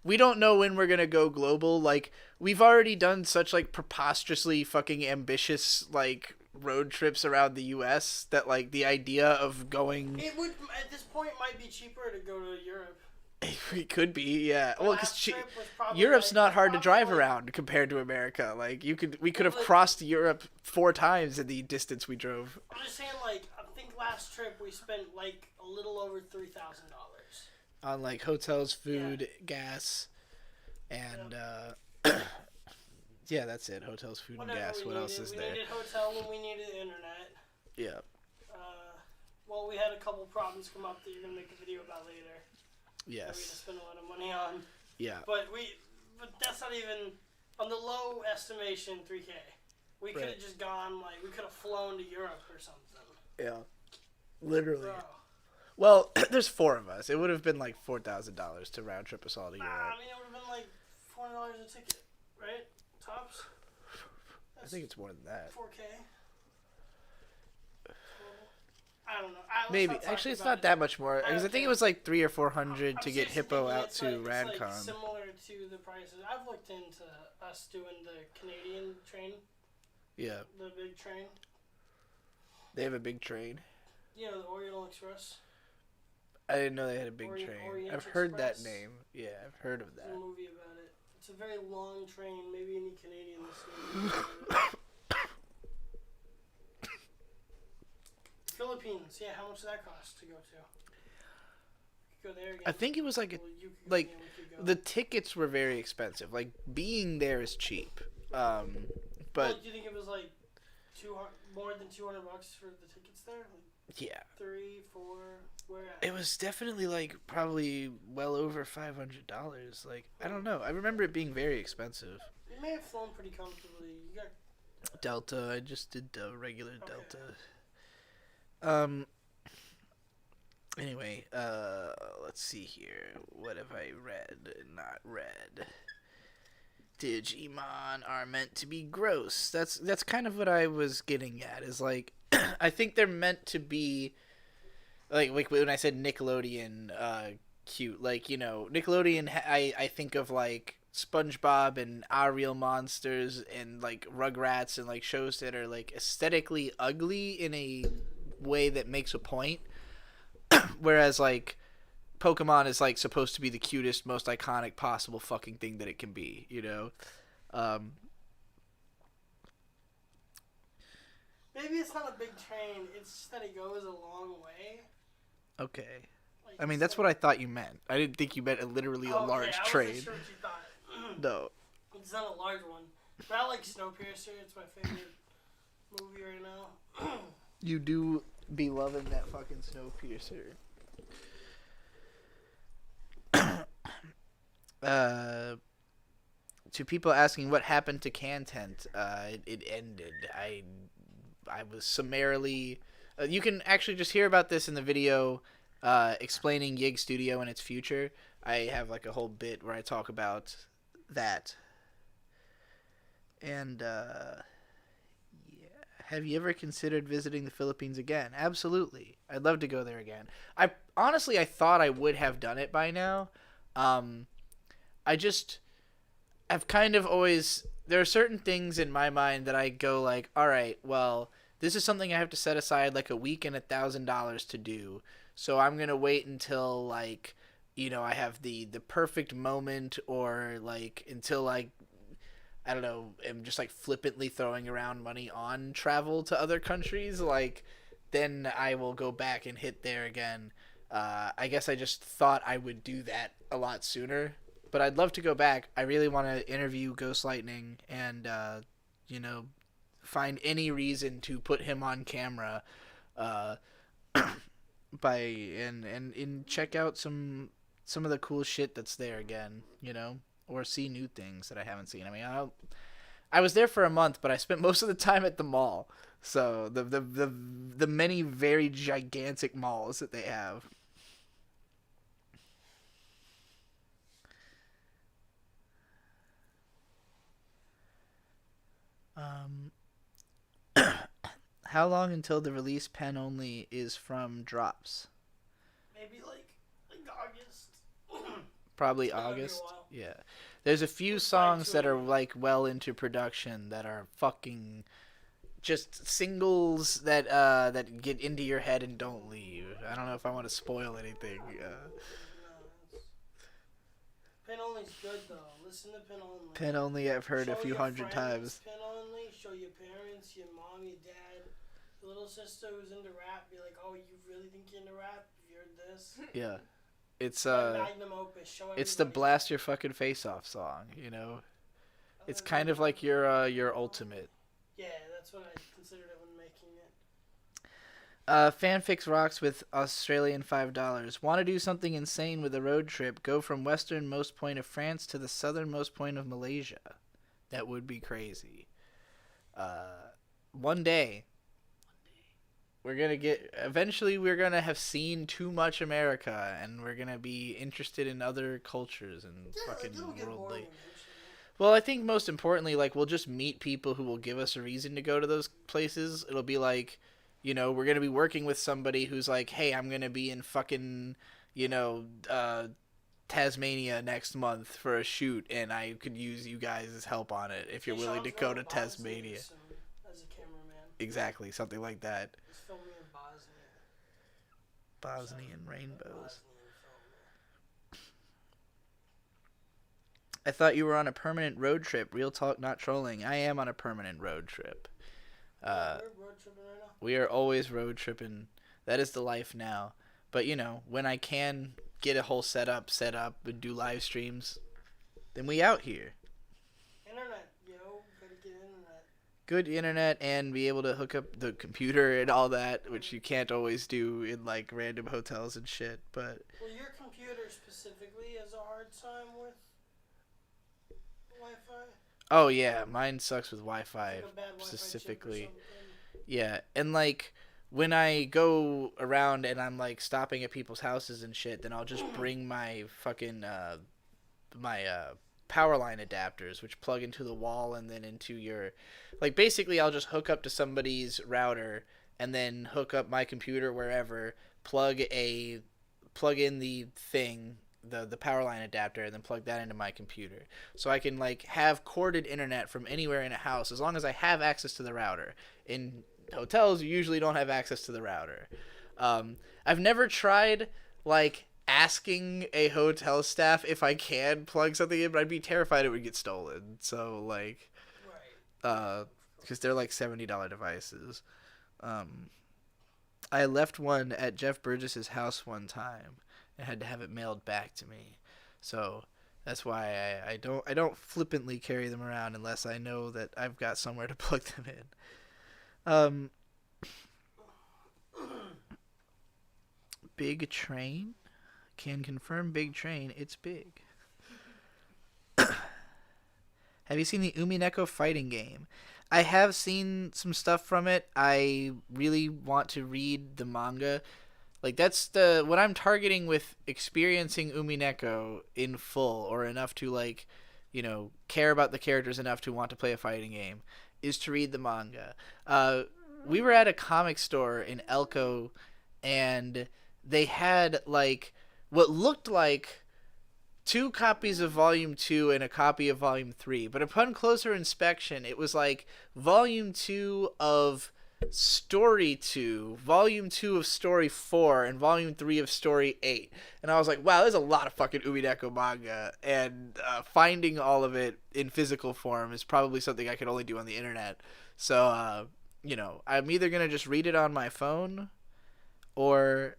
we don't know when we're gonna go global. Like, we've already done such like preposterously fucking ambitious like road trips around the US that like the idea of going It would, at this point, might be cheaper to go to Europe. it could be, yeah. Well, Last because trip was probably Europe's like- not hard to drive probably like- around compared to America. Like we could have like- crossed Europe 4 times in the distance we drove. I'm just saying, like, I think last trip we spent like a little over $3,000. On like hotels, food, gas, and yeah, that's it. Hotels, food, and gas. we What else needed. is We there? needed hotel and we needed internet. Yeah. Well, we had a couple problems come up that you're gonna make a video about later. That we had to Yes. spend a lot of money on. Yeah. But that's not even on the low estimation 3K. We could have Right. just gone like we could have flown to Europe or something. Yeah. Literally. Bro. Well, there's 4 of us. It would have been like $4,000 to round trip us all to Nah, Europe. I mean it would have been like $400 a ticket, right? Tops. I think it's more than that. 4K. I don't know. Let's Maybe. not talk Actually, it's about not it. that much more. I Because I don't think it care. was like 300 or 400 I'm to get seriously Hippo thinking out it's to like, Radcon. It's like similar to the prices. I've looked into us doing the Canadian train, Yeah. the big train. They have a big train. You know, the Oriental Express. I didn't know they had a big Orient- train. Orient I've heard that Express. name. Yeah, I've heard of There's that. a movie about it. It's a very long train. Maybe any Canadian listening. Philippines. Yeah, how much does that cost to go to? We could go there again. I think it was like Well, you could go like, again, we could go. the tickets were very expensive. Like being there is cheap. Well, But do you think it was like more than $200 for the tickets there? Like yeah, 3, 4, where at? it was definitely like probably well over $500. Like I don't know. I remember it being very expensive. You may have flown pretty comfortably. You got Delta. I just did regular Okay. Delta. Anyway, let's see here. What have I read? Not read. Digimon are meant to be gross. That's kind of what I was getting at. Is like, I think they're meant to be, like when I said Nickelodeon, cute. Like, you know, Nickelodeon. I think of like SpongeBob and Our Real Monsters and like Rugrats and like shows that are like aesthetically ugly in a way that makes a point. Whereas like Pokemon is like supposed to be the cutest, most iconic possible fucking thing that it can be, you know. maybe it's not a big train. It's just that it goes a long way. Okay. Like, I mean, it's that's what I thought you meant. I didn't think you meant literally a okay, large I wasn't train. sure what you thought. No. It's not a large one. But I like Snowpiercer. It's my favorite movie right now. You do be loving that fucking Snowpiercer. To people asking what happened to Content, it ended. I was summarily. You can actually just hear about this in the video explaining Yig Studio and its future. I have like a whole bit where I talk about that. And yeah, have you ever considered visiting the Philippines again? Absolutely, I'd love to go there again. I thought I would have done it by now. I've kind of always, there are certain things in my mind that I go like, all right, well, this is something I have to set aside like a week and $1,000 to do. So I'm going to wait until like, you know, I have the perfect moment, or like until I don't know, am just like flippantly throwing around money on travel to other countries. Like then I will go back and hit there again. I guess I just thought I would do that a lot sooner. But I'd love to go back. I really want to interview Ghost Lightning and, you know, find any reason to put him on camera, and check out some of the cool shit that's there again, you know, or see new things that I haven't seen. I mean, I was there for a month, but I spent most of the time at the mall. So the many very gigantic malls that they have. How long until the release pen only is from drops? Maybe like August. Probably It's gonna be a August. while. Yeah. There's a few It's songs fine that are too. like well into production that are fucking just singles that that get into your head and don't leave. I don't know if I want to spoil anything. Pin only's good though. Listen to Pin only. Pen only I've heard a Show few your hundred friends times. Pin only. Show your parents, your mom, your dad, your little sister who's into rap. Be like, oh, you really think you're into rap? You heard this? Yeah. It's Magnum opus. Show it's the everybody. blast your fucking face off song, you know. It's Other kind than of like your ultimate. Yeah, that's what I considered it when making it. Fanfix rocks with Australian $5. Want to do something insane with a road trip? Go from westernmost point of France to the southernmost point of Malaysia. That would be crazy. One day, eventually we're gonna have seen too much America, and we're gonna be interested in other cultures and fucking it'll get worldly. boring eventually. Well, I think most importantly, like, we'll just meet people who will give us a reason to go to those places. It'll be like, we're going to be working with somebody who's like, hey, I'm going to be in fucking, Tasmania next month for a shoot, and I could use you guys' help on it if you're willing to go to Tasmania. Soon, as a cameraman. Exactly, something like that. He's filming in Bosnia. Bosnian rainbows. Bosnian film, I thought you were on a permanent road trip. Real talk, not trolling. I am on a permanent road trip. yeah. We're road tripping right now. We are always road tripping. That is the life now. But, when I can get a whole setup set up and do live streams, then we out here. Internet, gotta get internet. Good internet and be able to hook up the computer and all that, which you can't always do in, like, random hotels and shit, but... Well, your computer specifically has a hard time with Wi-Fi? Oh, yeah, mine sucks with Wi-Fi, Like a bad Wi-Fi chip or specifically. something. Yeah, and, like, when I go around and I'm, like, stopping at people's houses and shit, then I'll just bring my fucking, power line adapters, which plug into the wall and then into your... Like, basically, I'll just hook up to somebody's router and then hook up my computer wherever, plug in the thing, the power line adapter, and then plug that into my computer. So I can, like, have corded internet from anywhere in a house as long as I have access to the router. In hotels, you usually don't have access to the router. I've never tried, like, asking a hotel staff if I can plug something in, but I'd be terrified it would get stolen. So, like, Right. because they're like $70 devices. I left one at Jeff Burgess's house one time and had to have it mailed back to me. So that's why I don't flippantly carry them around unless I know that I've got somewhere to plug them in. Big Train can confirm. Big Train, it's big. Have you seen the Umineko fighting game? I have seen some stuff from it. I really want to read the manga. Like, that's what I'm targeting with experiencing Umineko in full, or enough to, like, care about the characters enough to want to play a fighting game, is to read the manga. We were at a comic store in Elko, and they had, like, what looked like 2 copies of Volume 2 and a copy of Volume 3. But upon closer inspection, it was like Volume 2 of Story 2, Volume 2 of Story 4, and Volume 3 of Story 8. And I was like, wow, there's a lot of fucking Umineko manga. And finding all of it in physical form is probably something I could only do on the internet. So, I'm either going to just read it on my phone or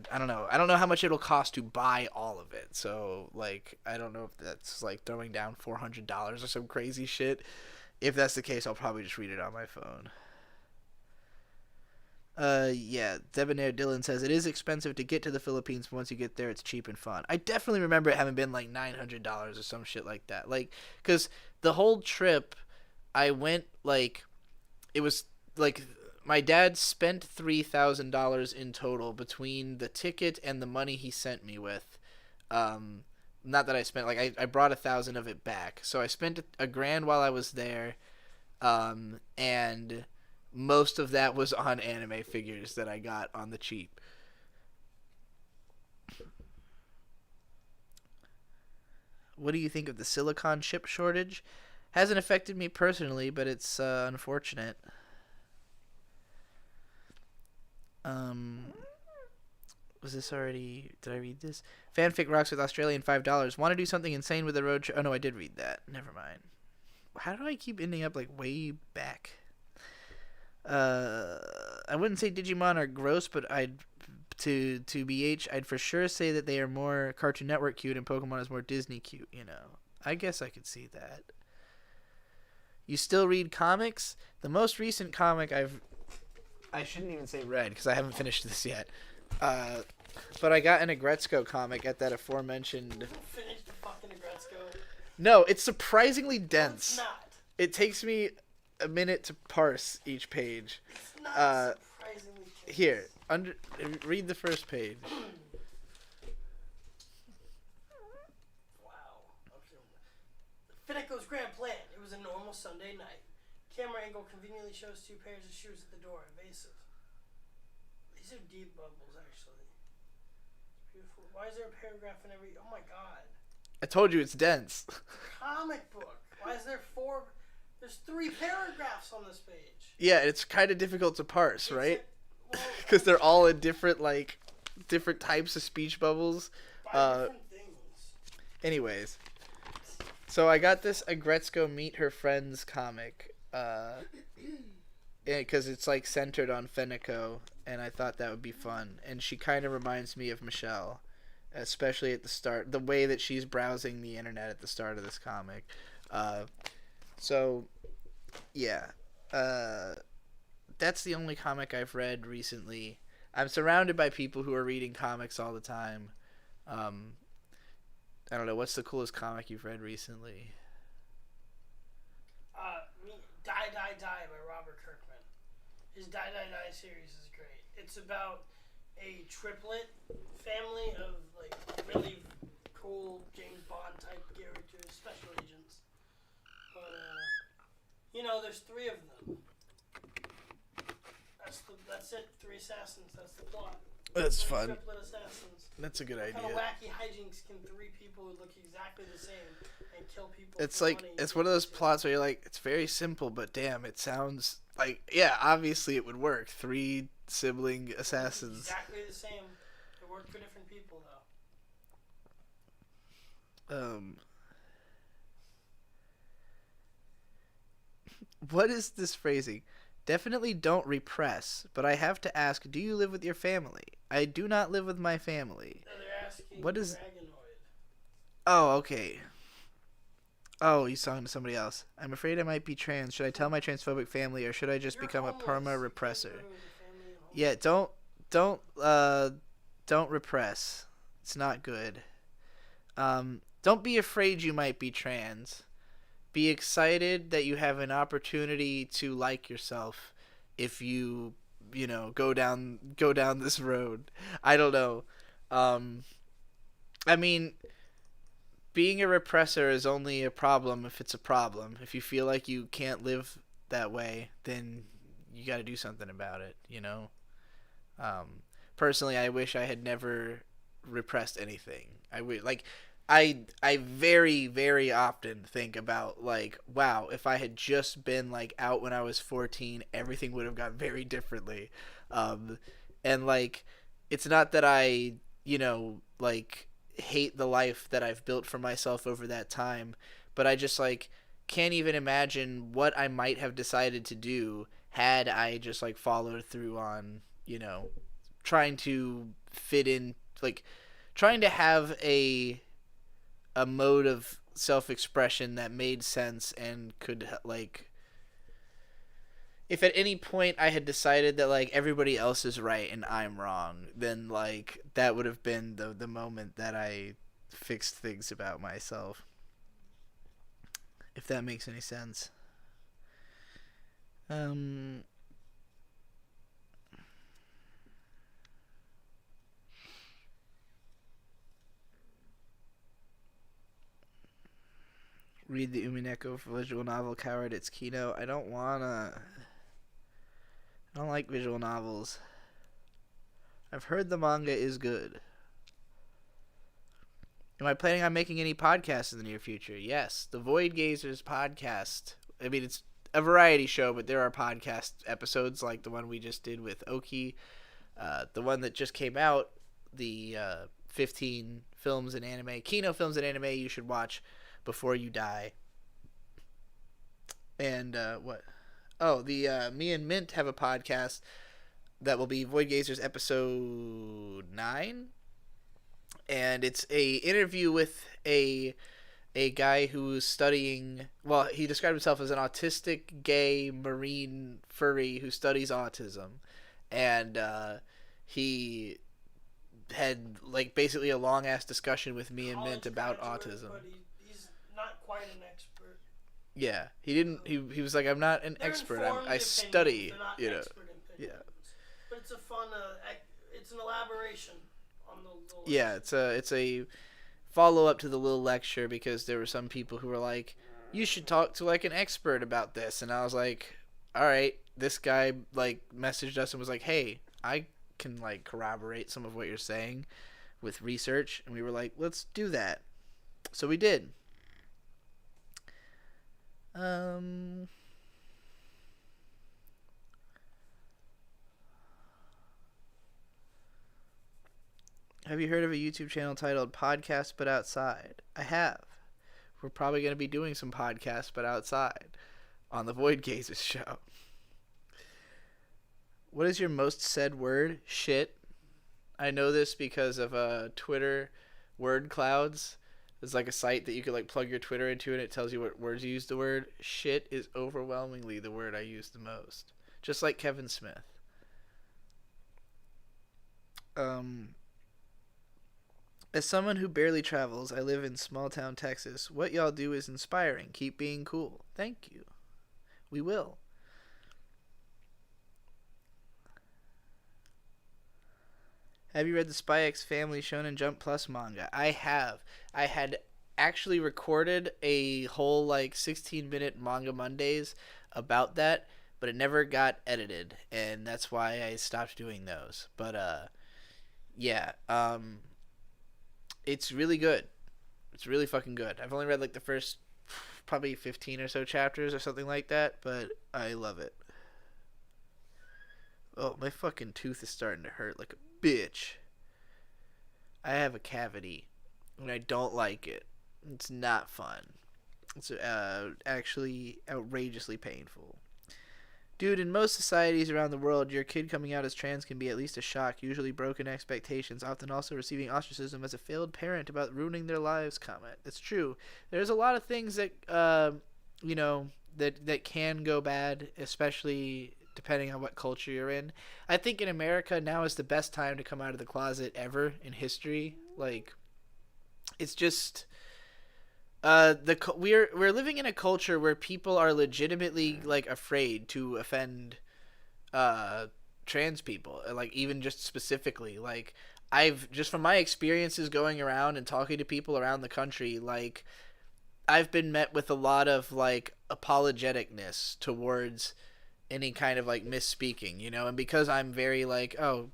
I don't know. I don't know how much it'll cost to buy all of it. So, like, I don't know if that's, like, throwing down $400 or some crazy shit. If that's the case, I'll probably just read it on my phone. Yeah, Debonair Dylan says, it is expensive to get to the Philippines, but once you get there, it's cheap and fun. I definitely remember it having been, like, $900 or some shit like that. Like, because the whole trip, I went, like, it was, like... My dad spent $3,000 in total between the ticket and the money he sent me with. Not that I spent, like, I brought $1,000 of it back. So I spent $1,000 while I was there, and most of that was on anime figures that I got on the cheap. What do you think of the silicon chip shortage? Hasn't affected me personally, but it's unfortunate. Was this already... Did I read this? Fanfic rocks with Australian $5. Want to do something insane with the road trip? Oh, no, I did read that. Never mind. How do I keep ending up, like, way back? I wouldn't say Digimon are gross, but to BH, I'd for sure say that they are more Cartoon Network cute and Pokemon is more Disney cute, I guess I could see that. You still read comics? The most recent comic I shouldn't even say read, because I haven't finished this yet. But I got an Agretzko comic at that aforementioned... Finish the fucking Agretzko. No, it's surprisingly dense. It's not. It takes me a minute to parse each page. It's not surprisingly dense. Here, read the first page. Wow. Okay. normal Sunday night. Camera angle conveniently shows 2 pairs of shoes at the door. Evasive. These are deep bubbles, actually. It's beautiful. Why is there a paragraph in every... Oh, my God. I told you it's dense. Comic book. Why is there 4... There's 3 paragraphs on this page. Yeah, it's kind of difficult to parse, right? Well, Because they're all in different types of speech bubbles. by different things. Anyways, so I got this Agretzko Meet Her Friends comic, because it's like centered on Fenico, and I thought that would be fun. And she kind of reminds me of Michelle, especially at the start, the way that she's browsing the internet at the start of this comic. So, yeah, that's the only comic I've read recently. I'm surrounded by people who are reading comics all the time. I don't know, what's the coolest comic you've read recently? Die, Die, Die by Robert Kirkman. His Die, Die, Die series is great. It's about a triplet family of, like, really cool James Bond type characters, special agents. But, there's 3 of them. That's it. 3 assassins. That's the plot. That's 3 fun. Triplet assassins. That's a good What kind of idea. wacky hijinks can 3 people who look exactly the same and kill people? It's for like, money it's do one of those this? plots where you're like, it's very simple, but damn, it sounds like, yeah, obviously it would work. 3 sibling assassins. Exactly the same. They work for different people, though. What is this phrasing? Definitely don't repress, but I have to ask, do you live with your family? I do not live with my family. No, they're asking What is- Dragonoid. Oh, okay. Oh, he's talking to somebody else. I'm afraid I might be trans. Should I tell my transphobic family, or should I just You're become a homeless. You can't perma-repressor? go to the family and Yeah, don't repress. It's not good. Don't be afraid you might be trans. Be excited that you have an opportunity to like yourself if you go down this road. I don't know. I mean, being a repressor is only a problem if it's a problem. If you feel like you can't live that way, then you got to do something about it, Personally, I wish I had never repressed anything. I very, very often think about, like, wow, if I had just been, like, out when I was 14, everything would have gone very differently. And, like, it's not that I, like, hate the life that I've built for myself over that time, but I just, like, can't even imagine what I might have decided to do had I just, like, followed through on, trying to fit in, like, trying to have a mode of self-expression that made sense and could, like, if at any point I had decided that, like, everybody else is right and I'm wrong, then, like, that would have been the moment that I fixed things about myself. If that makes any sense. Read the Umineko visual novel Coward It's Kino. I don't like visual novels. I've heard the manga is good. Am I planning on making any podcasts in the near future? Yes. The Void Gazers podcast. I mean, it's a variety show, but there are podcast episodes like the one we just did with Oki. The one that just came out, the 15 films and anime, Kino films and anime you should watch before you die. And what? Oh, me and Mint have a podcast that will be Void Gazers episode 9, and it's a interview with a guy who's studying. Well, he described himself as an autistic gay marine furry who studies autism, and he had, like, basically a long ass discussion with me and Mint about autism. But he's not quite an expert. Yeah, he didn't. He was like, I'm not an They're expert. informed I opinions, study. they're not expert opinions. But it's a fun. It's an elaboration on the little. Yeah, it's a follow up to the little lecture, because there were some people who were like, you should talk to like an expert about this. And I was like, all right. This guy like messaged us and was like, hey, I can like corroborate some of what you're saying with research. And we were like, let's do that. So we did. Have you heard of a YouTube channel titled Podcast But Outside? I have. We're probably going to be doing some podcasts but outside on the Void Gazers show. What is your most said word? Shit. I know this because of Twitter word clouds. There's like a site that you could like plug your Twitter into and it tells you what words you use the word. Shit is overwhelmingly the word I use the most. Just like Kevin Smith. As someone who barely travels, I live in small town Texas. What y'all do is inspiring. Keep being cool. Thank you. We will. Have you read the Spy X Family Shonen Jump Plus manga? I have. I had actually recorded a whole like 16-minute Manga Mondays about that, but it never got edited, and that's why I stopped doing those. But yeah, it's really good. It's really fucking good. I've only read like the first probably 15 or so chapters or something like that, but I love it. Oh, my fucking tooth is starting to hurt like a bitch. I have a cavity, and I don't like it. It's not fun. It's actually outrageously painful. Dude, in most societies around the world, your kid coming out as trans can be at least a shock, usually broken expectations, often also receiving ostracism as a failed parent about ruining their lives comment. It's true. There's a lot of things that, that can go bad, especially depending on what culture you're in. I think in America now is the best time to come out of the closet ever in history. Like, it's just... we're living in a culture where people are legitimately like afraid to offend trans people, like even just specifically. Like, I've just from my experiences going around and talking to people around the country, like I've been met with a lot of like apologeticness towards any kind of like misspeaking, and because I'm very like, oh,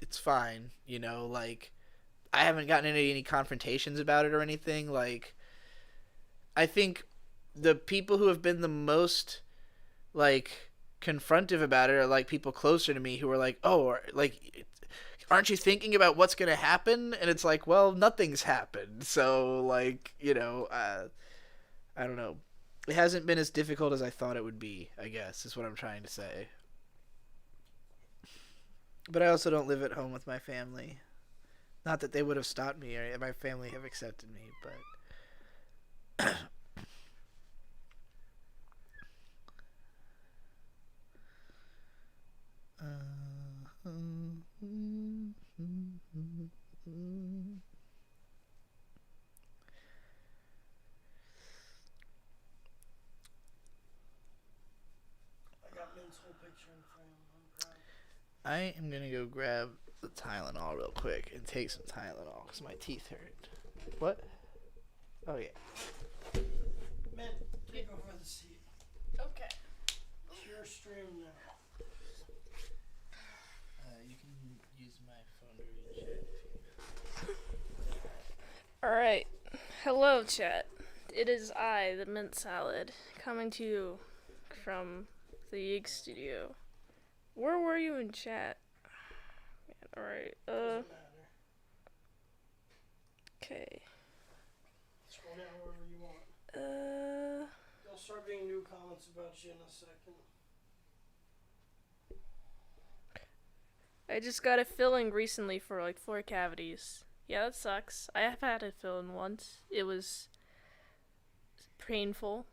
it's fine, like I haven't gotten into any confrontations about it or anything. Like, I think the people who have been the most, like, confrontive about it are, like, people closer to me who are like, oh, like, aren't you thinking about what's going to happen? And it's like, well, nothing's happened. So, like, I don't know. It hasn't been as difficult as I thought it would be, I guess, is what I'm trying to say. But I also don't live at home with my family. Not that they would have stopped me, or my family have accepted me, but... I got Mint's whole picture in frame. I'm proud. I am gonna go grab the Tylenol real quick and take some Tylenol because my teeth hurt. What? Oh yeah. Mint, take over the seat. Okay. It's your stream now. You can use my phone to read chat if you... Alright. Hello, chat. It is I, the Mint Salad, coming to you from the Yeek Studio. Where were you in chat? Alright, Doesn't matter. okay. Scroll down wherever you want. There'll start being new comments about you in a second. I just got a filling recently for like 4 cavities. Yeah, that sucks. I have had it filled in once. It was painful.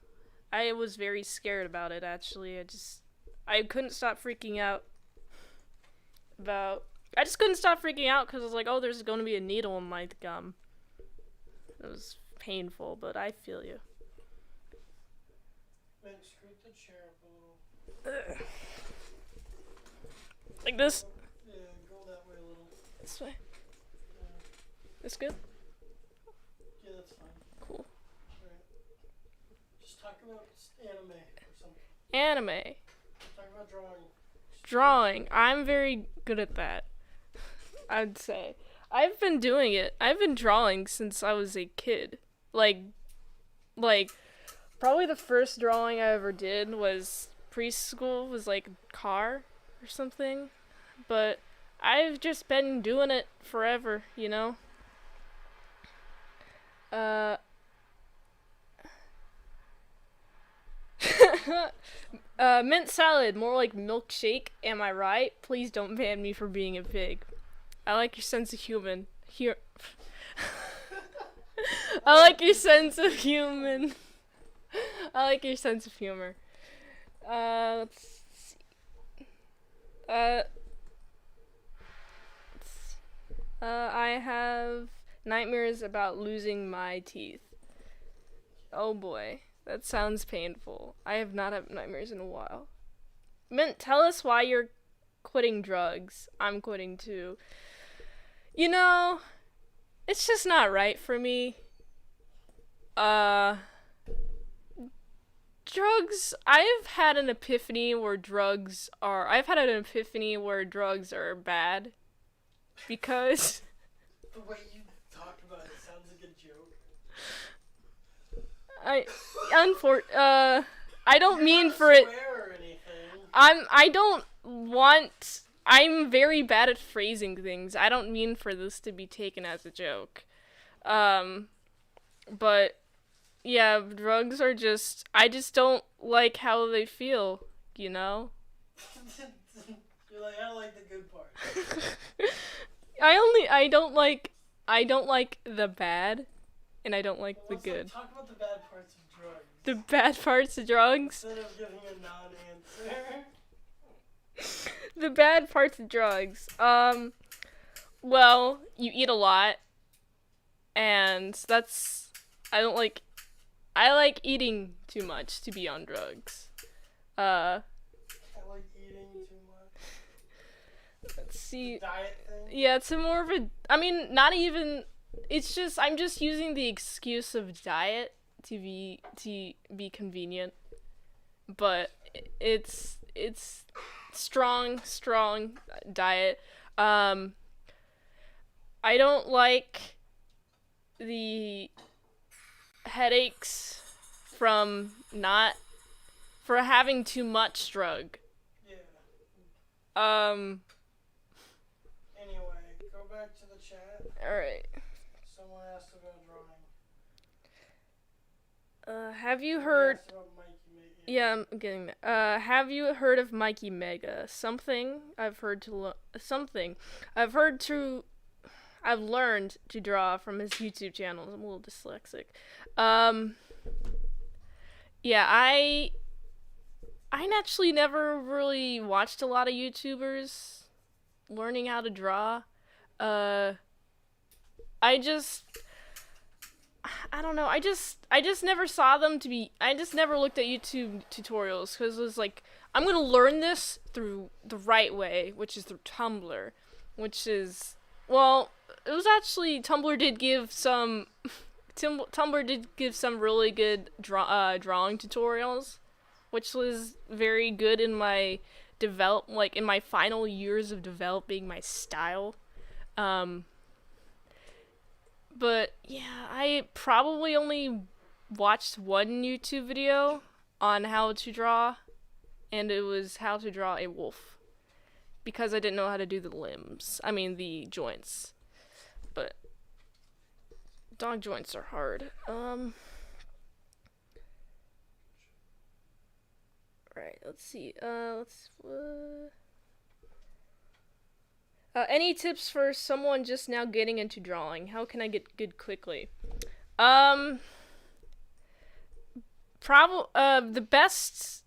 I was very scared about it, actually. I couldn't stop freaking out I just couldn't stop freaking out because I was like, oh, there's going to be a needle in my gum. It was painful, but I feel you. Mint, scoot the chair up a little. Like this? Yeah, go that way a little. This way? Yeah, This good? yeah, that's fine. Cool. Alright. Just talk about anime or something. Anime. Talk about drawing. Drawing. I'm very good at that. I'd say. I've been doing it. I've been drawing since I was a kid. Like, probably the first drawing I ever did was preschool, was like a car or something. But I've just been doing it forever, you know? Mint salad, more like milkshake, am I right? Please don't ban me for being a pig. I like your sense of human. I like your sense of human. I like your sense of humor. Let's see. I have nightmares about losing my teeth. Oh boy, that sounds painful. I have not had nightmares in a while. Mint, tell us why you're quitting drugs. I'm quitting too. You know, it's just not right for me. Drugs, I've had an epiphany where drugs are bad. Because The way you talk about it sounds like a joke. I don't mean Not for it. swear or anything. I'm very bad at phrasing things. I don't mean for this to be taken as a joke. But yeah, drugs are just, I just don't like how they feel, you know? You're like, I don't like the good part. I don't like the bad, and I don't like the Let's, good. talk about the bad parts of drugs. The bad parts of drugs? Instead of giving a non-answer. The bad parts of drugs. Well, you eat a lot, and I like eating too much to be on drugs. I like eating too much. Let's see. Diet thing. Yeah, it's more of a, it's just, I'm just using the excuse of diet to be convenient. But it's strong diet. I don't like the headaches for having too much drug. Yeah. Anyway, go back to the chat. Alright. Someone asked about drawing. Have you Someone heard... asked about Mikey Making. Yeah, I'm getting that. Have you heard of Mikey Mega? I've learned to draw from his YouTube channel. I'm a little dyslexic. Yeah, I actually never really watched a lot of YouTubers learning how to draw. I don't know. I just never saw them to be. I just never looked at YouTube tutorials because it was like, I'm gonna learn this through the right way, which is through Tumblr, which is, well, it was actually Tumblr did give some really good drawing tutorials, which was very good in my in my final years of developing my style. But yeah, I probably only watched one YouTube video on how to draw, and it was how to draw a wolf, because I didn't know how to do the the joints. But dog joints are hard. Right, let's see. Any tips for someone just now getting into drawing? How can I get good quickly? The best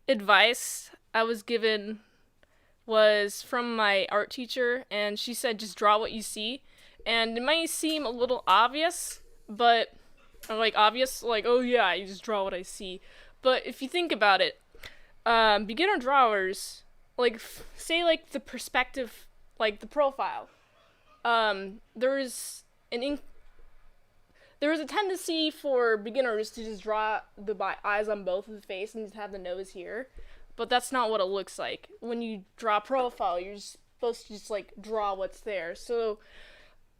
advice I was given was from my art teacher, and she said just draw what you see. And it might seem a little obvious, but oh yeah, you just draw what I see. But if you think about it, beginner drawers, say the perspective, the profile, there's There is a tendency for beginners to just draw the eyes on both of the face and just have the nose here, but that's not what it looks like. When you draw a profile, you're just supposed to just like draw what's there. So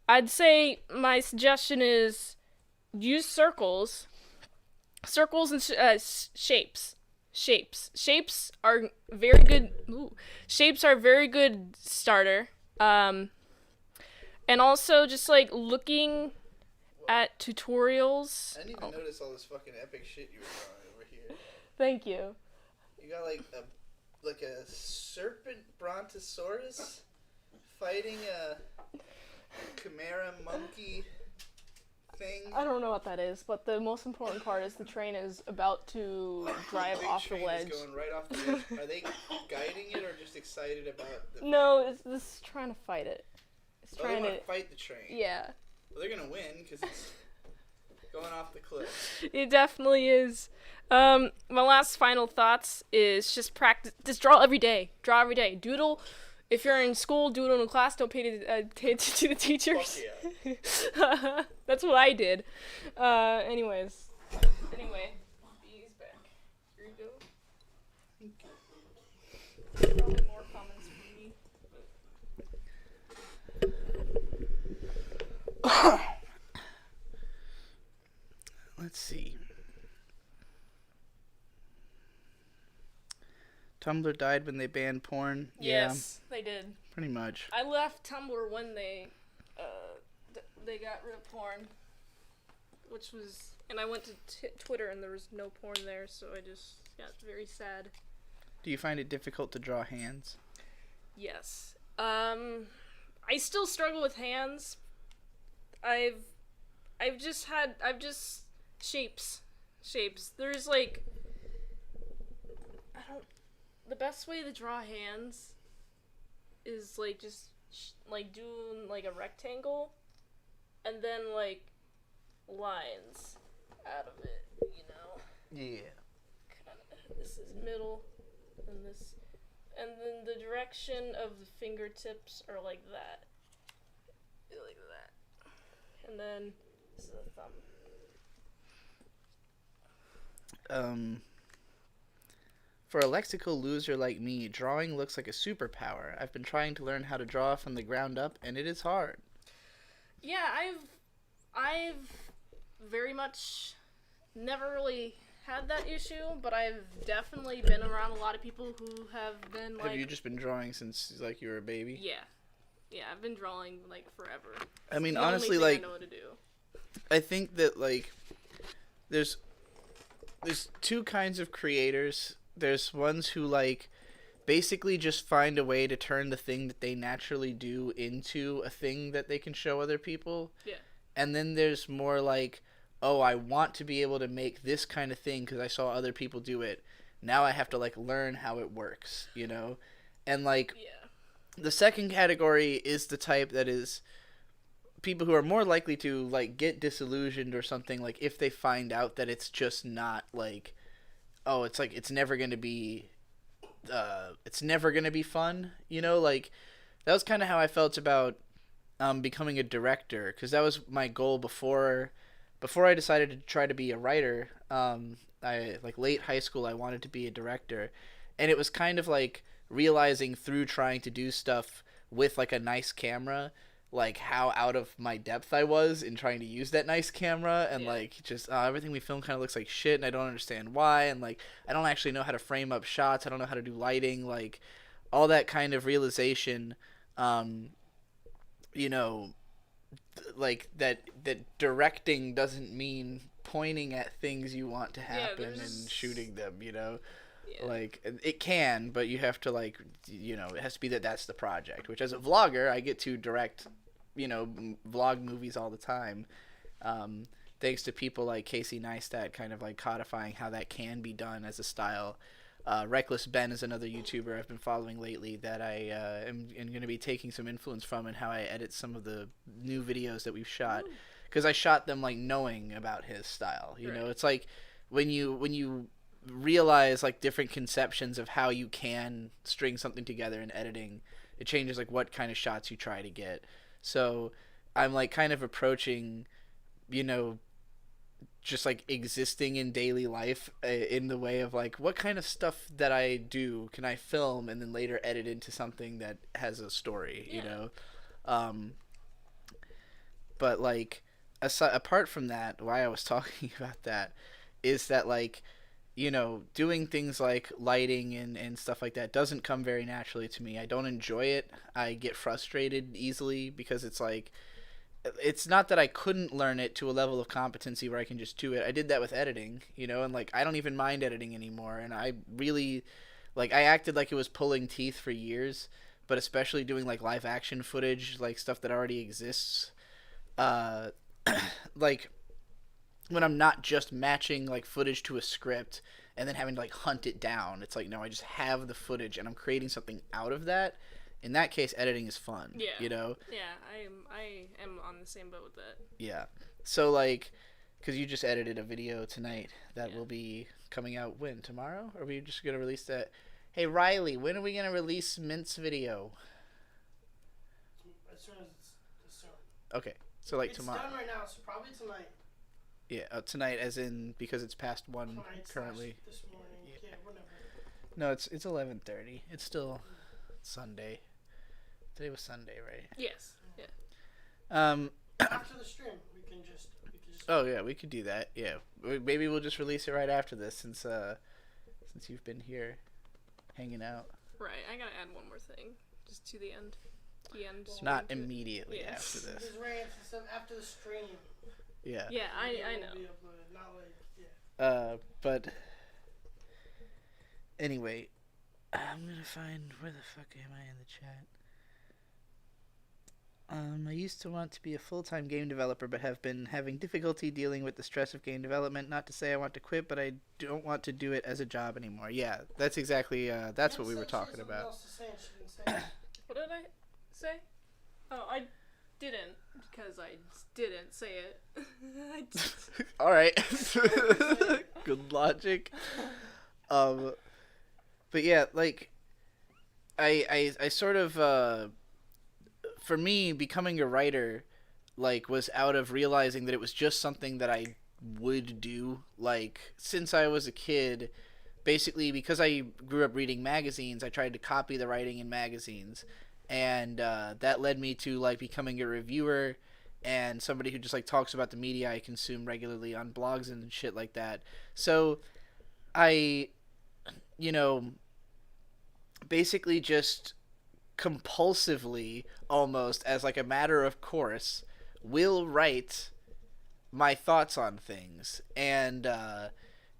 I'd say my suggestion is use circles and shapes. Shapes are very good. Shapes are a very good starter. And also just like looking at tutorials. I didn't even notice all this fucking epic shit you were drawing over here. Thank you. You got like a serpent brontosaurus fighting a chimera monkey thing. I don't know what that is, but the most important part is the train is about to drive Big off the train ledge. is going right off the edge. Are they guiding it or just excited about the No, it's trying to fight it. It's they trying want to. to fight the train. Yeah, Well, they're gonna win because it's going off the cliff. it definitely is. My last final thoughts is just practice. Just draw every day. Draw every day. Doodle. If you're in school, doodle in class. Don't pay attention to the teachers. Fuck That's what I did. Anyway, B's back. Here you go. Probably more comments from me. Let's see. Tumblr died when they banned porn. Yes, they did. Yeah, pretty much. I left Tumblr when they got rid of porn, which was, and I went to Twitter and there was no porn there, so I just got very sad. Do you find it difficult to draw hands? Yes. I still struggle with hands. I've just shapes. There's like, the best way to draw hands is like just like doing like a rectangle and then like lines out of it, you know. Yeah. Kinda, this is middle and this, and then the direction of the fingertips are like that. Like that. And then this is a thumb. For a lexical loser like me, drawing looks like a superpower. I've been trying to learn how to draw from the ground up, and it is hard. Yeah, I've very much never really had that issue, but I've definitely been around a lot of people who have been like. Have you just been drawing since like you were a baby? Yeah, I've been drawing like forever. I mean, It's the honestly, only thing like I know what to do. I think that like there's two kinds of creators. There's ones who like basically just find a way to turn the thing that they naturally do into a thing that they can show other people. Yeah. And then there's more like, oh, I want to be able to make this kind of thing because I saw other people do it. Now I have to like learn how it works, you know? And like Yeah. the second category is the type that is people who are more likely to like get disillusioned or something, like if they find out that it's just not like, oh, it's like it's never going to be fun, you know? Like that was kind of how I felt about becoming a director, because that was my goal before I decided to try to be a writer. I like late high school I wanted to be a director, and it was kind of like realizing through trying to do stuff with like a nice camera, like how out of my depth I was in trying to use that nice camera, and like just everything we film kind of looks like shit, and I don't understand why, and like I don't actually know how to frame up shots, I don't know how to do lighting, like all that kind of realization, you know, like that directing doesn't mean pointing at things you want to happen and shooting them, you know. Yeah. Like it can, but you have to like, you know, it has to be that's the project, which as a vlogger I get to direct, you know, vlog movies all the time, thanks to people like Casey Neistat kind of like codifying how that can be done as a style. Reckless Ben is another YouTuber I've been following lately that I am going to be taking some influence from in how I edit some of the new videos that we've shot, because I shot them like knowing about his style, you know. It's like when you realize like different conceptions of how you can string something together in editing, it changes like what kind of shots you try to get. So I'm like kind of approaching, you know, just like existing in daily life in the way of like what kind of stuff that I do can I film and then later edit into something that has a story, you know. But like apart from that, why I was talking about that is that like, you know, doing things like lighting and stuff like that doesn't come very naturally to me. I don't enjoy it. I get frustrated easily because it's like, it's not that I couldn't learn it to a level of competency where I can just do it. I did that with editing, you know, and like I don't even mind editing anymore. And I really, like, I acted like it was pulling teeth for years, but especially doing like live action footage, like stuff that already exists. Like when I'm not just matching like footage to a script and then having to like hunt it down. It's like, no, I just have the footage and I'm creating something out of that. In that case, editing is fun. Yeah. You know? Yeah, I am on the same boat with that. Yeah. So, like, because you just edited a video tonight that will be coming out when? Tomorrow? Or are we just going to release that? Hey, Riley, when are we going to release Mint's video? As soon as it's soon. Okay. So, like, it's tomorrow. It's done right now, so probably tonight. Yeah, tonight as in because it's past 1 Tonight currently. This morning. Yeah, whatever. No, it's 11:30. It's still Sunday. Today was Sunday, right? Yes. Yeah. After the stream, we can just. Oh yeah, we could do that. Yeah, maybe we'll just release it right after this, since you've been here, hanging out. Right. I gotta add one more thing, just to the end. The end. Not immediately after this. This rants and stuff after the stream. Yeah. Yeah, I know. Be uploaded, not like, But anyway, I'm gonna find where the fuck am I in the chat. I used to want to be a full-time game developer, but have been having difficulty dealing with the stress of game development. Not to say I want to quit, but I don't want to do it as a job anymore. Yeah, that's exactly, that's what we were talking about. What did I say? Oh, I didn't, because I didn't say it. Alright. Good logic. But yeah, like, I sort of, for me, becoming a writer, like, was out of realizing that it was just something that I would do. Like, since I was a kid, basically, because I grew up reading magazines, I tried to copy the writing in magazines. And that led me to, like, becoming a reviewer and somebody who just, like, talks about the media I consume regularly on blogs and shit like that. So I, you know, basically just compulsively, almost as like a matter of course, will write my thoughts on things. And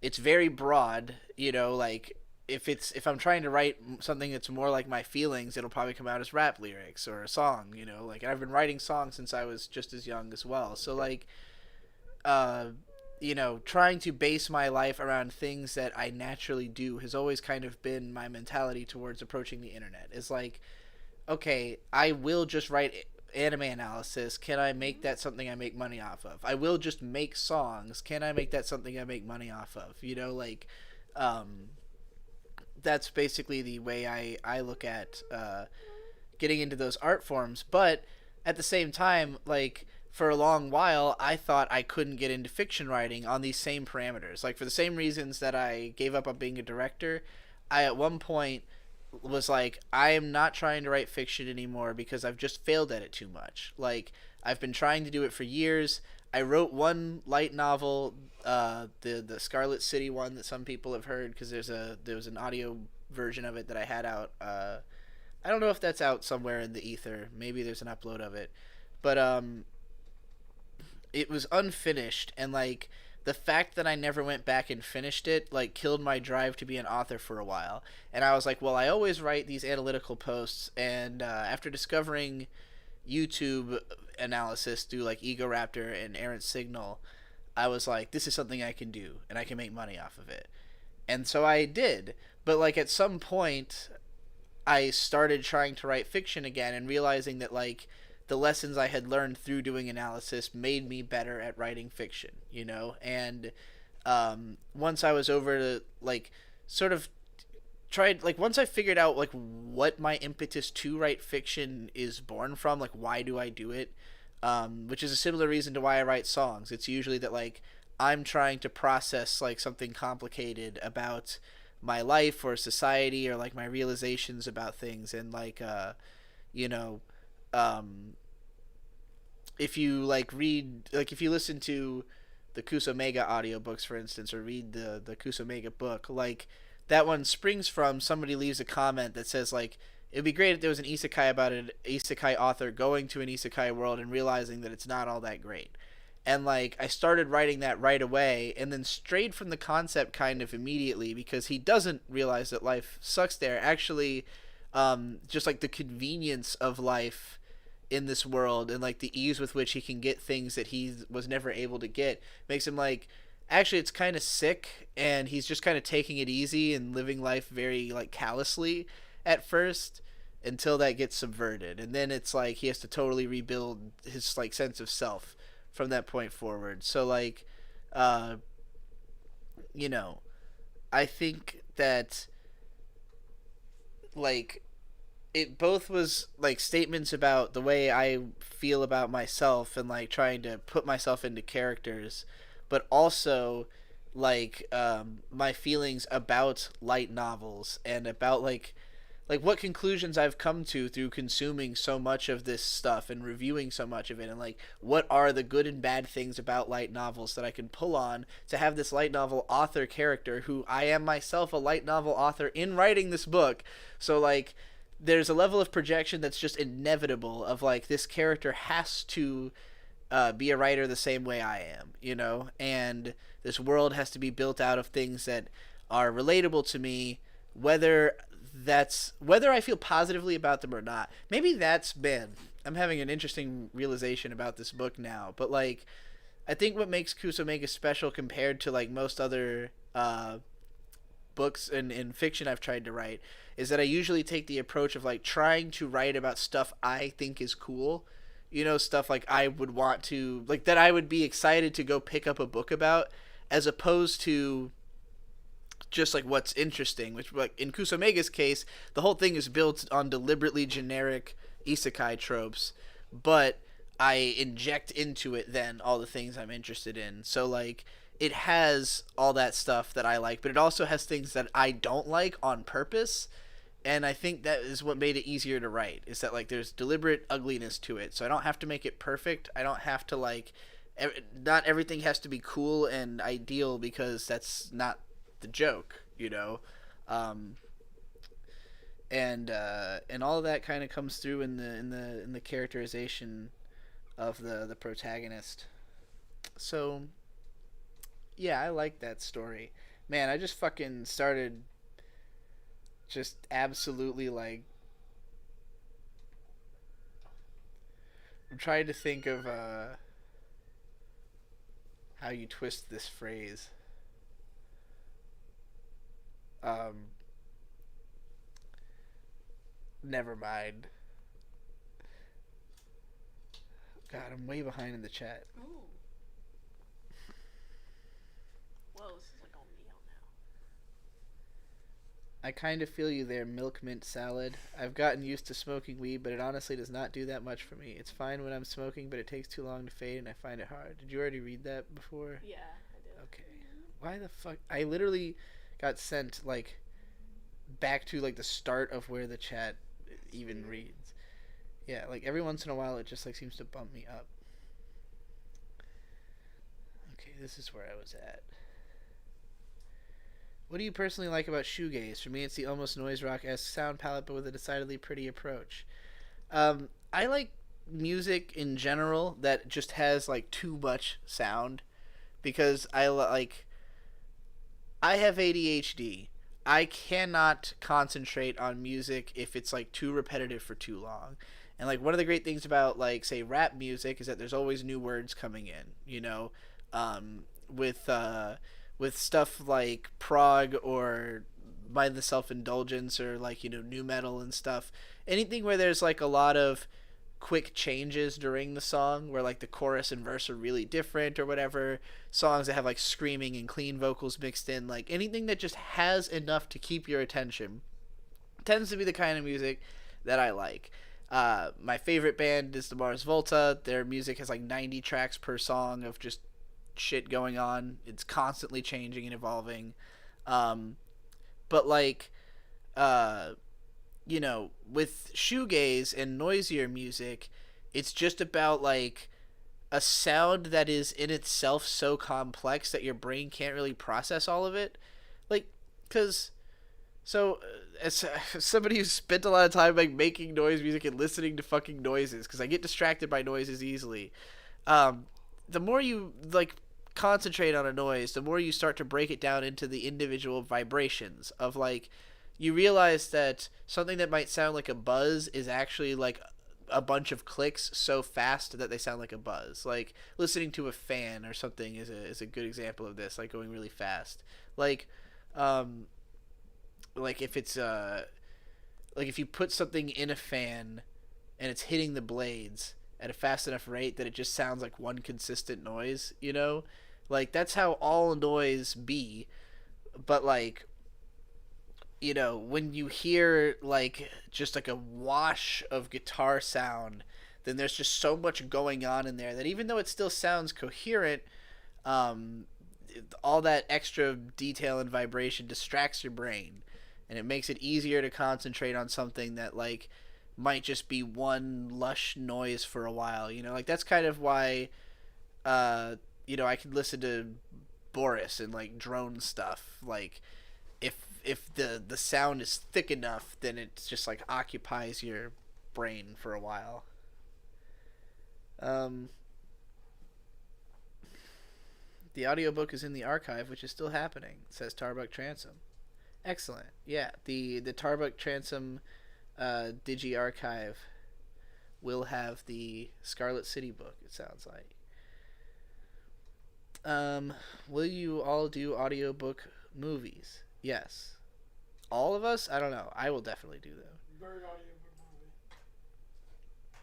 it's very broad, you know, like if I'm trying to write something that's more like my feelings, it'll probably come out as rap lyrics or a song, you know, like I've been writing songs since I was just as young as well. So like, you know, trying to base my life around things that I naturally do has always kind of been my mentality towards approaching the internet. It's like, okay, I will just write anime analysis. Can I make that something I make money off of? I will just make songs. Can I make that something I make money off of? You know, like, that's basically the way I look at getting into those art forms. But at the same time, like, for a long while, I thought I couldn't get into fiction writing on these same parameters. Like, for the same reasons that I gave up on being a director, I at one point was like, I am not trying to write fiction anymore because I've just failed at it too much. Like, I've been trying to do it for years. I wrote one light novel, the Scarlet City one that some people have heard, because there was an audio version of it that I had out. I don't know if that's out somewhere in the ether. Maybe there's an upload of it. But it was unfinished, and like the fact that I never went back and finished it like killed my drive to be an author for a while. And I was like, well, I always write these analytical posts, and after discovering YouTube analysis through like Egoraptor and Errant Signal, I was like, this is something I can do and I can make money off of it. And so I did. But like at some point I started trying to write fiction again and realizing that like the lessons I had learned through doing analysis made me better at writing fiction, you know? And once I was over to like sort of tried, like once I figured out like what my impetus to write fiction is born from, like why do I do it, which is a similar reason to why I write songs. It's usually that like I'm trying to process like something complicated about my life or society or like my realizations about things, and like you know um if you like read, like if you listen to the Kusomega audiobooks for instance, or read the Kusomega book, like that one springs from somebody leaves a comment that says like it'd be great if there was an isekai about an isekai author going to an isekai world and realizing that it's not all that great. And like I started writing that right away and then strayed from the concept kind of immediately because he doesn't realize that life sucks there. Actually, just like the convenience of life in this world and like the ease with which he can get things that he was never able to get makes him like actually it's kind of sick, and he's just kind of taking it easy and living life very like callously at first until that gets subverted, and then it's like he has to totally rebuild his like sense of self from that point forward. So like you know, I think that like it both was like statements about the way I feel about myself and like trying to put myself into characters, but also like my feelings about light novels and about like what conclusions I've come to through consuming so much of this stuff and reviewing so much of it, and like what are the good and bad things about light novels that I can pull on to have this light novel author character who I am myself a light novel author in writing this book. So like there's a level of projection that's just inevitable of like this character has to be a writer the same way I am, you know, and this world has to be built out of things that are relatable to me, whether I feel positively about them or not. Maybe that's been, I'm having an interesting realization about this book now, but like I think what makes Kusomega special compared to like most other books in fiction I've tried to write is that I usually take the approach of like trying to write about stuff I think is cool, you know, stuff like I would want to like that I would be excited to go pick up a book about, as opposed to just like what's interesting, which like in Kusomega's case the whole thing is built on deliberately generic isekai tropes, but I inject into it then all the things I'm interested in. So like it has all that stuff that I like, but it also has things that I don't like on purpose. And I think that is what made it easier to write, is that like there's deliberate ugliness to it. So I don't have to make it perfect. I don't have to like, not everything has to be cool and ideal, because that's not the joke, you know. And all of that kind of comes through in the characterization of the protagonist. So yeah, I like that story. Man, I just fucking started just absolutely like I'm trying to think of how you twist this phrase. Never mind. God, I'm way behind in the chat. Ooh. Whoa, this is like all meal now. I kind of feel you there, milk mint salad. I've gotten used to smoking weed, but it honestly does not do that much for me. It's fine when I'm smoking, but it takes too long to fade, and I find it hard. Did you already read that before? Yeah, I did. Okay. Why the fuck? I literally got sent, like, back to, like, the start of where the chat even reads. Yeah, like, every once in a while it just, like, seems to bump me up. Okay, this is where I was at. What do you personally like about shoegaze? For me, it's the almost noise rock-esque sound palette, but with a decidedly pretty approach. I like music in general that just has like too much sound, because I have ADHD. I cannot concentrate on music if it's like too repetitive for too long. And like one of the great things about like say rap music is that there's always new words coming in, you know, with stuff like prog or mindless self-indulgence or like, you know, new metal and stuff. Anything where there's like a lot of quick changes during the song where like the chorus and verse are really different or whatever. Songs that have like screaming and clean vocals mixed in, like anything that just has enough to keep your attention tends to be the kind of music that I like. My favorite band is the Mars Volta. Their music has like 90 tracks per song of just shit going on. It's constantly changing and evolving. But like, you know, with shoegaze and noisier music, it's just about like a sound that is in itself so complex that your brain can't really process all of it. Like, cause so as somebody who's spent a lot of time like making noise music and listening to fucking noises, because I get distracted by noises easily. The more you like concentrate on a noise, the more you start to break it down into the individual vibrations of like, you realize that something that might sound like a buzz is actually like a bunch of clicks so fast that they sound like a buzz. Like listening to a fan or something is a good example of this, like going really fast. Like if it's like if you put something in a fan and it's hitting the blades at a fast enough rate that it just sounds like one consistent noise, you know? Like that's how all noise be. But like, you know, when you hear like just like a wash of guitar sound, then there's just so much going on in there that even though it still sounds coherent, all that extra detail and vibration distracts your brain, and it makes it easier to concentrate on something that like might just be one lush noise for a while. You know, like that's kind of why you know, I can listen to Boris and like drone stuff. Like if the sound is thick enough, then it just like occupies your brain for a while. The audiobook is in the archive, which is still happening, says Tarbuck Transom. Excellent. Yeah, the Tarbuck Transom Digi Archive will have the Scarlet City book, it sounds like. Will you all do audiobook movies? Yes. All of us? I don't know. I will definitely do them. Bird audiobook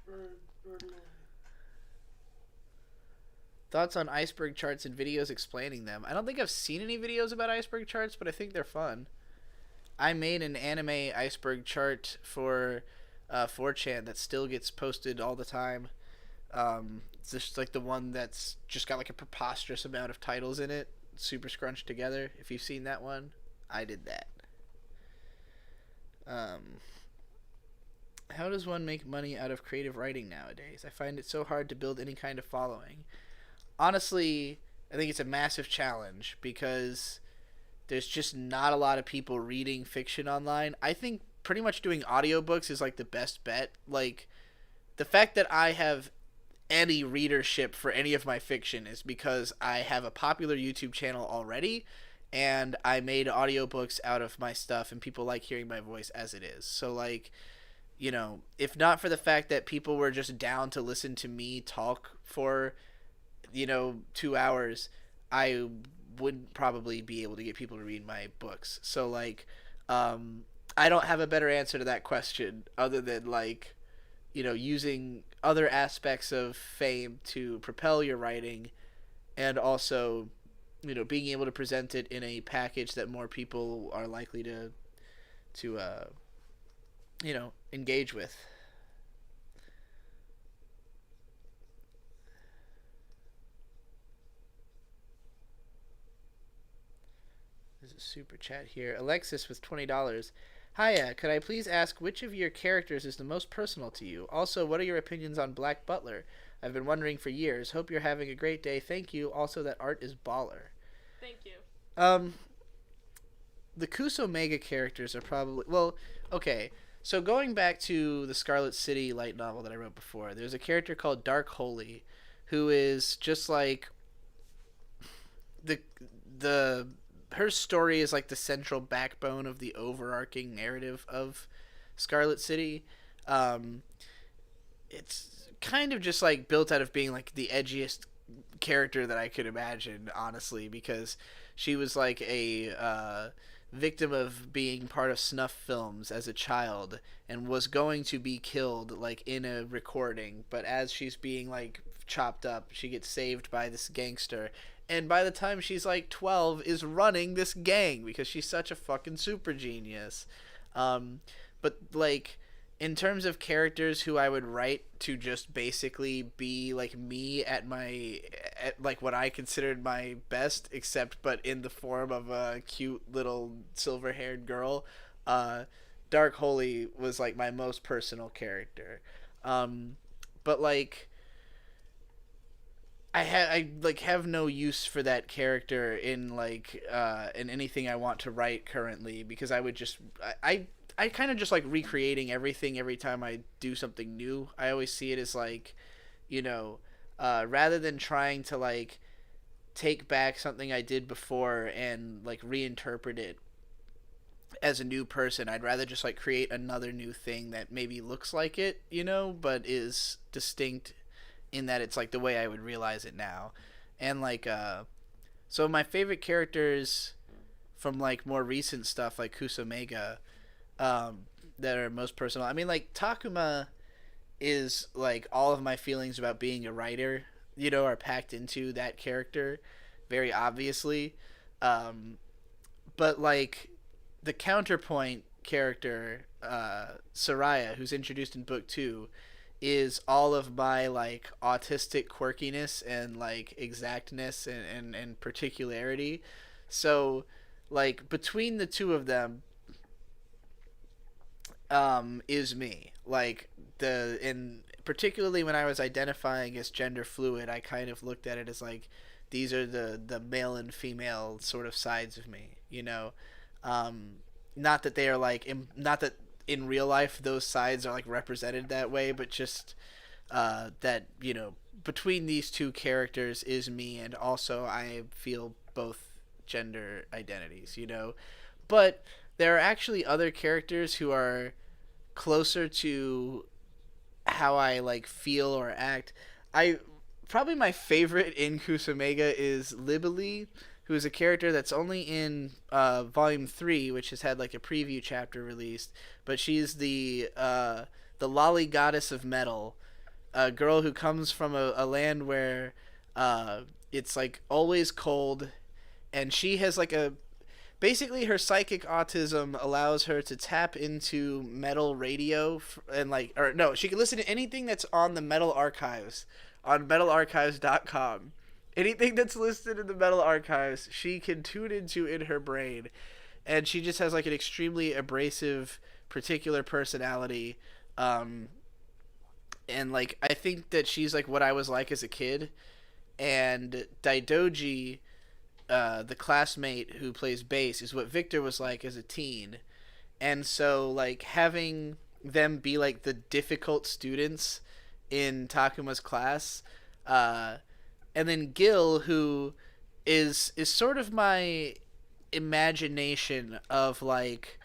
movie. Bird movie. Thoughts on iceberg charts and videos explaining them? I don't think I've seen any videos about iceberg charts, but I think they're fun. I made an anime iceberg chart for 4chan that still gets posted all the time. It's just like the one that's just got like a preposterous amount of titles in it, super scrunched together. If you've seen that one, I did that. How does one make money out of creative writing nowadays? I find it so hard to build any kind of following. Honestly, I think it's a massive challenge because there's just not a lot of people reading fiction online. I think pretty much doing audiobooks is like the best bet. Like, the fact that I have any readership for any of my fiction is because I have a popular YouTube channel already, and I made audiobooks out of my stuff, and people like hearing my voice as it is. So, like, you know, if not for the fact that people were just down to listen to me talk for, you know, 2 hours, I wouldn't probably be able to get people to read my books. So, like, I don't have a better answer to that question other than, like, you know, using other aspects of fame to propel your writing, and also, you know, being able to present it in a package that more people are likely to you know, engage with. There's a super chat here. Alexis with $20. Hiya, could I please ask which of your characters is the most personal to you? Also, what are your opinions on Black Butler? I've been wondering for years. Hope you're having a great day. Thank you. Also, that art is baller. Thank you. The Kuso Mega characters are probably... Well, okay. So going back to the Scarlet City light novel that I wrote before, there's a character called Dark Holy, who is just like... Her story is like the central backbone of the overarching narrative of Scarlet City. It's kind of just like built out of being like the edgiest character that I could imagine, honestly, because she was like a victim of being part of snuff films as a child and was going to be killed like in a recording, but as she's being like chopped up, she gets saved by this gangster, and by the time she's like 12 is running this gang because she's such a fucking super genius. But like, in terms of characters who I would write to just basically be like me at like what I considered my best, except but in the form of a cute little silver-haired girl, Dark Holy was like my most personal character. But like I like have no use for that character in like in anything I want to write currently, because I would just I kind of just like recreating everything every time I do something new. I always see it as like, you know, rather than trying to like take back something I did before and like reinterpret it as a new person, I'd rather just like create another new thing that maybe looks like it, you know, but is distinct in that it's like the way I would realize it now. And like so my favorite characters from like more recent stuff like Kusamega, that are most personal. I mean, like Takuma is like all of my feelings about being a writer, you know, are packed into that character very obviously. But like the counterpoint character, Soraya, who's introduced in book 2, is all of my like autistic quirkiness and like exactness and particularity. So like between the two of them, is me. Like and particularly when I was identifying as gender fluid, I kind of looked at it as like these are the male and female sort of sides of me, you know. Not that they are like not that in real life those sides are like represented that way, but just that, you know, between these two characters is me, and also I feel both gender identities, you know. But there are actually other characters who are closer to how I like feel or act. I probably my favorite in Kusamega is Libeli, who is a character that's only in volume 3, which has had like a preview chapter released, but she's the lolly goddess of metal, a girl who comes from a land where it's like always cold, and she has like a basically her psychic autism allows her to tap into metal radio and like, or no, she can listen to anything that's on the Metal Archives on metalarchives.com. Anything that's listed in the Metal Archives, she can tune into in her brain, and she just has like an extremely abrasive, particular personality. And like I think that she's like what I was like as a kid, and Daidoji, the classmate who plays bass, is what Victor was like as a teen. And so like having them be like the difficult students in Takuma's class, and then Gil, who is sort of my imagination of like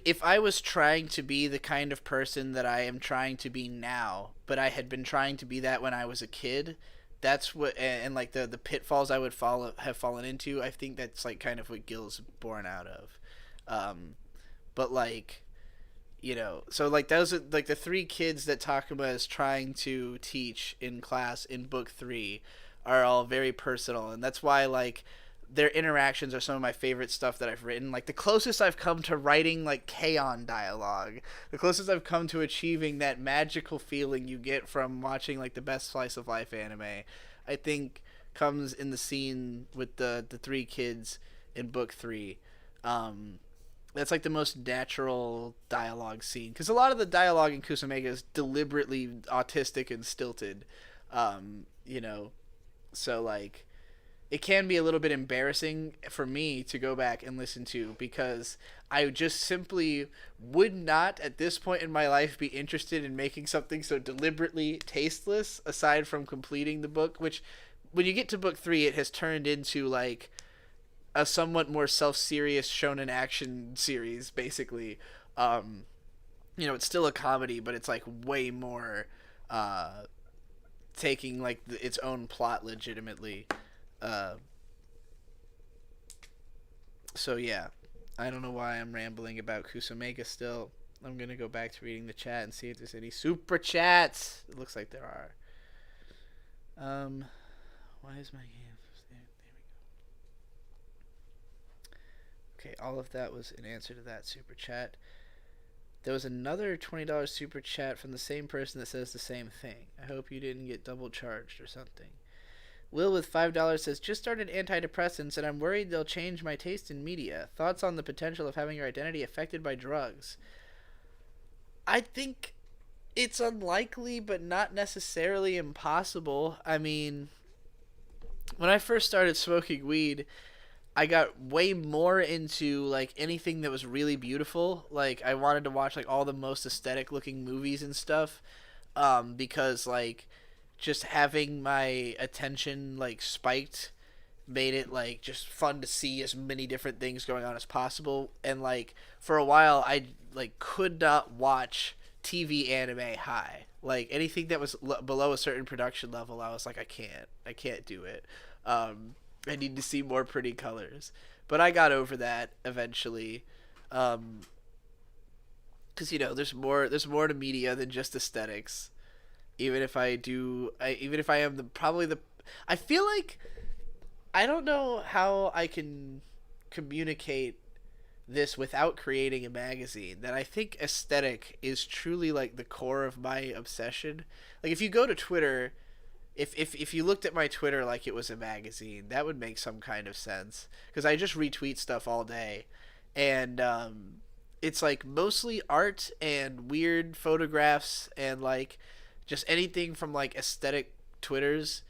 if I was trying to be the kind of person that I am trying to be now, but I had been trying to be that when I was a kid, that's what, and like the pitfalls I would have fallen into, I think that's like kind of what Gil's born out of. But like, you know, so like those are like the 3 kids that Takuma is trying to teach in class in book 3 are all very personal, and that's why like their interactions are some of my favorite stuff that I've written. Like the closest I've come to writing like K-On! Dialogue, the closest I've come to achieving that magical feeling you get from watching like the best slice of life anime, I think comes in the scene with the 3 kids in book 3. That's like the most natural dialogue scene, because a lot of the dialogue in Kusamega is deliberately autistic and stilted, you know, so like it can be a little bit embarrassing for me to go back and listen to, because I just simply would not at this point in my life be interested in making something so deliberately tasteless aside from completing the book, which when you get to book 3 it has turned into like a somewhat more self-serious shonen action series basically. You know, it's still a comedy, but it's like way more taking like its own plot legitimately. So yeah, I don't know why I'm rambling about Kusamega still. I'm gonna go back to reading the chat and see if there's any super chats. It looks like there are. Why is my game? There we Okay, all of that was in answer to that super chat. There was another $20 super chat from the same person that says the same thing. I hope you didn't get double charged or something. Will with $5 says, just started antidepressants and I'm worried they'll change my taste in media. Thoughts on the potential of having your identity affected by drugs? I think it's unlikely, but not necessarily impossible. I mean, when I first started smoking weed, I got way more into like anything that was really beautiful. Like I wanted to watch like all the most aesthetic looking movies and stuff, because like just having my attention like spiked made it like just fun to see as many different things going on as possible. And like for a while I like could not watch TV anime high. Like anything that was below a certain production level, I was like, I can't do it. I need to see more pretty colors. But I got over that eventually. Cause you know, there's more to media than just aesthetics. Even if I am I feel like I don't know how I can communicate this without creating a magazine, that I think aesthetic is truly like the core of my obsession. Like if you go to Twitter, if you looked at my Twitter like it was a magazine, that would make some kind of sense, because I just retweet stuff all day, and it's like mostly art and weird photographs and like just anything from like aesthetic Twitters,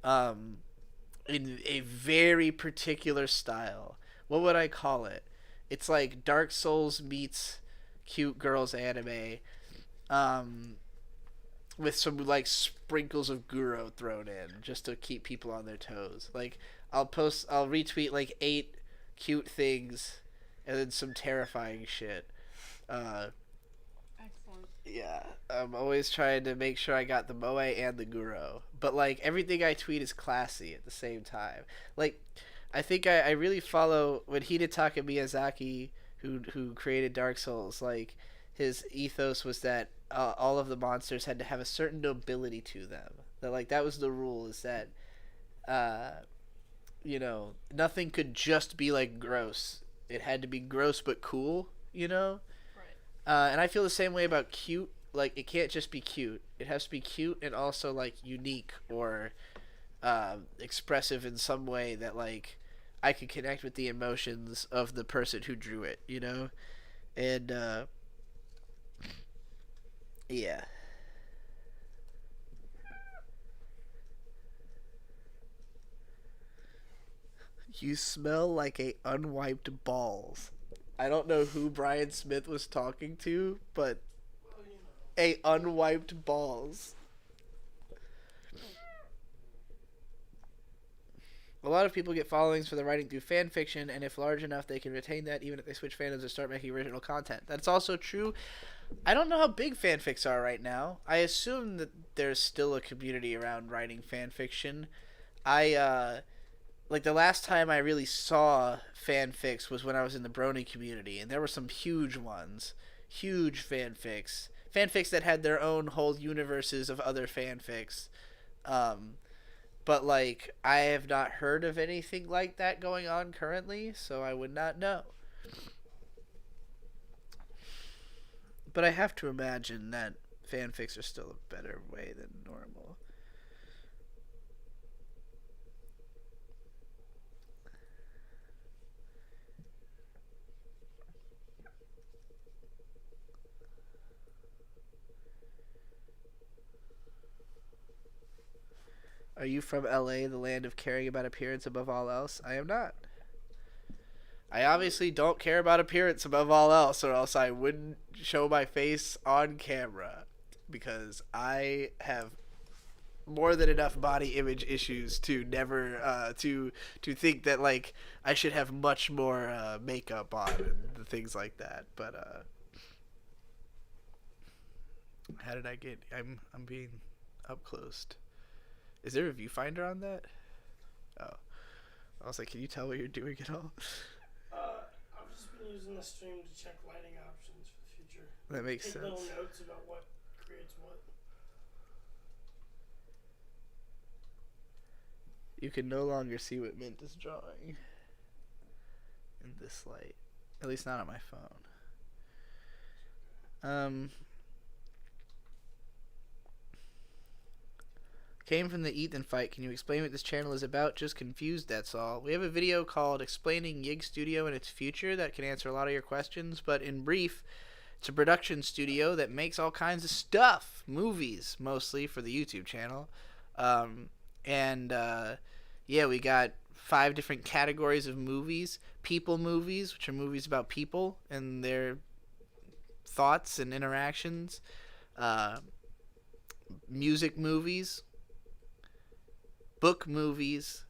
in a very particular style. What would I call it? It's like Dark Souls meets cute girls anime, with some like sprinkles of Guro thrown in just to keep people on their toes. Like I'll retweet like 8 cute things and then some terrifying shit. Excellent. Yeah, I'm always trying to make sure I got the moe and the Guro, but like everything I tweet is classy at the same time. Like I think I really follow when Hidetaka Miyazaki, who created Dark Souls, like his ethos was that all of the monsters had to have a certain nobility to them. That like that was the rule, is that you know, nothing could just be like gross. It had to be gross but cool, you know? Right. And I feel the same way about cute. Like it can't just be cute. It has to be cute and also like unique or expressive in some way that like I could connect with the emotions of the person who drew it, you know? And yeah. You smell like a unwiped balls. I don't know who Brian Smith was talking to, but a unwiped balls. A lot of people get followings for the writing through fan fiction, and if large enough, they can retain that even if they switch fandoms or start making original content. That's also true. I don't know how big fanfics are right now. I assume that there's still a community around writing fan fiction. Like the last time I really saw fanfics was when I was in the Brony community, and there were some huge ones. Huge fanfics. Fanfics that had their own whole universes of other fanfics. But, like, I have not heard of anything like that going on currently, so I would not know. But I have to imagine that fanfics are still a better way than normal. Are you from LA, the land of caring about appearance above all else? I am not. I obviously don't care about appearance above all else, or else I wouldn't show my face on camera. Because I have more than enough body image issues to never, to think that, like, I should have much more makeup on and things like that. But, how did I get... I'm being up close. Is there a viewfinder on that? Oh. I was like, can you tell what you're doing at all? I've just been using the stream to check lighting options for the future. That makes Take sense. little notes about what creates what. You can no longer see what Mint is drawing. in this light. At least not on my phone. Came from the Ethan fight. Can you explain what this channel is about? Just confused, that's all. We have a video called Explaining Yig Studio and Its Future that can answer a lot of your questions, but in brief, it's a production studio that makes all kinds of stuff. Movies, mostly, for the YouTube channel. Yeah, we got 5 different categories of movies. People movies, which are movies about people and their thoughts and interactions. Music movies. Book movies.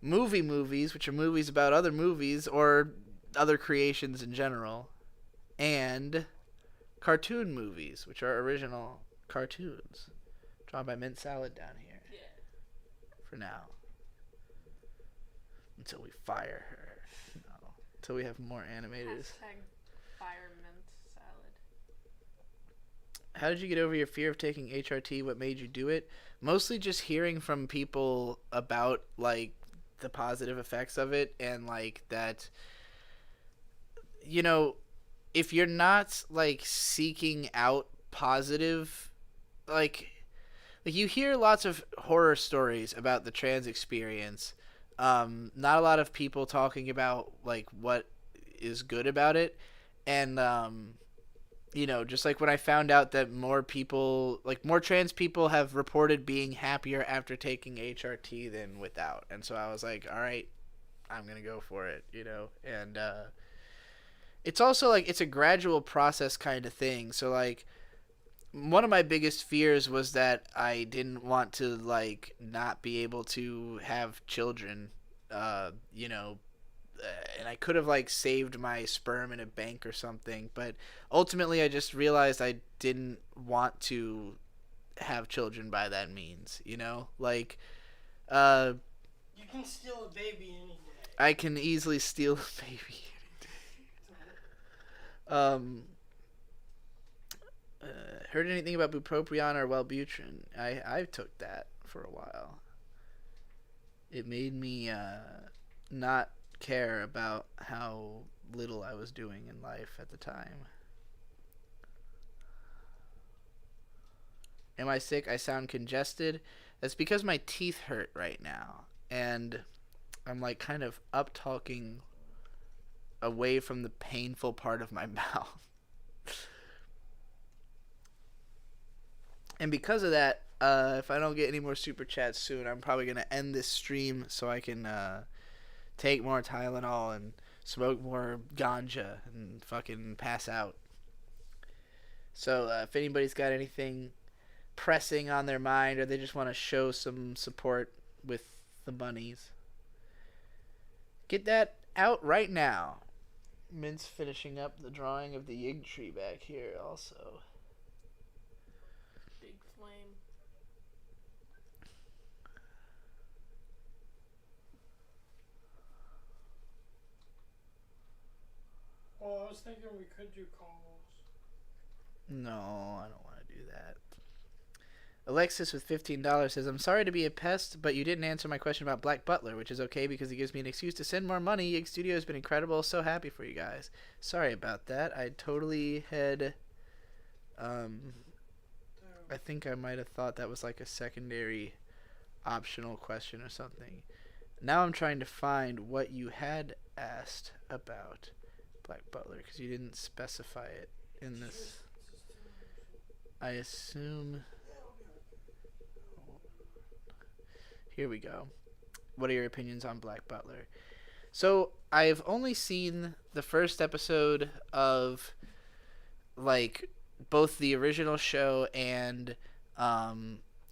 Movie movies, which are movies about other movies or other creations in general. And cartoon movies, which are original cartoons. Drawn by Mint Salad down here. Yeah. For now. Until we fire her. No. Until we have more animators. Hashtag fire mint salad. How did you get over your fear of taking HRT? What made you do it? Mostly just hearing from people about, like, the positive effects of it, and, like, that, you know, if you're not, like, seeking out positive, like you hear lots of horror stories about the trans experience. Not a lot of people talking about, like, what is good about it. And, you know, just like when I found out that more people, like, more trans people have reported being happier after taking HRT than without. And so I was like, all right, I'm going to go for it, you know. And it's also, like, it's a gradual process kind of thing. So, like, one of my biggest fears was that I didn't want to, like, not be able to have children, you know, and I could have, like, saved my sperm in a bank or something, but ultimately I just realized I didn't want to have children by that means, you know? Like, You can steal a baby any day. I can easily steal a baby any day. Heard anything about bupropion or Wellbutrin? I took that for a while. It made me not care about how little I was doing in life at the time. Am I sick? I sound congested. That's because my teeth hurt right now, and I'm, like, kind of up talking away from the painful part of my mouth. And because of that, if I don't get any more super chats soon, I'm probably going to end this stream so I can take more Tylenol and smoke more ganja and fucking pass out. So if anybody's got anything pressing on their mind, or they just want to show some support with the bunnies, get that out right now. Mint's finishing up the drawing of the Yig tree back here also. Big flame. Well, I was thinking we could do calls. No, I don't want to do that. Alexis with $15 says, I'm sorry to be a pest, but you didn't answer my question about Black Butler, which is okay because it gives me an excuse to send more money. Yig Studio has been incredible. So happy for you guys. Sorry about that. I totally had... I think I might have thought that was like a secondary optional question or something. Now I'm trying to find what you had asked about Black Butler, because you didn't specify it in this. I assume... Here we go. What are your opinions on Black Butler? So, I've only seen the first episode of, like, both the original show and, I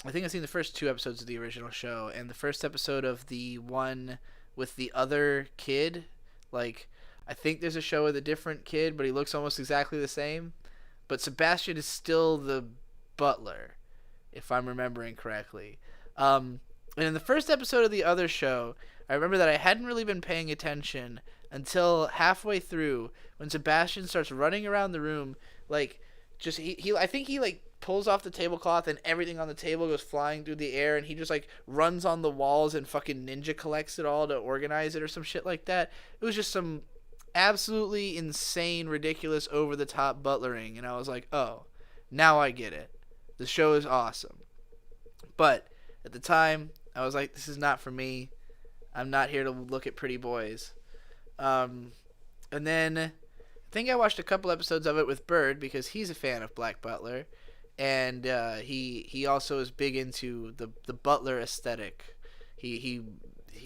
think I've seen the first 2 episodes of the original show, and the first episode of the one with the other kid. Like, I think there's a show with a different kid, but he looks almost exactly the same. But Sebastian is still the butler, if I'm remembering correctly. And in the first episode of the other show, I remember that I hadn't really been paying attention until halfway through, when Sebastian starts running around the room, like, just, I think he, like, pulls off the tablecloth and everything on the table goes flying through the air, and he just like runs on the walls and fucking ninja collects it all to organize it or some shit like that. It was just some absolutely insane, ridiculous, over the top butlering, and I was like, oh, now I get it. The show is awesome. But at the time, I was like, this is not for me. I'm not here to look at pretty boys. And then I think I watched a couple episodes of it with Bird because he's a fan of Black Butler. And he also is big into the Butler aesthetic. He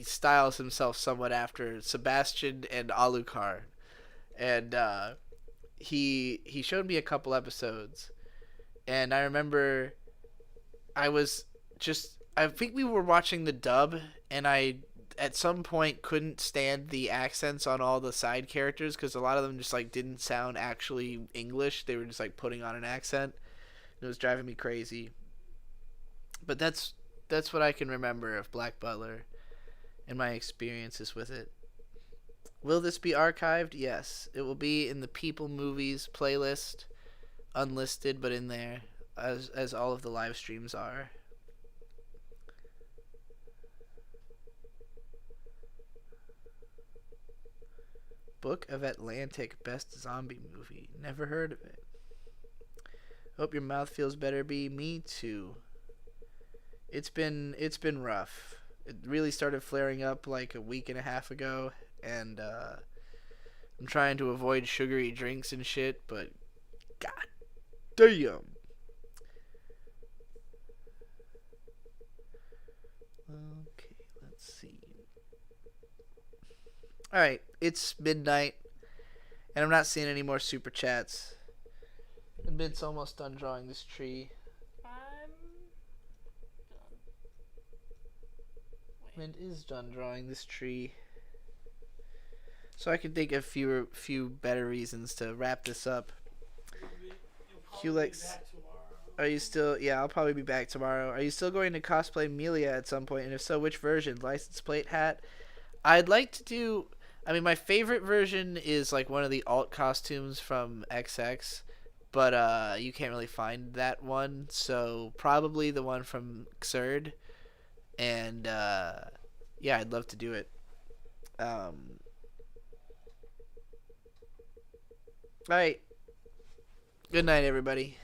styles himself somewhat after Sebastian and Alucard. And he showed me a couple episodes. And I remember I think we were watching the dub, and I at some point couldn't stand the accents on all the side characters because a lot of them just like didn't sound actually English. They were just like putting on an accent. It was driving me crazy. But that's what I can remember of Black Butler and my experiences with it. Will this be archived? Yes. It will be in the People Movies playlist. Unlisted, but in there, as all of the live streams are. Book of Atlantic, best zombie movie. Never heard of it. Hope your mouth feels better, B. Me too. It's been rough. It really started flaring up like a week and a half ago, and I'm trying to avoid sugary drinks and shit, but god damn. Okay, let's see. Alright, it's midnight, and I'm not seeing any more super chats. And Bint's almost done drawing this tree. I'm done. Mint is done drawing this tree. So I can think of few better reasons to wrap this up. You'll probably be Helix, back tomorrow. are you still... Yeah, I'll probably be back tomorrow. Are you still going to cosplay Melia at some point? And if so, which version? License plate hat? I'd like to do... I mean, my favorite version is like one of the alt costumes from XX. But you can't really find that one. So probably the one from Xrd. And yeah, I'd love to do it. Alright. Good night, everybody.